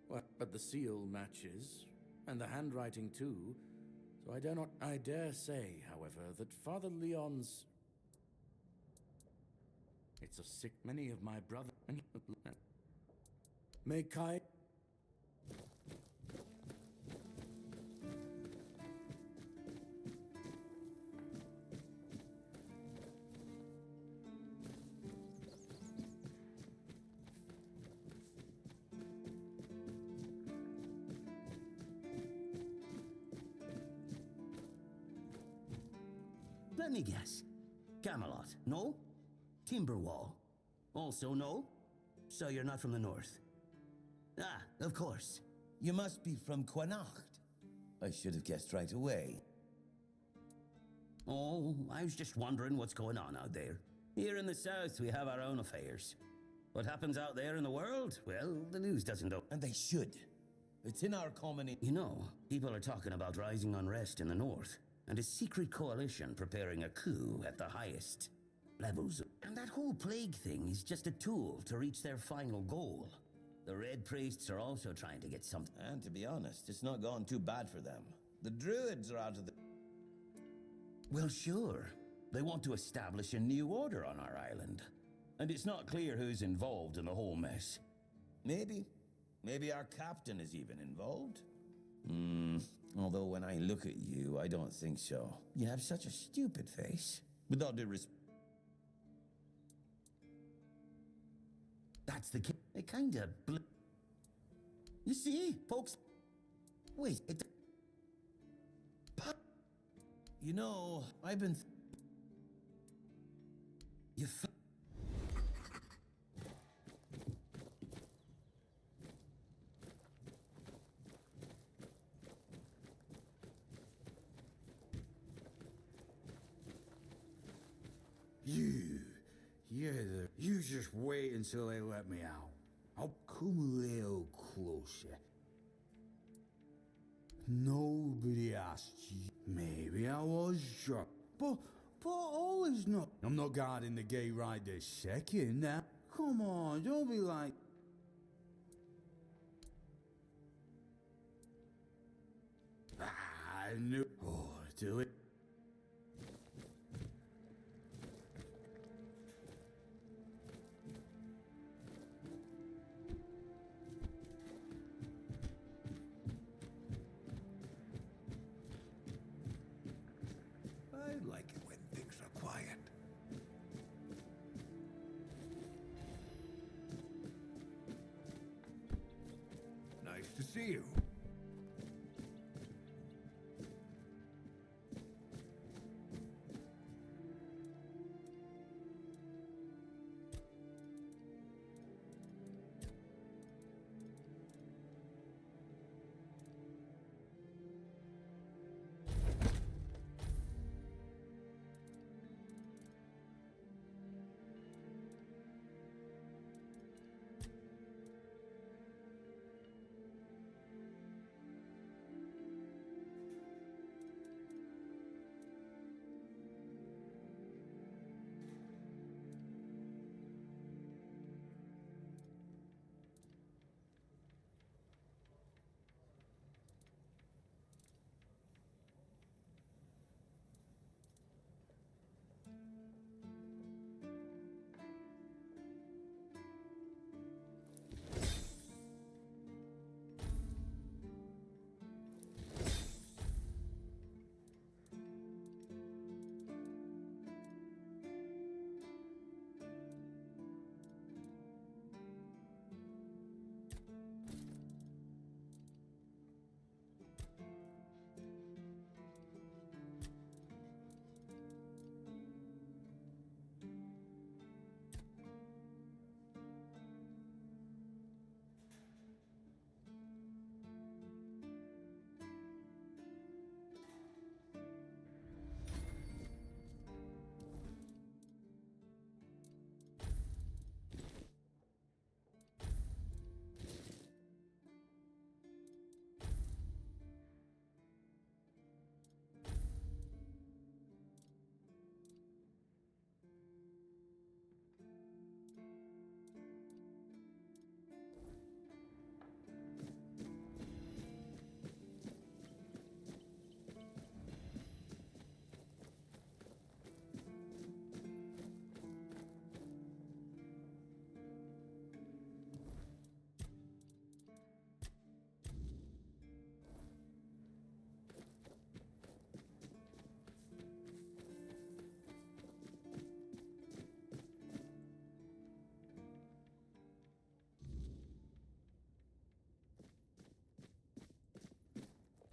Speaker 3: well, but the seal matches, and the handwriting too. So I dare say, however, that Father Leon's... It's a sick... Many of my brothers... May Kai...
Speaker 2: Let me guess. Camelot, no? Timberwall, also no? So you're not from the north? Ah, of course. You must be from Quanacht. I should have guessed right away. Oh, I was just wondering what's going on out there. Here in the south, we have our own affairs. What happens out there in the world? Well, the news doesn't know.
Speaker 21: And they should. It's in our common...
Speaker 2: You know, people are talking about rising unrest in the north, and a secret coalition preparing a coup at the highest levels. And that whole plague thing is just a tool to reach their final goal. The Red Priests are also trying to get something.
Speaker 21: And to be honest, it's not gone too bad for them. The Druids are out of the...
Speaker 2: Well, sure. They want to establish a new order on our island. And it's not clear who's involved in the whole mess.
Speaker 21: Maybe. Maybe our captain is even involved. Although when I look at you, I don't think so. You have such a stupid face. With all due respect...
Speaker 2: That's the kid. It kinda You see, folks... Wait, it...
Speaker 21: You know, I've been...
Speaker 2: You
Speaker 13: You just wait until they let me out. I'll come a little closer. Nobody asked you. Maybe I was drunk, but all is not. I'm not guarding the gate right this second now. Come on, don't be like... I knew... Oh, do it.
Speaker 21: I like it when things are quiet.
Speaker 22: Nice to see you.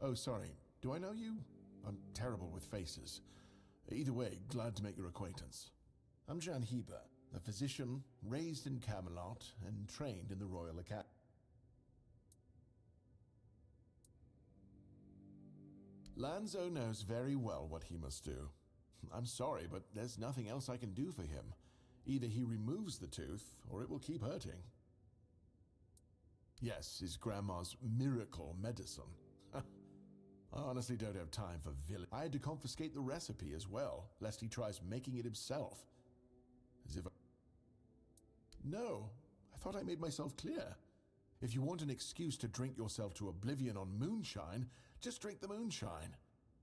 Speaker 5: Oh, sorry. Do I know you? I'm terrible with faces. Either way, glad to make your acquaintance. I'm Jan Heber, a physician raised in Camelot and trained in the Royal Academy. Lanzo knows very well what he must do. I'm sorry, but there's nothing else I can do for him. Either he removes the tooth, or it will keep hurting. Yes, his grandma's miracle medicine. I honestly don't have time for villain. I had to confiscate the recipe as well, lest he tries making it himself. As if No, I thought I made myself clear. If you want an excuse to drink yourself to oblivion on moonshine, just drink the moonshine.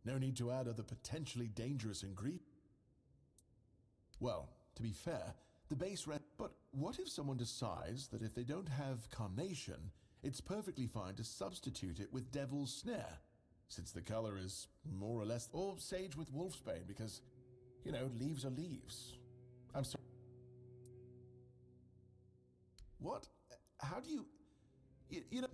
Speaker 5: No need to add other potentially dangerous ingredients. Well, to be fair, the base but what if someone decides that if they don't have carnation, it's perfectly fine to substitute it with devil's snare, since the color is more or less, or sage with wolfsbane, because, you know, leaves are leaves. I'm sorry. What? How do you know...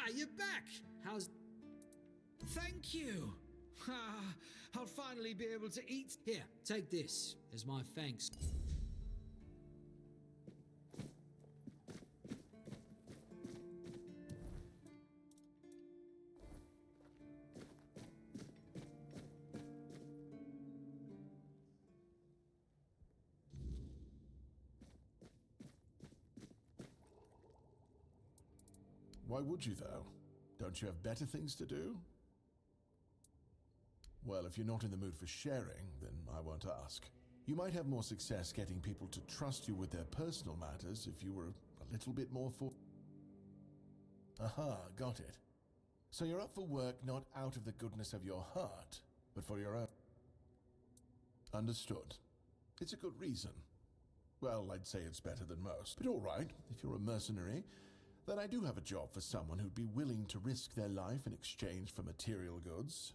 Speaker 16: Ah, you're back! How's... Thank you! I'll finally be able to eat... Here, take this as my thanks.
Speaker 5: Why would you, though? Don't you have better things to do? Well, if you're not in the mood for sharing, then I won't ask. You might have more success getting people to trust you with their personal matters if you were a little bit more for... Aha, got it. So you're up for work not out of the goodness of your heart, but for your own... Understood. It's a good reason. Well, I'd say it's better than most. But all right, if you're a mercenary, then I do have a job for someone who'd be willing to risk their life in exchange for material goods.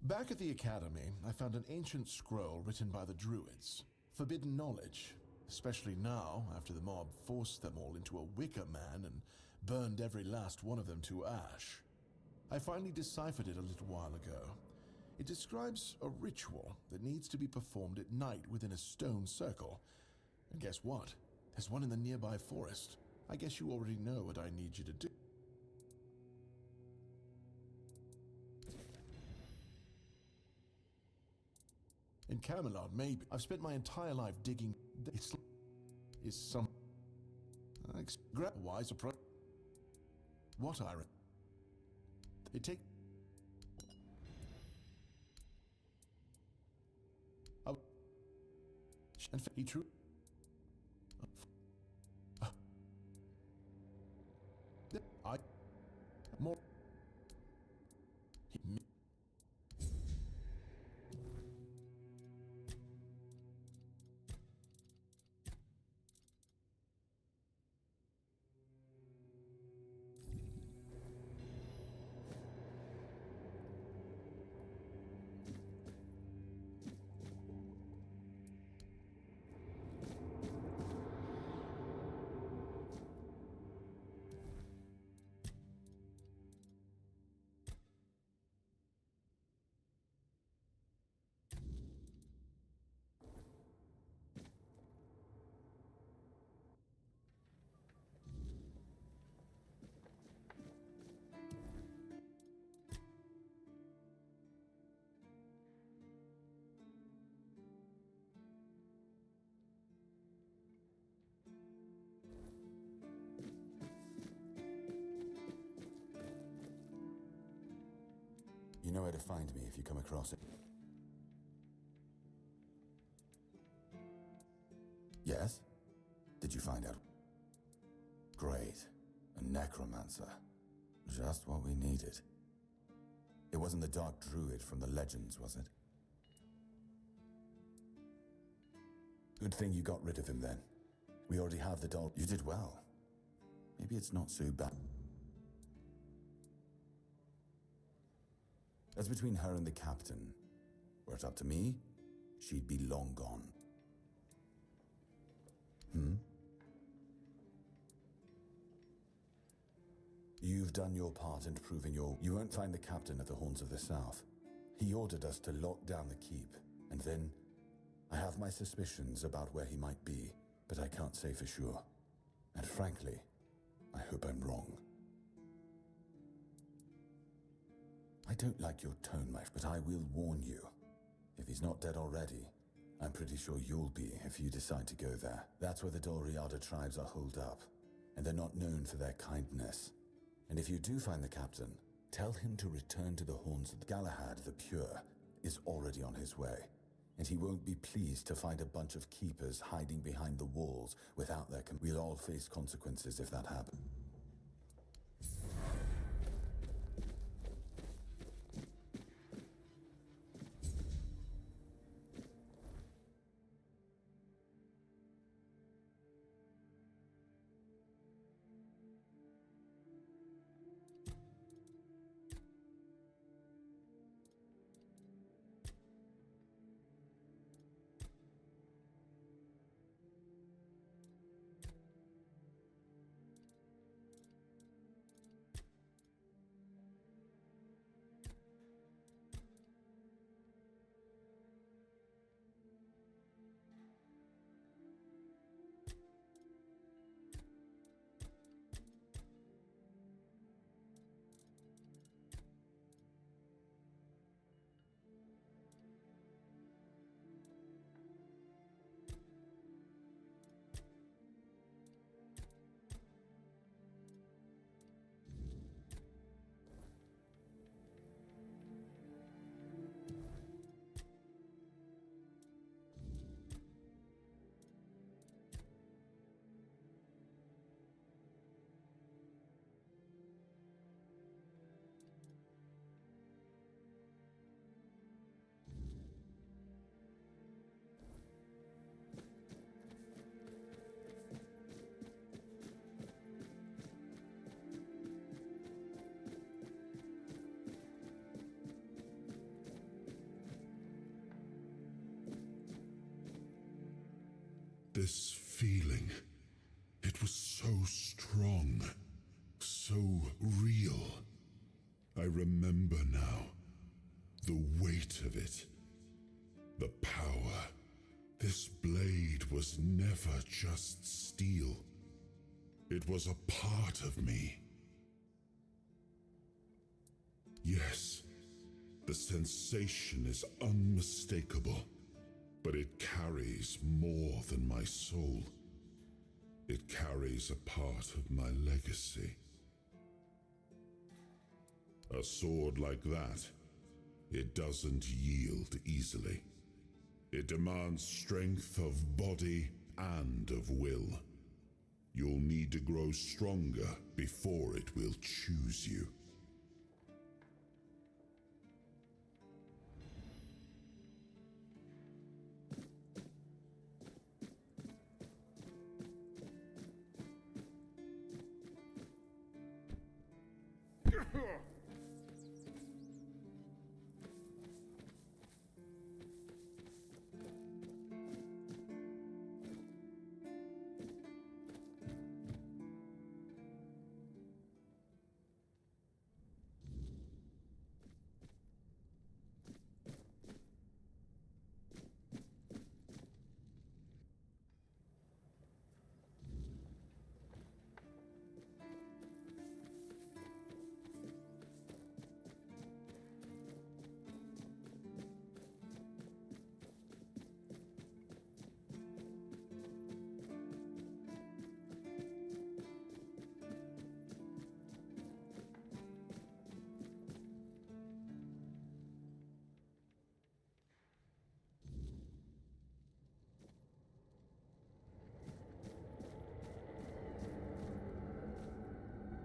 Speaker 5: Back at the Academy, I found an ancient scroll written by the Druids. Forbidden knowledge, especially now, after the mob forced them all into a wicker man and burned every last one of them to ash. I finally deciphered it a little while ago. It describes a ritual that needs to be performed at night within a stone circle. And guess what? There's one in the nearby forest. I guess you already know what I need you to do. In Camelot, maybe. I've spent my entire life digging. It's is some wise approach. What I it take. And he true. I more.
Speaker 15: You know where to find me if you come across it. Yes? Did you find out? Great. A necromancer. Just what we needed. It wasn't the dark druid from the legends, was it? Good thing you got rid of him then. We already have the doll. You did well. Maybe it's not so bad. That's between her and the captain. Were it up to me, she'd be long gone. You've done your part in proving your... You won't find the captain at the Horns of the South. He ordered us to lock down the keep, and then... I have my suspicions about where he might be, but I can't say for sure. And frankly, I hope I'm wrong. I don't like your tone, Mike, but I will warn you. If he's not dead already, I'm pretty sure you'll be if you decide to go there. That's where the Dolriada tribes are holed up, and they're not known for their kindness. And if you do find the captain, tell him to return to the Horns. Galahad the Pure is already on his way, and he won't be pleased to find a bunch of keepers hiding behind the walls without their... We'll all face consequences if that happens.
Speaker 11: This feeling, it was so strong, so real. I remember now, the weight of it, the power. This blade was never just steel. It was a part of me. Yes, the sensation is unmistakable. But it carries more than my soul. It carries a part of my legacy. A sword like that, it doesn't yield easily. It demands strength of body and of will. You'll need to grow stronger before it will choose you.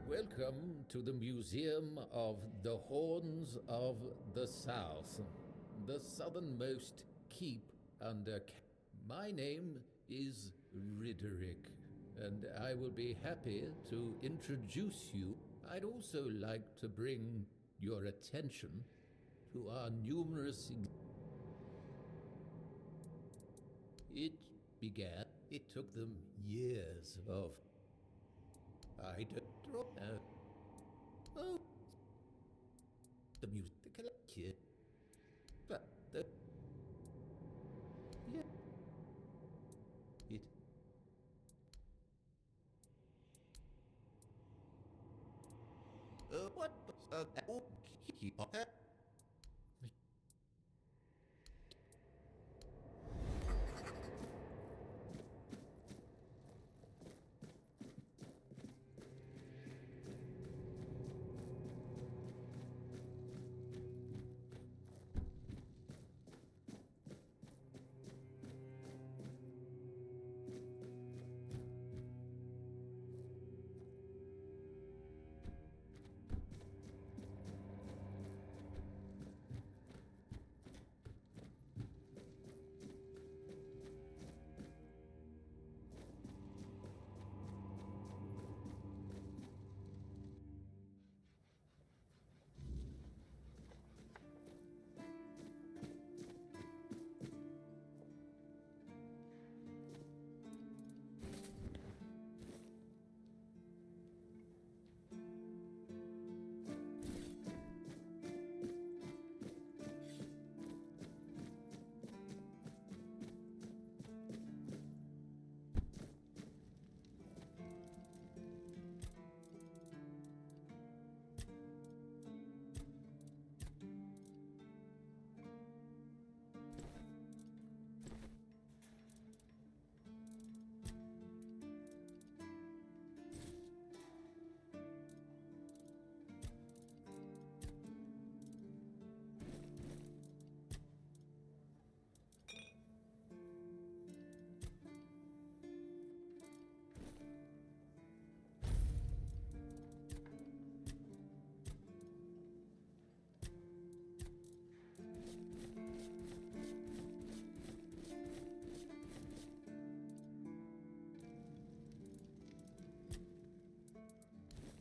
Speaker 8: Welcome to the Museum of the Horns of the South, the southernmost keep under. My name is Ridderick, and I will be happy to introduce you. I'd also like to bring your attention to our numerous. It began. It took them years of. I don't. Oh, the musical kid, but the yeah, it. What? Oh, he.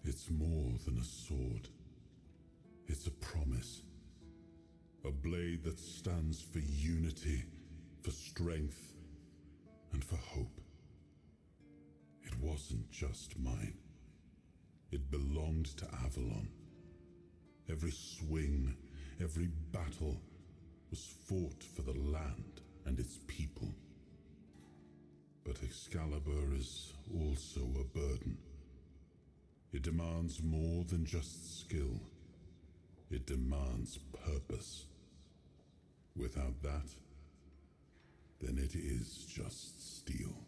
Speaker 11: It's more than a sword. It's a promise. A blade that stands for unity, for strength, and for hope. It wasn't just mine. It belonged to Avalon. Every swing, every battle was fought for the land and its people. But Excalibur is also a burden. It demands more than just skill. It demands purpose. Without that, then it is just steel.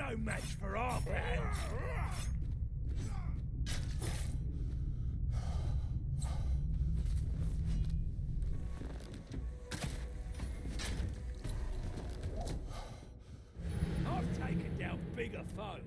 Speaker 4: no match for our band. I've taken down bigger foes.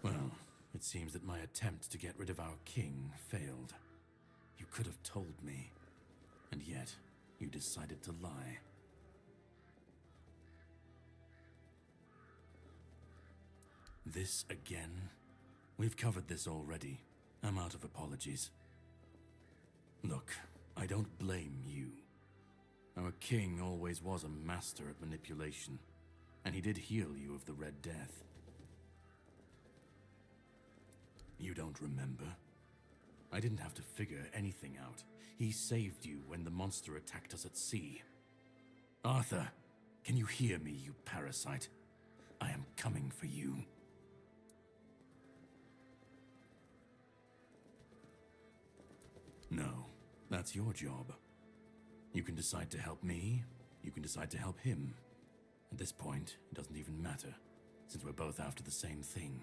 Speaker 3: Well, it seems that my attempt to get rid of our king failed. You could have told me, and yet you decided to lie. This again? We've covered this already. I'm out of apologies. Look, I don't blame you. Our king always was a master at manipulation, and he did heal you of the Red Death. You don't remember? I didn't have to figure anything out. He saved you when the monster attacked us at sea. Arthur, can you hear me, you parasite? I am coming for you. No, that's your job. You can decide to help me, you can decide to help him. At this point, it doesn't even matter, since we're both after the same thing.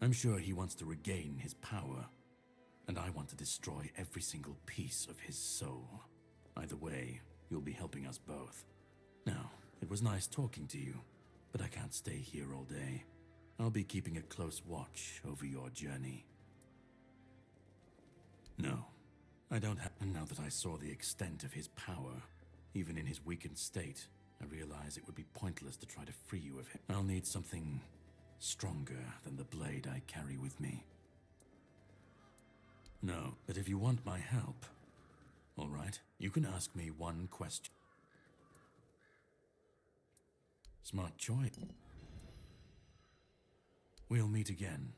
Speaker 3: I'm sure he wants to regain his power, and I want to destroy every single piece of his soul. Either way, you'll be helping us both. Now, it was nice talking to you, but I can't stay here all day. I'll be keeping a close watch over your journey. No, I don't have. And now that I saw the extent of his power, even in his weakened state, I realize it would be pointless to try to free you of him. I'll need something stronger than the blade I carry with me. No, but if you want my help, all right, you can ask me one question. Smart choice. We'll meet again.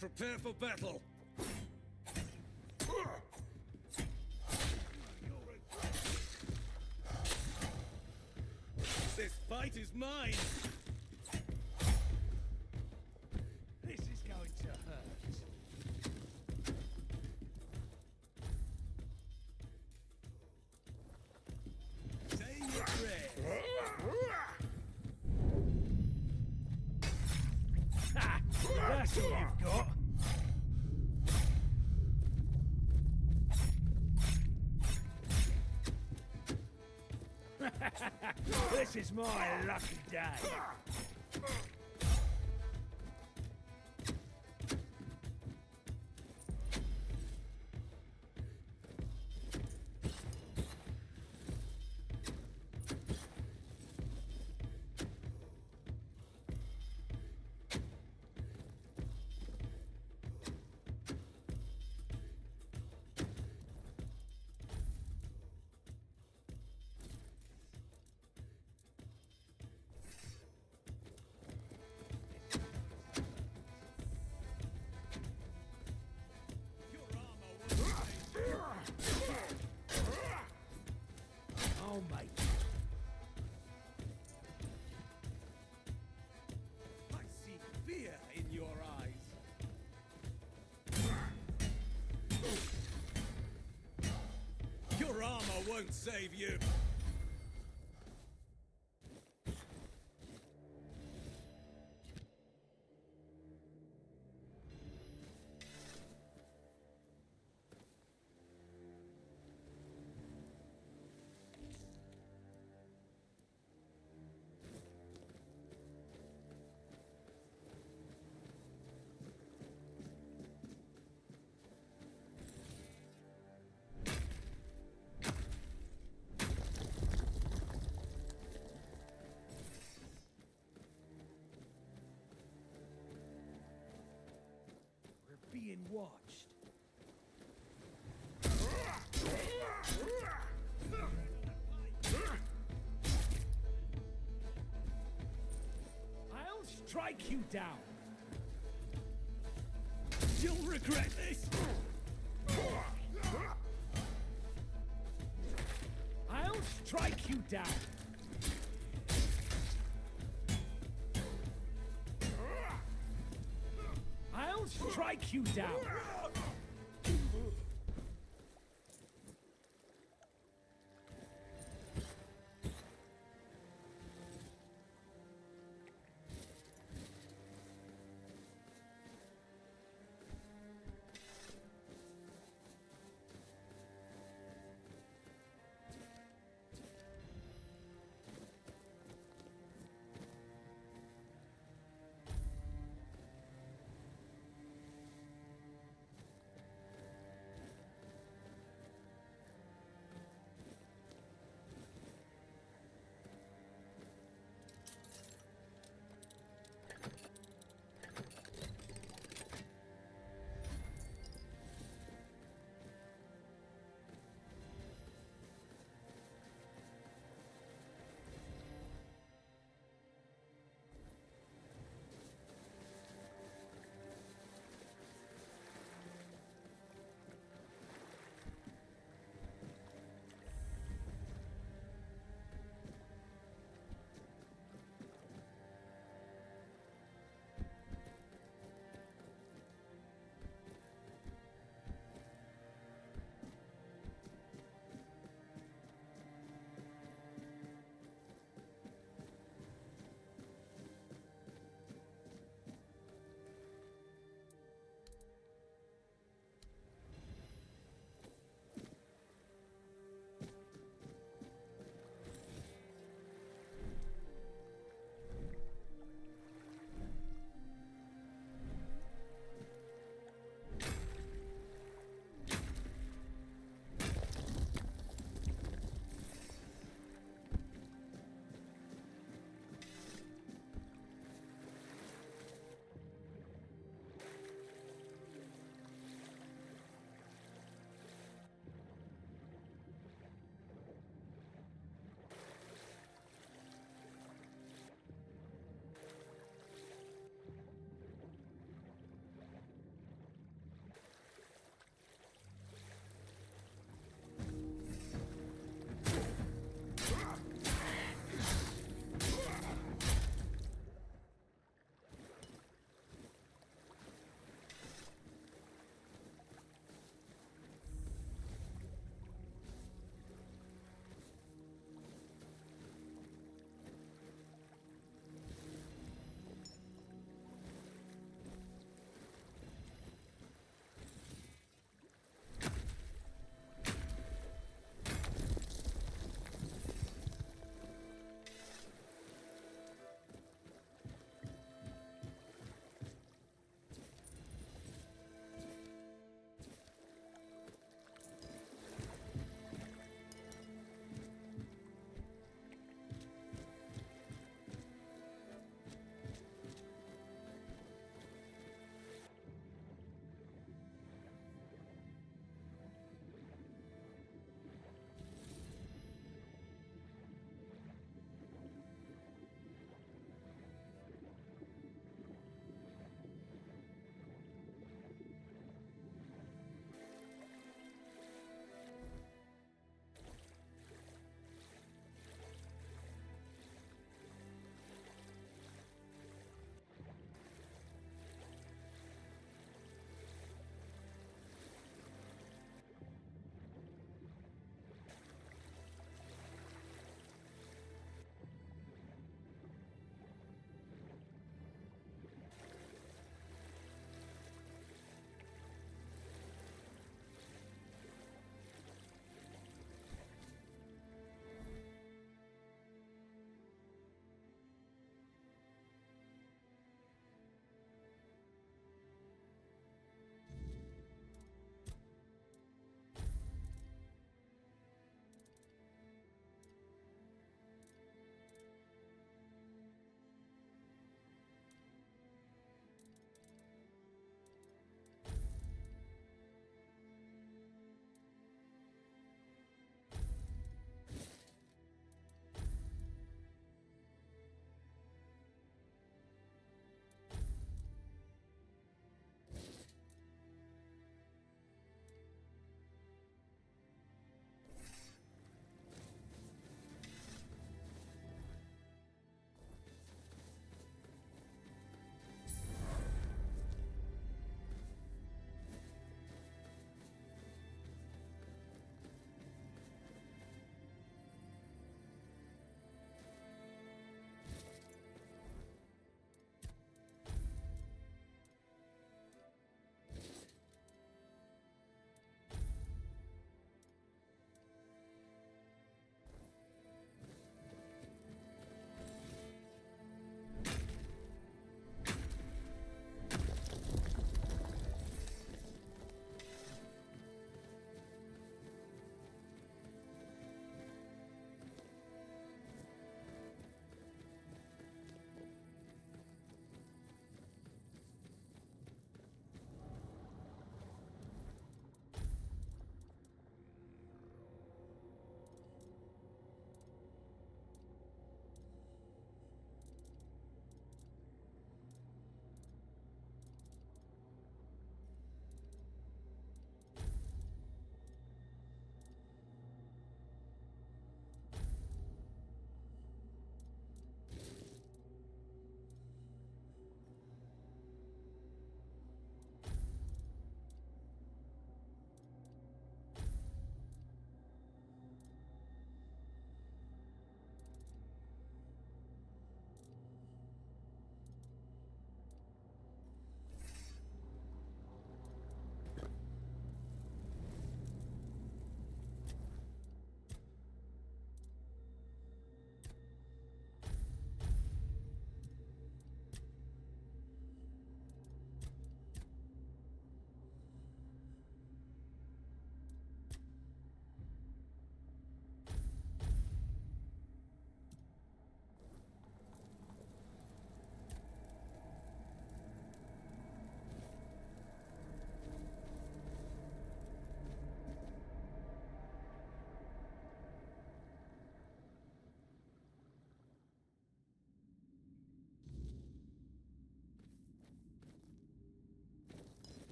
Speaker 4: Prepare for battle! This fight is mine!
Speaker 9: This is going to hurt. Say your prayers. Ha! That's all you've got. This is my lucky day. Oh, mate. I see fear in your eyes. Your armor won't save you. Being watched. I'll strike you down. You'll regret this. I'll strike you down. I'll strike you down.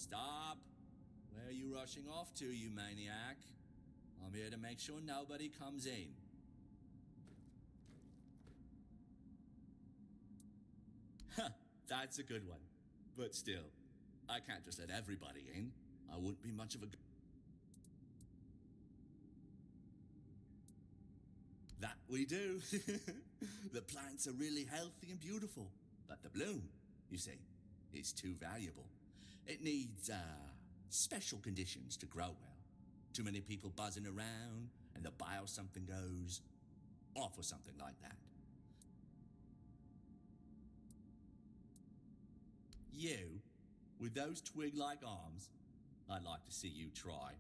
Speaker 10: Stop! Where are you rushing off to, you maniac? I'm here to make sure nobody comes in. Huh, that's a good one. But still, I can't just let everybody in. I wouldn't be much of a... That we do. The plants are really healthy and beautiful. But the bloom, you see, is too valuable. It needs, special conditions to grow well. Too many people buzzing around, and the bile something goes off or something like that. You, with those twig-like arms, I'd like to see you try.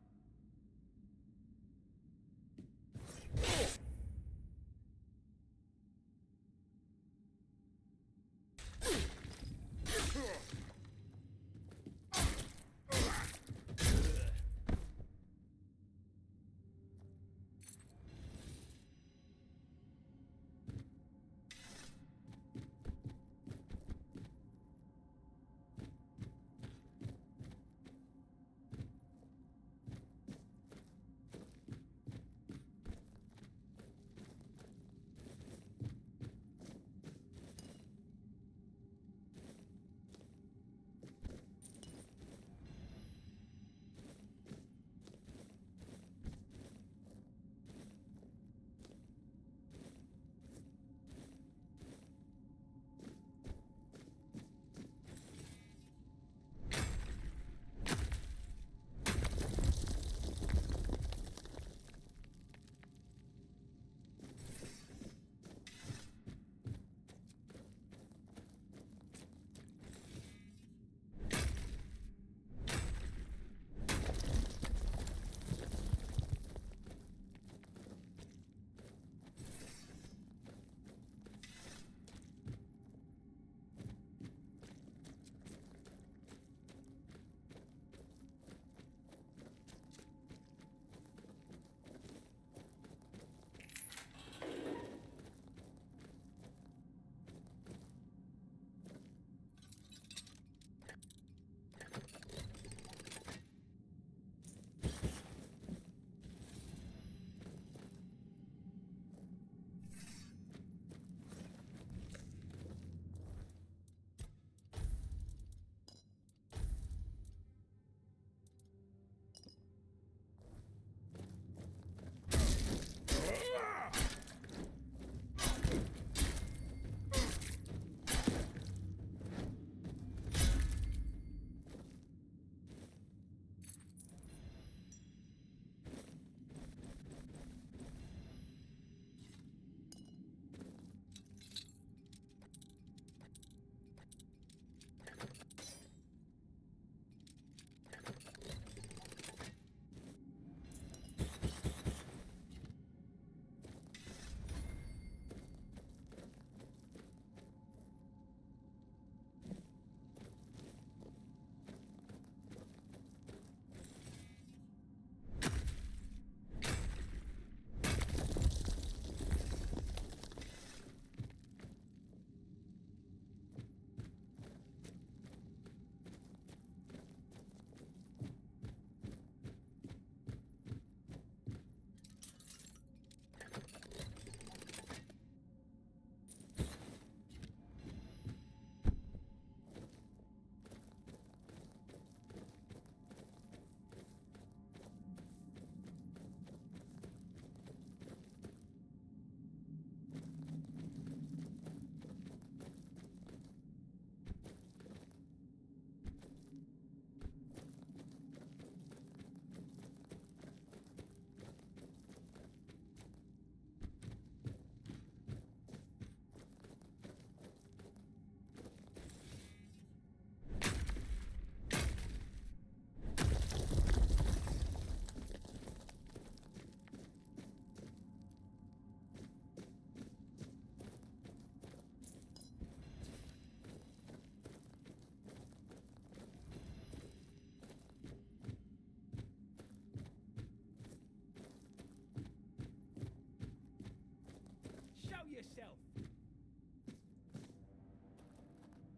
Speaker 9: yourself.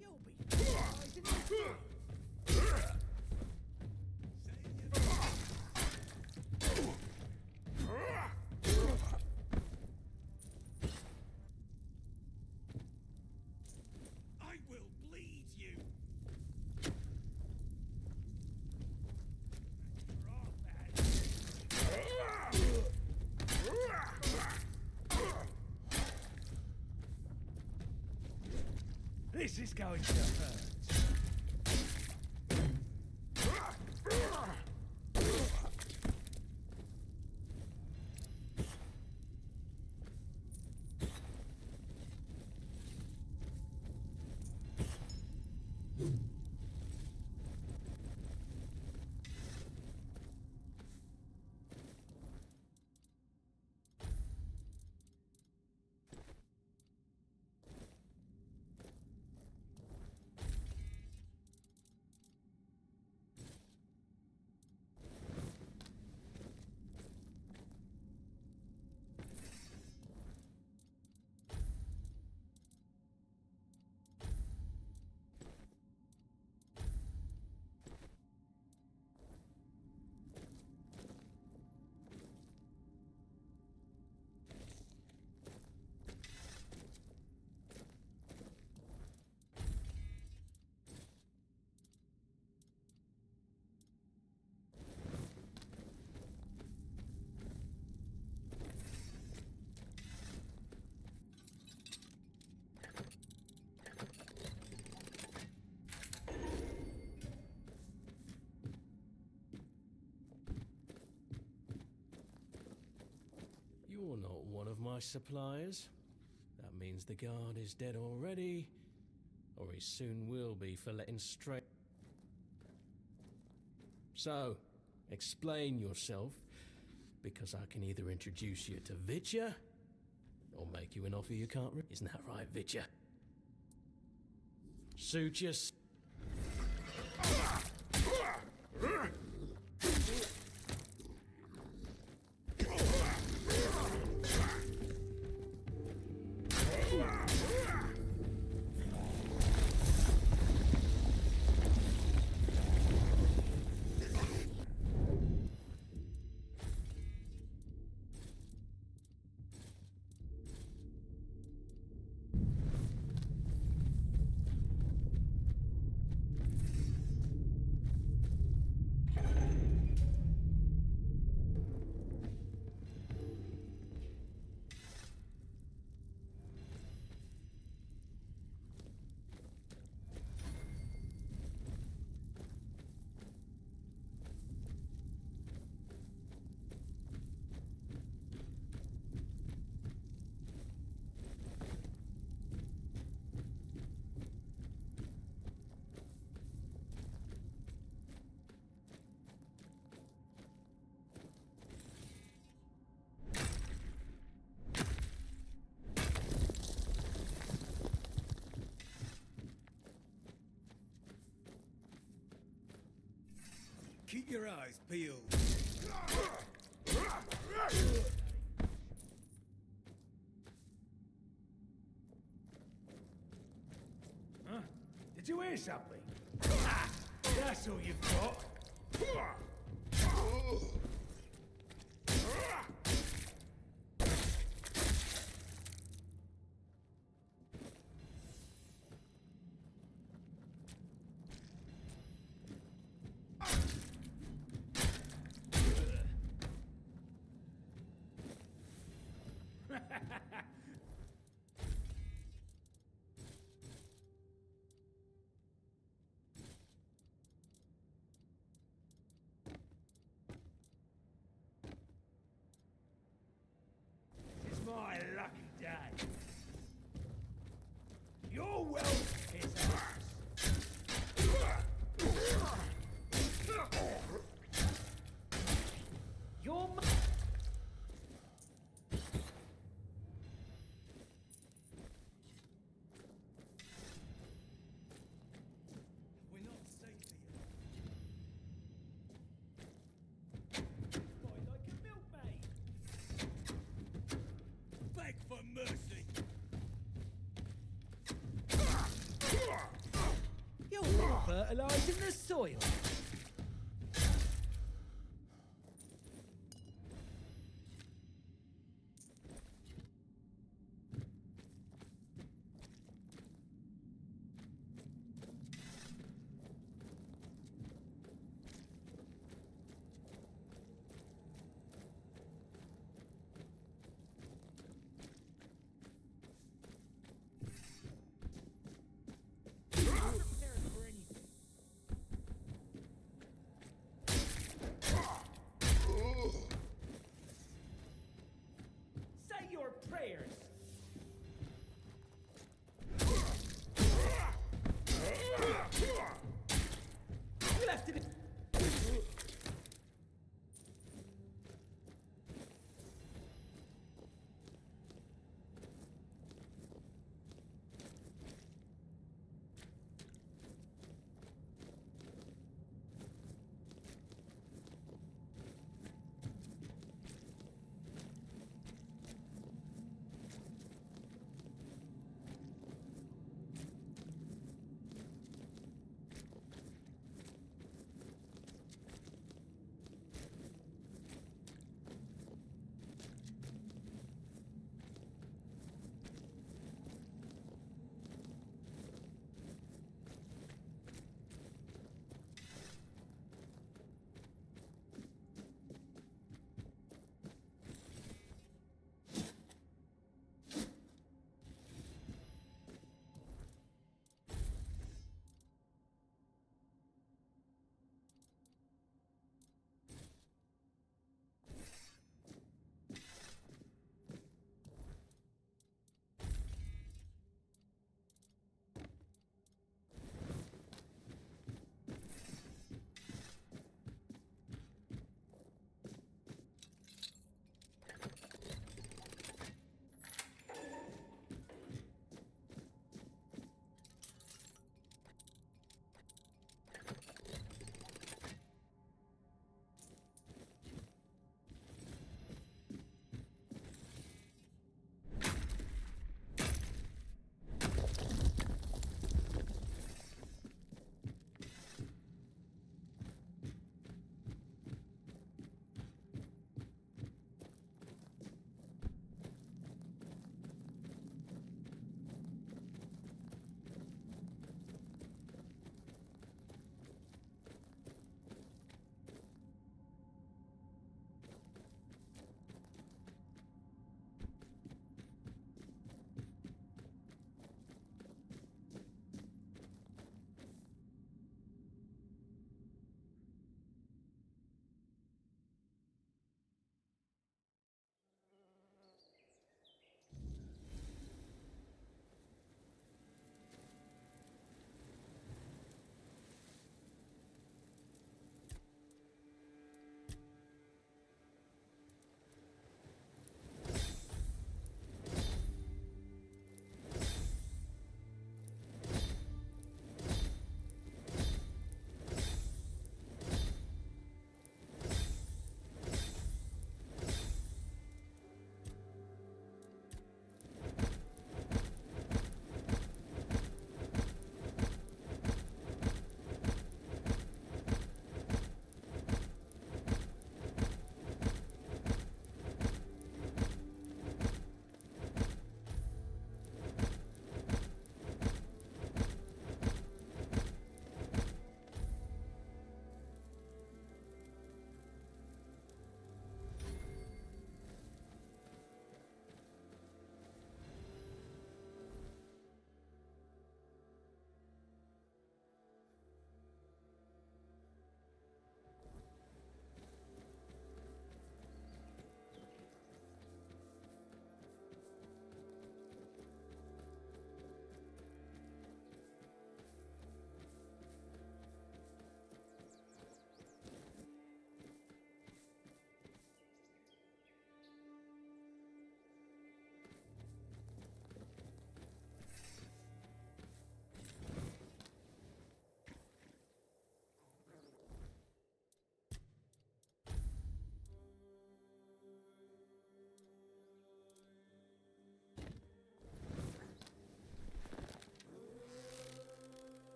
Speaker 9: You'll be surprised. This is going to hurt.
Speaker 6: You're not one of my suppliers. That means the guard is dead already, or he soon will be for letting stray. So, explain yourself, because I can either introduce you to Vitya, or make you an offer you can't Isn't that right, Vitya? Suit yourself.
Speaker 9: Keep your eyes peeled. Huh? Did you hear something? Ah, that's all you've got. It's my lucky day. You're welcome, his ass. You're my... We're not safe here. Fight like a milkmaid. Beg for mercy. You're fertilizing the soil. prayers. You left it.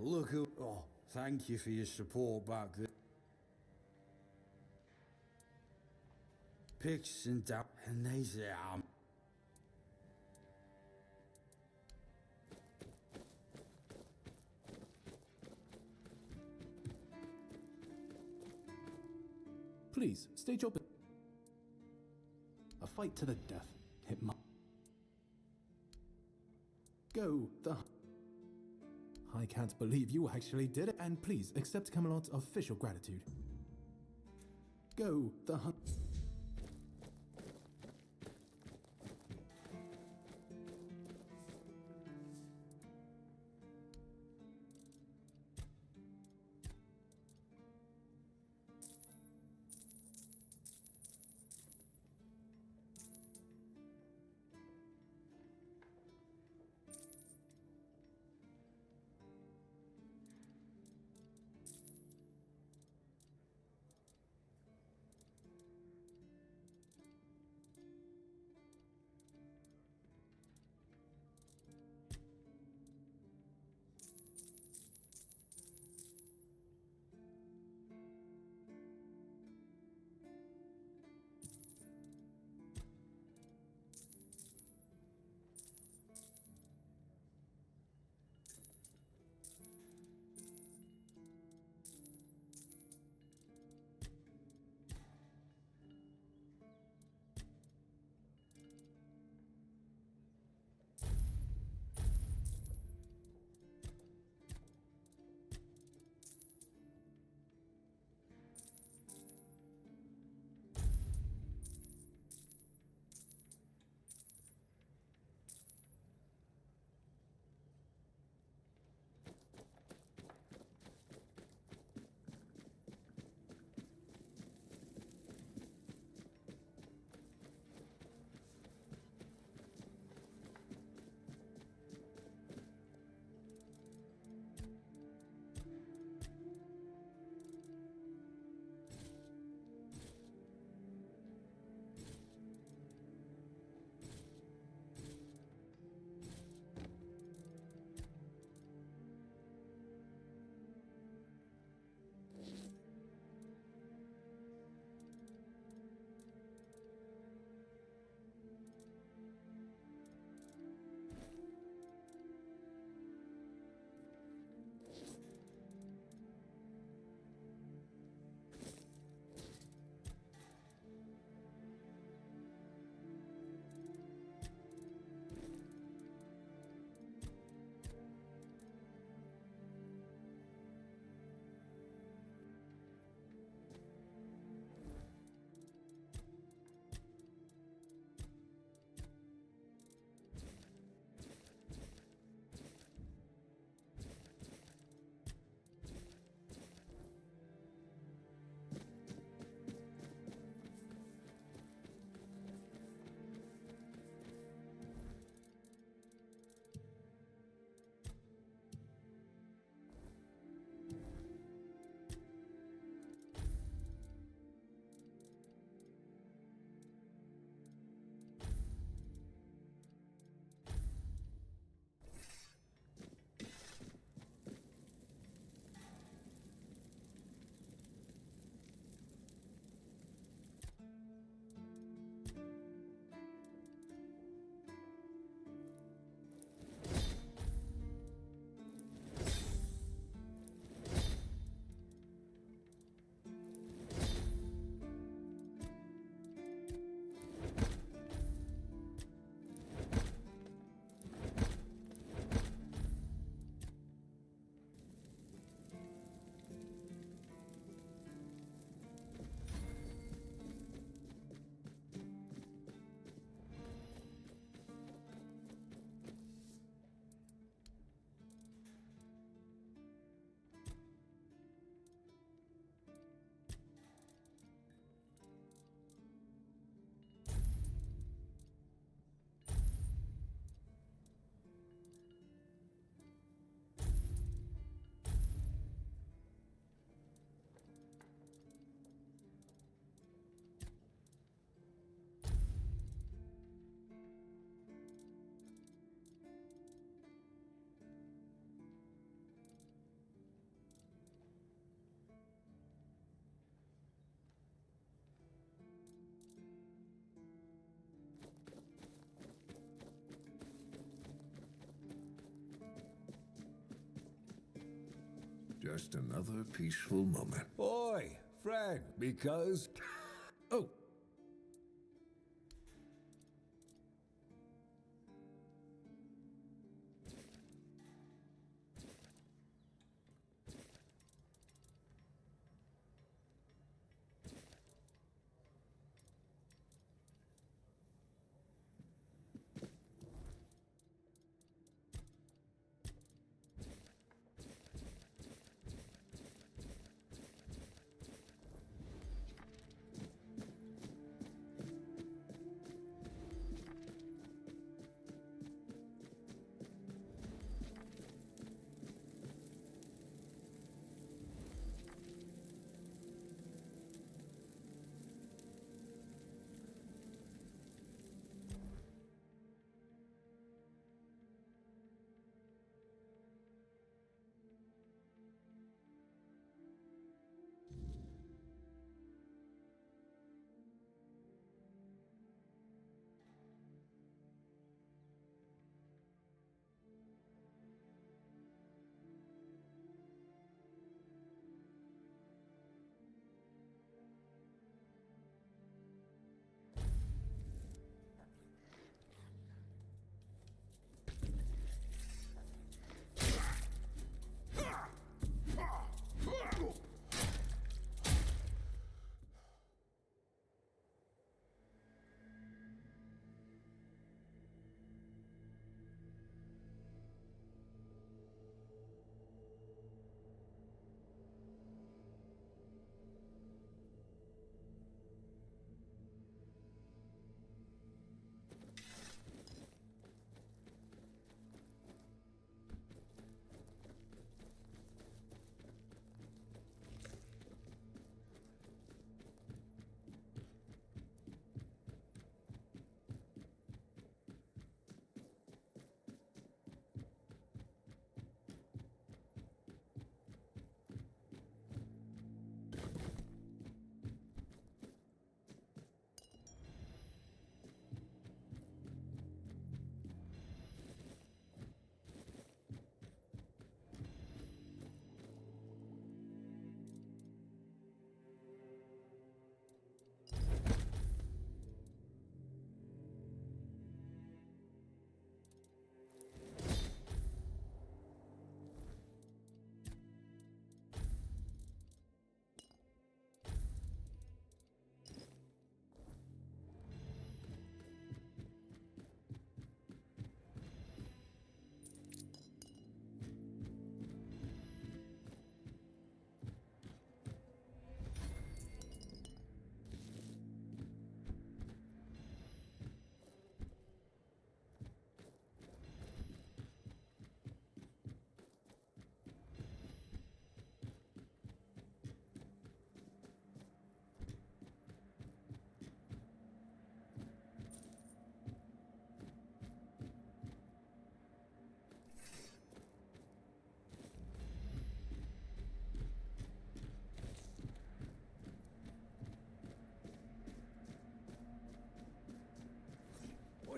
Speaker 13: look who... Oh, thank you for your support back there. Picks and down, and they say I'm...
Speaker 14: Please, stage your... A fight to the death. It might... Go, the... I can't believe you actually did it. And please, accept Camelot's official gratitude. Go, the hunt...
Speaker 1: Just another peaceful moment.
Speaker 22: Oi, friend, because...
Speaker 1: Oh,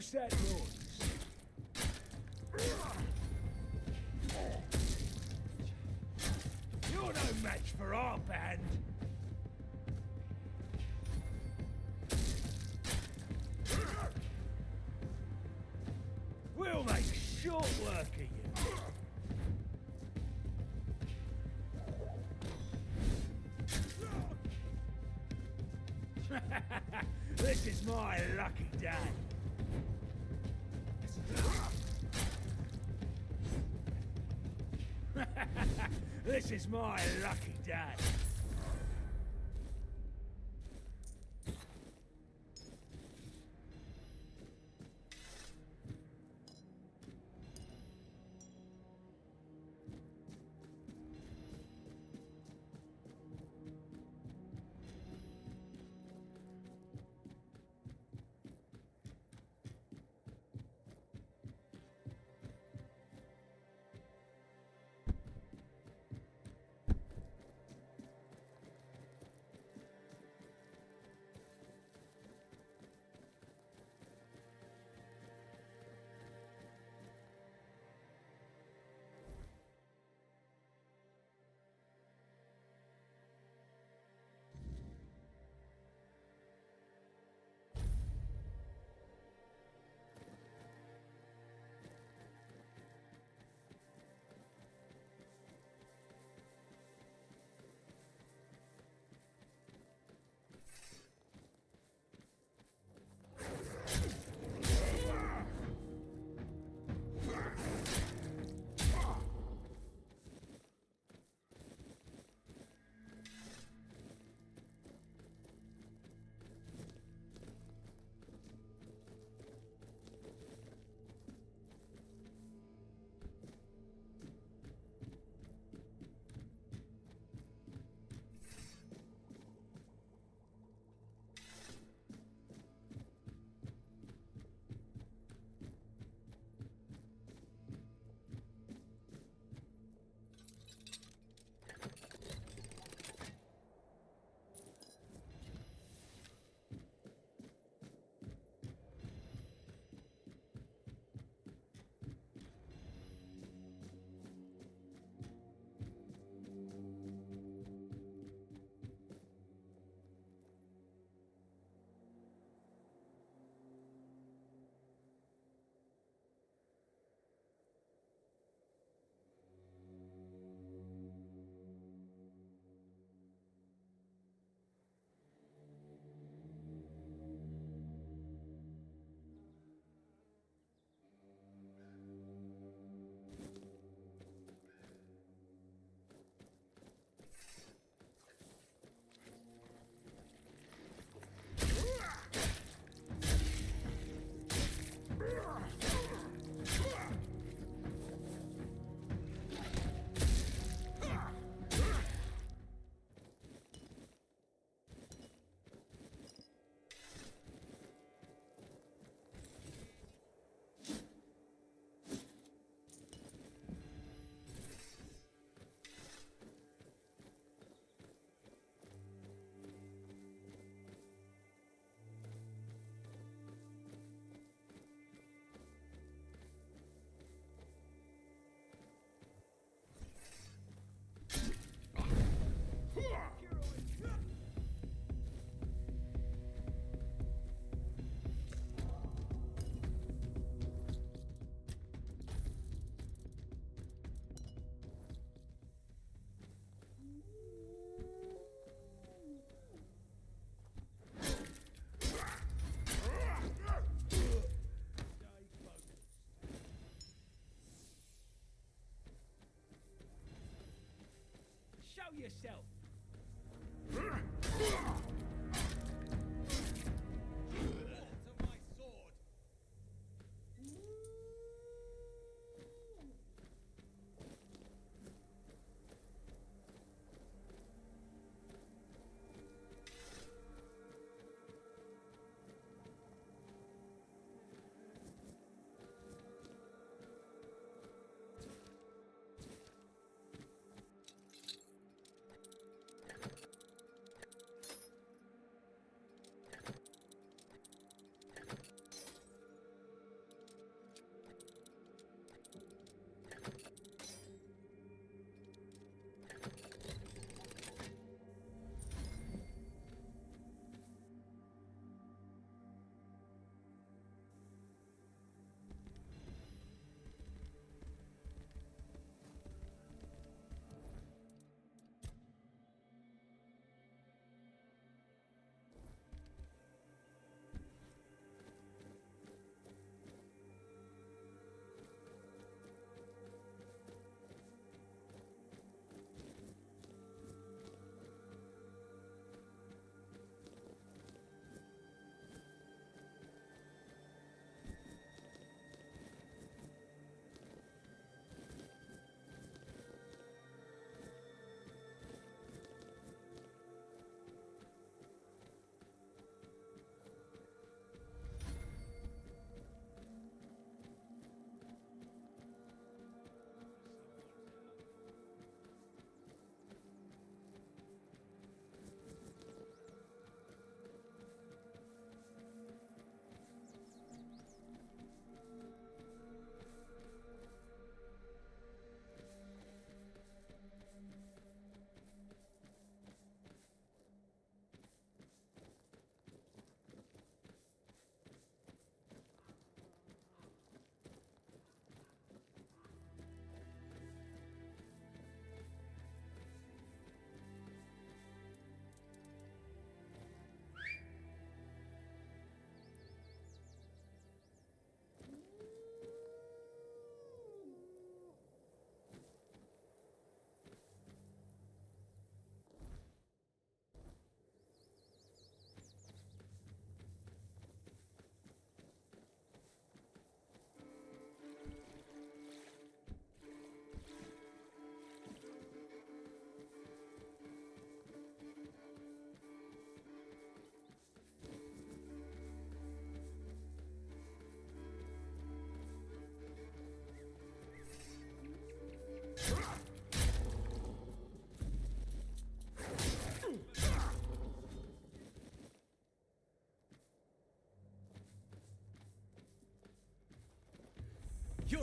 Speaker 9: what's that noise? You're no match for our band. We'll make short work of you. This is my lucky day. This is my lucky day.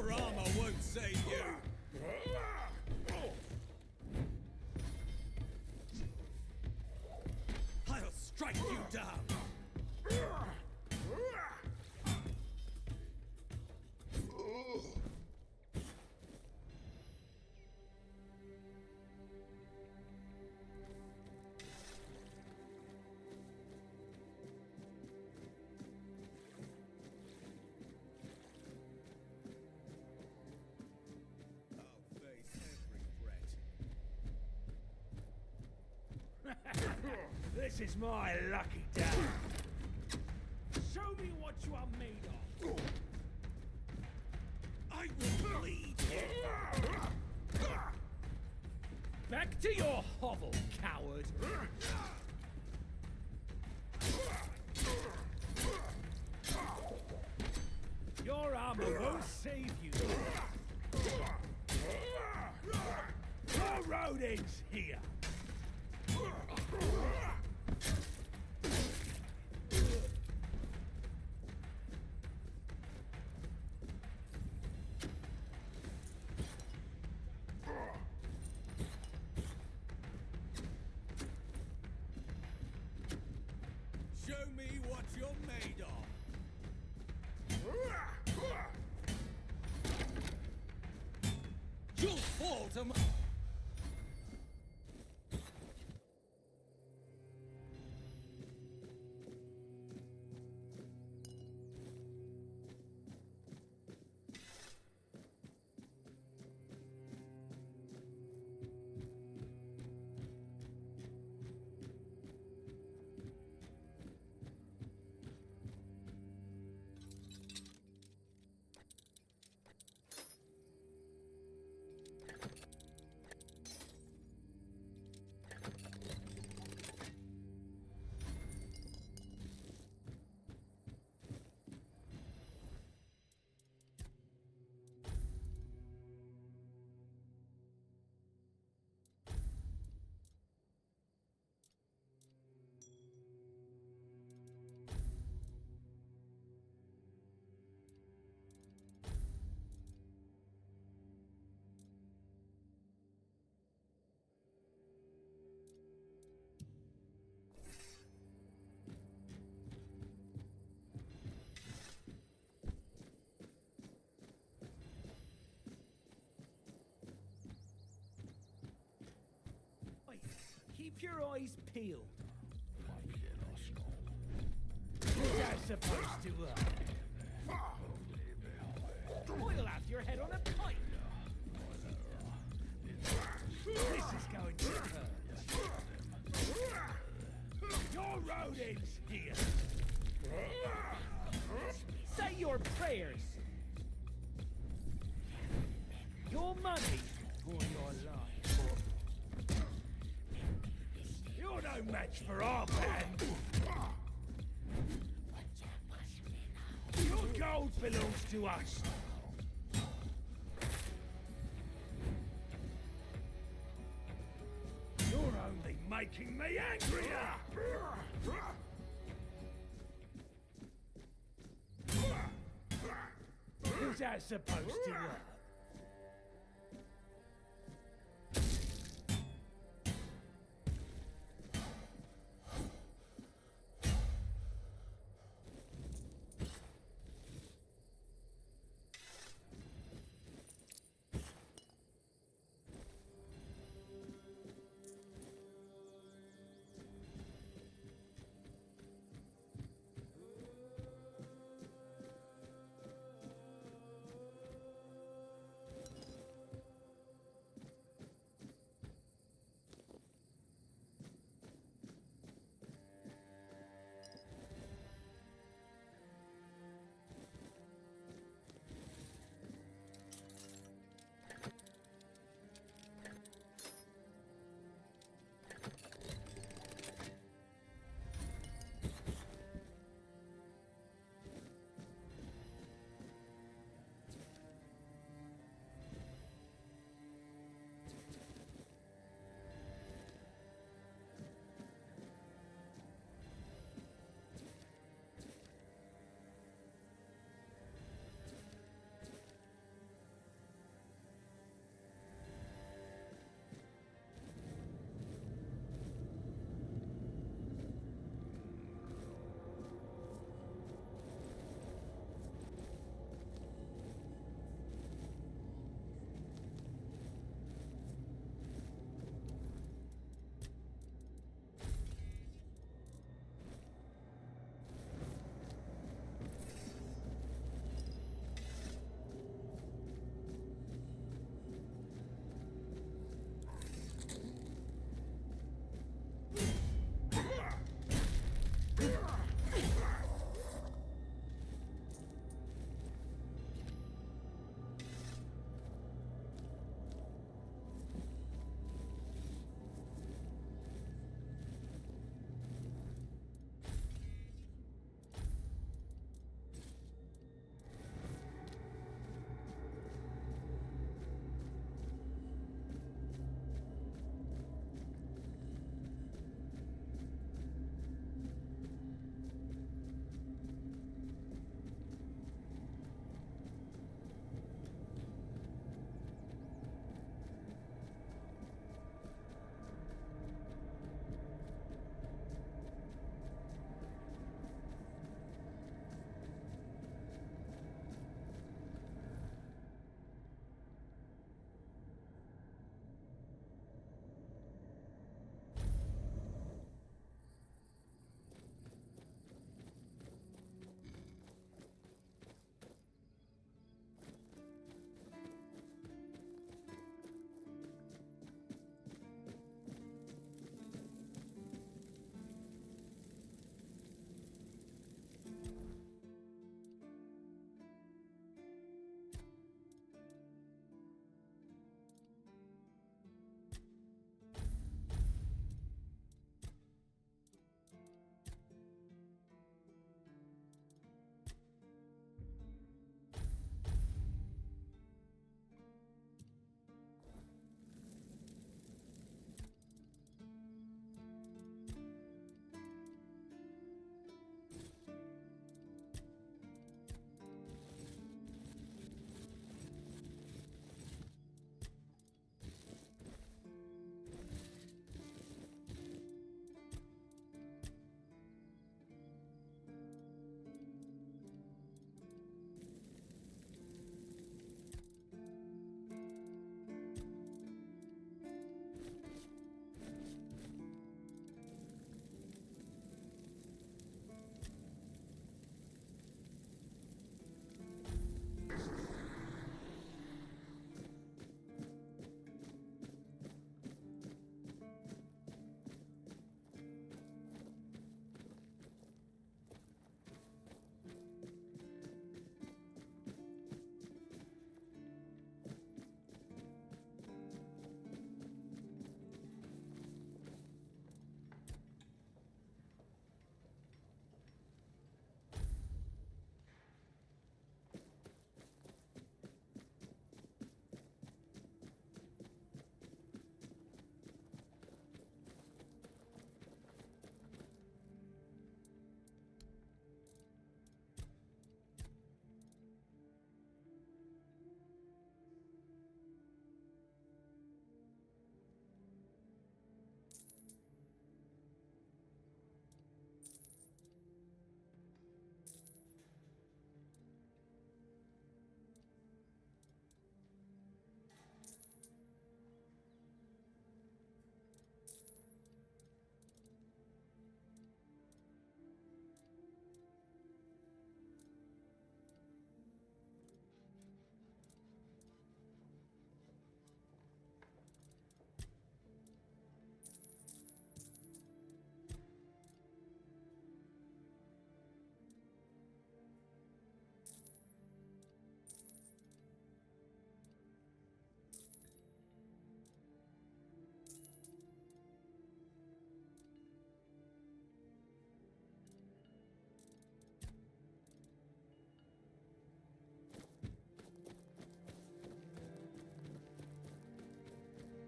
Speaker 7: Your armor won't save you! I'll strike you down!
Speaker 9: This is my lucky day. Show me what you are made of.
Speaker 7: I will bleed you!
Speaker 9: Back to your hovel, coward. Your armor won't save you. Your road ends here.
Speaker 7: Show me what you're made of! You'll fall to my...
Speaker 9: Keep your eyes peeled. What's that supposed to We'll have your head on a pike. This is going to hurt. Your road ends here. Say your prayers. Your money or your life. You're no match for our band. Your gold belongs to us. You're only making me angrier. Who's that supposed to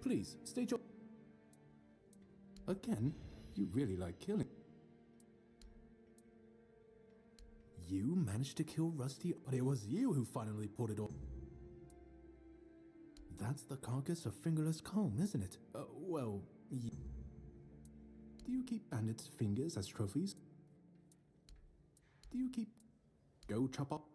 Speaker 14: Please, state your... Again? You really like killing. You managed to kill Rusty, but it was you who finally pulled it off. That's the carcass of Fingerless Comb, isn't it? Well, do you keep bandits' fingers as trophies? Do you keep... Go chop up?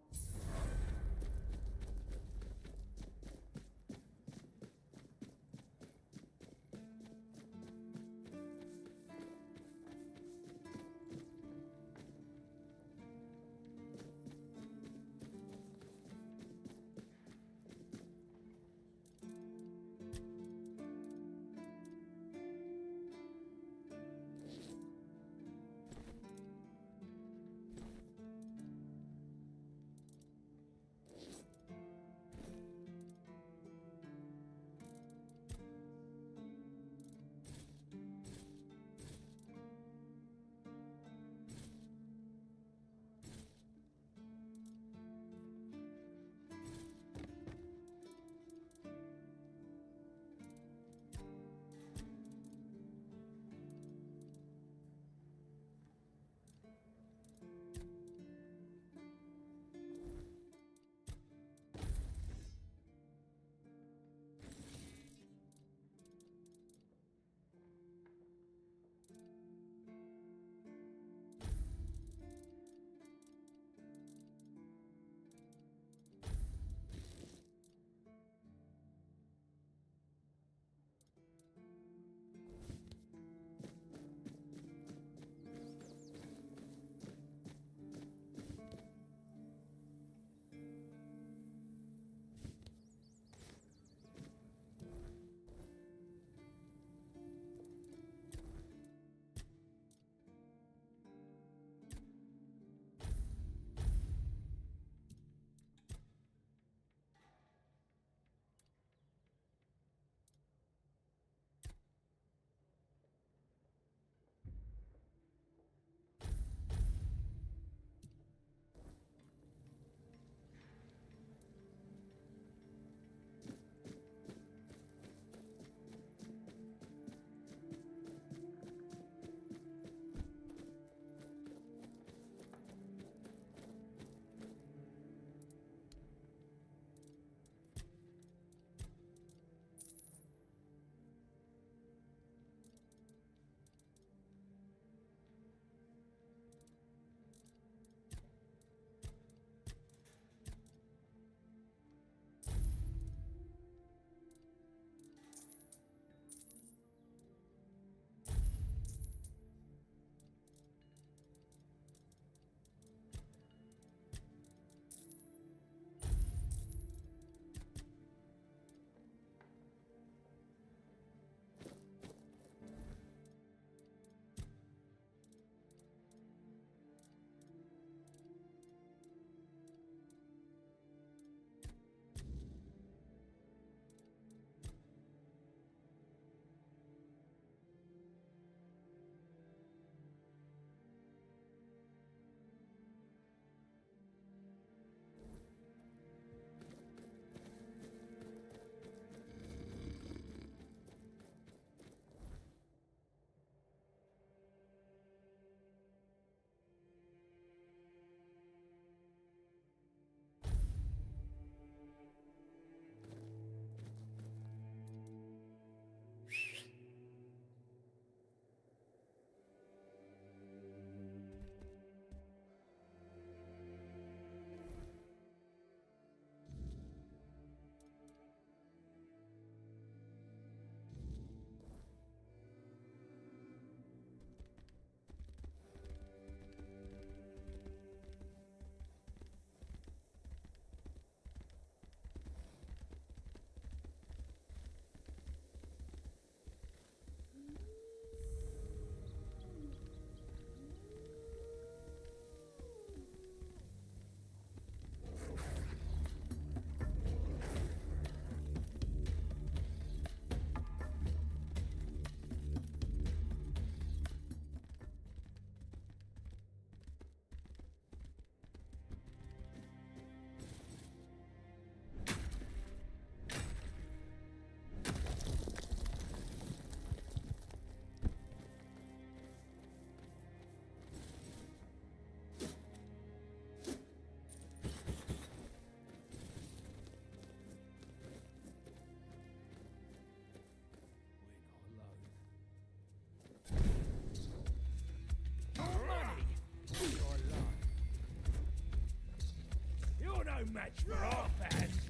Speaker 9: match for our fans.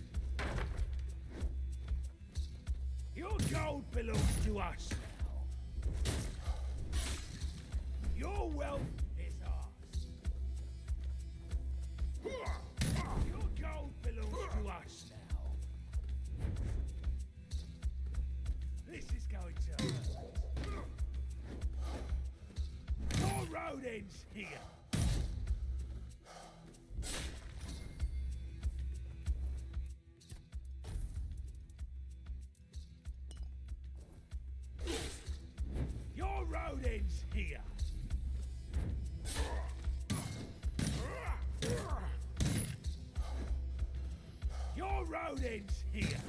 Speaker 9: Your gold belongs to us now. Your wealth is ours. Your gold belongs to us now. This is going to hurt. Your road ends here. Your road ends here. Your road ends here.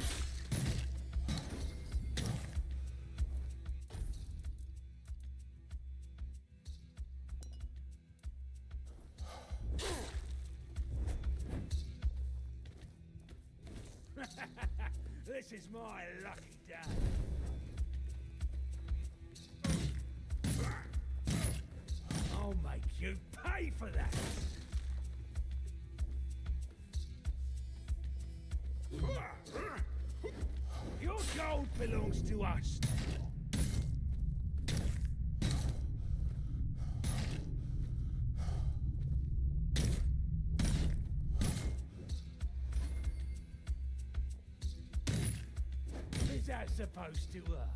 Speaker 9: This is my lucky day. I'll make you pay for that. Your gold belongs to us. Is that supposed to hurt?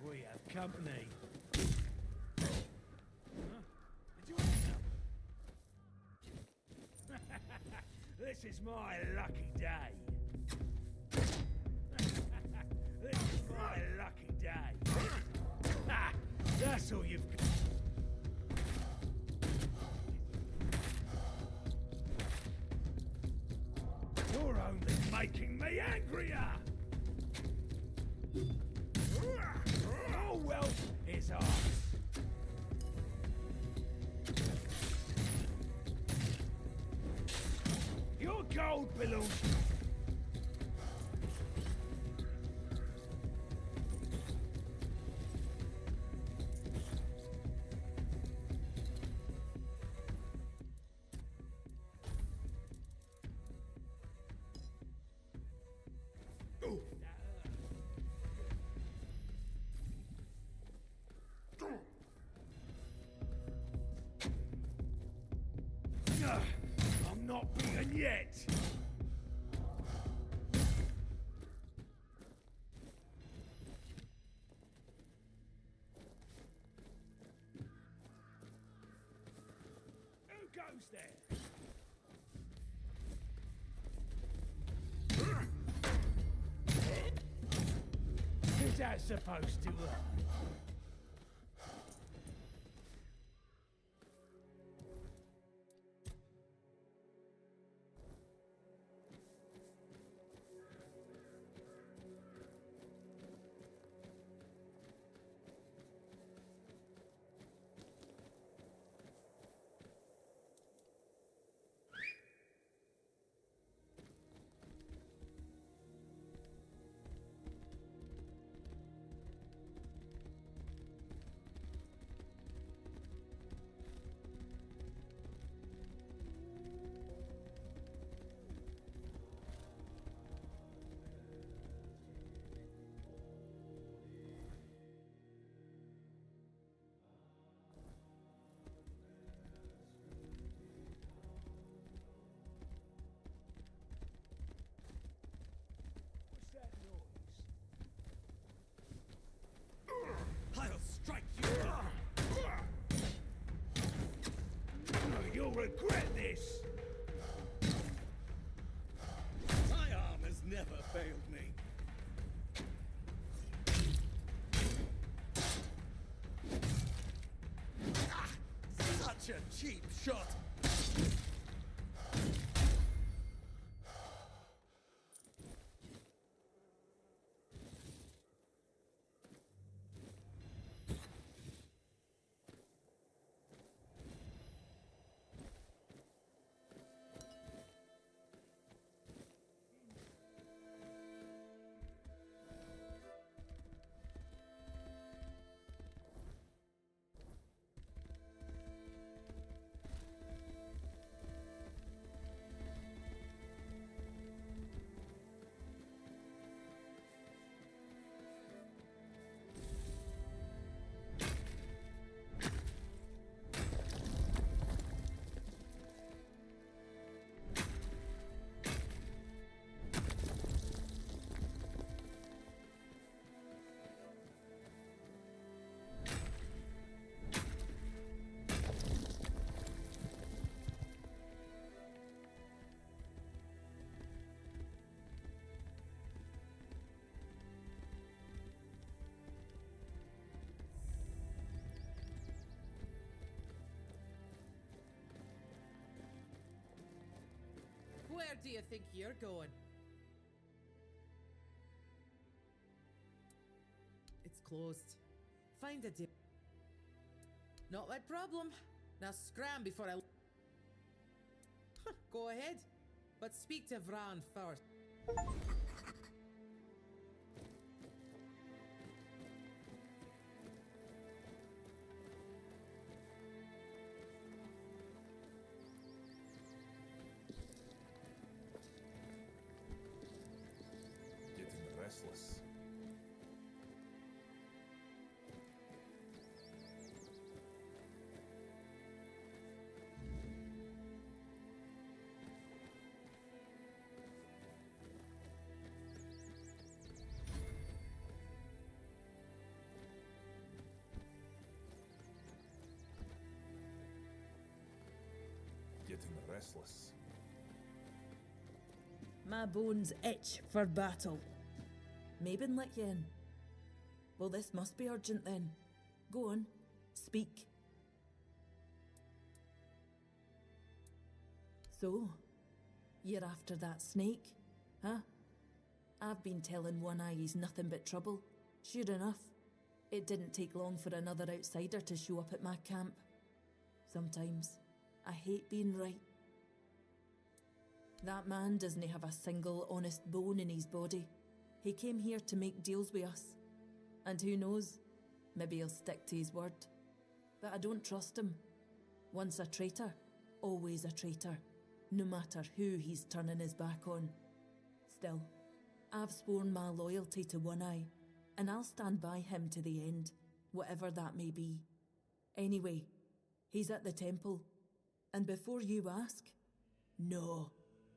Speaker 9: We have company. Huh? Did you hear that? This is my lucky day. This is my lucky day. Ha! That's all you've got. You're only making me angrier! Your wealth is ours. Your gold belongs. I'm not beaten yet. Who goes there? that supposed to hurt?
Speaker 7: I'll strike you!
Speaker 9: You'll regret this!
Speaker 7: My arm has never failed me. Such a cheap shot!
Speaker 12: Where do you think you're going? It's closed. Find a deal. Not my problem. Now scram before I... Go ahead, but speak to Vran first.
Speaker 20: Getting restless. Getting restless.
Speaker 18: My bones itch for battle. Mabin let you in. Well, this must be urgent then. Go on, speak. So, you're after that snake, huh? I've been telling One Eye he's nothing but trouble. Sure enough, it didn't take long for another outsider to show up at my camp. Sometimes, I hate being right. That man doesn't have a single honest bone in his body. He came here to make deals with us. And who knows, maybe he'll stick to his word. But I don't trust him. Once a traitor, always a traitor, no matter who he's turning his back on. Still, I've sworn my loyalty to One Eye, and I'll stand by him to the end, whatever that may be. Anyway, he's at the temple. And before you ask, no,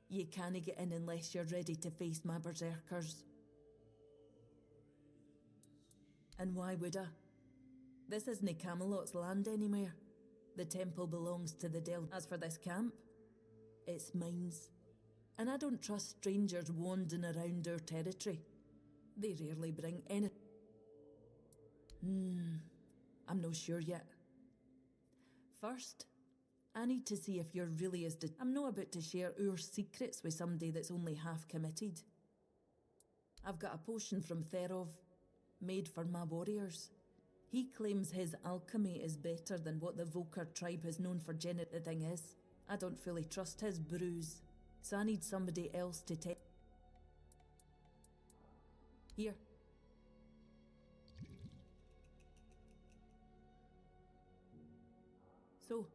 Speaker 18: you can't get in unless you're ready to face my berserkers. And why would I? This isn't Camelot's land anymore. The temple belongs to the Del. As for this camp, it's mine's. And I don't trust strangers wandering around our territory. They rarely bring any... I'm no sure yet. First, I need to see if you're really as I'm not about to share our secrets with somebody that's only half committed. I've got a potion from Therov, made for my warriors. He claims his alchemy is better than what the Volker tribe has known for The thing is, I don't fully trust his brews, so I need somebody else to take. Here. So.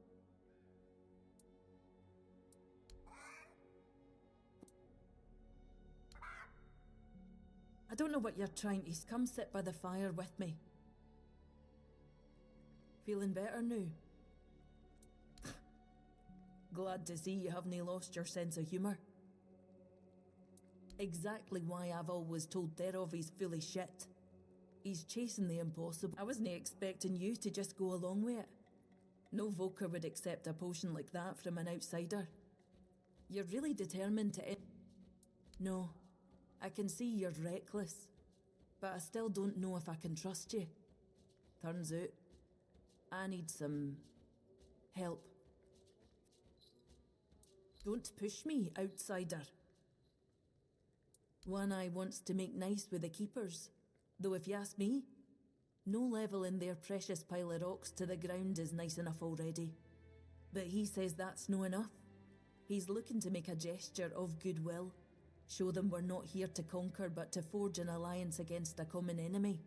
Speaker 18: I don't know what you're trying to. Come sit by the fire with me. Feeling better now? Glad to see you haven't lost your sense of humour. Exactly why I've always told Therov he's full of shit. He's chasing the impossible. I wasn't expecting you to just go along with it. No Volker would accept a potion like that from an outsider. You're really determined to end. No, I can see you're reckless, but I still don't know if I can trust you. Turns out, I need some help. Don't push me, outsider. One Eye wants to make nice with the keepers, though if you ask me, no level in their precious pile of rocks to the ground is nice enough already. But he says that's no enough. He's looking to make a gesture of goodwill, show them we're not here to conquer but to forge an alliance against a common enemy.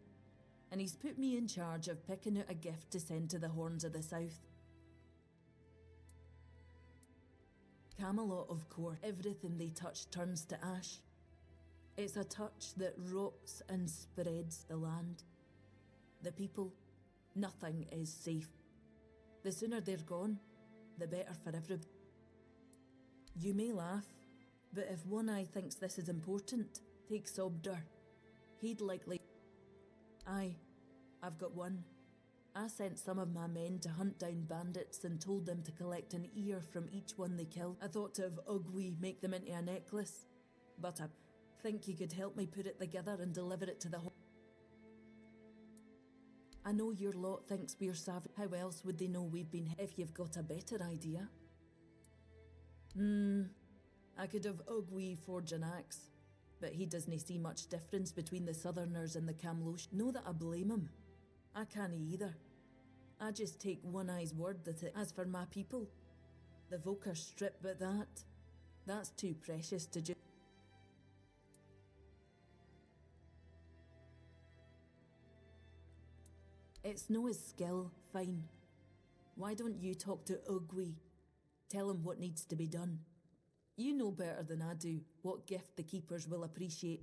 Speaker 18: And he's put me in charge of picking out a gift to send to the Horns of the South. Camelot, of course, everything they touch turns to ash. It's a touch that rots and spreads the land. The people, nothing is safe. The sooner they're gone, the better for everyone. You may laugh, but if One Eye thinks this is important, take Sobder. He'd likely... Aye, I've got one. I sent some of my men to hunt down bandits and told them to collect an ear from each one they killed. I thought of Ugwi make them into a necklace, but I think you could help me put it together and deliver it to the I know your lot thinks we're savage. How else would they know we've been if you've got a better idea? I could have Ugwi forge an axe, but he doesn't see much difference between the Southerners and the Camlosh. Know that I blame him. I can't either. I just take One Eye's word that it. As for my people, the Volker strip, but that's too precious to just. It's no his skill, fine. Why don't you talk to Ugwi? Tell him what needs to be done. You know better than I do what gift the keepers will appreciate.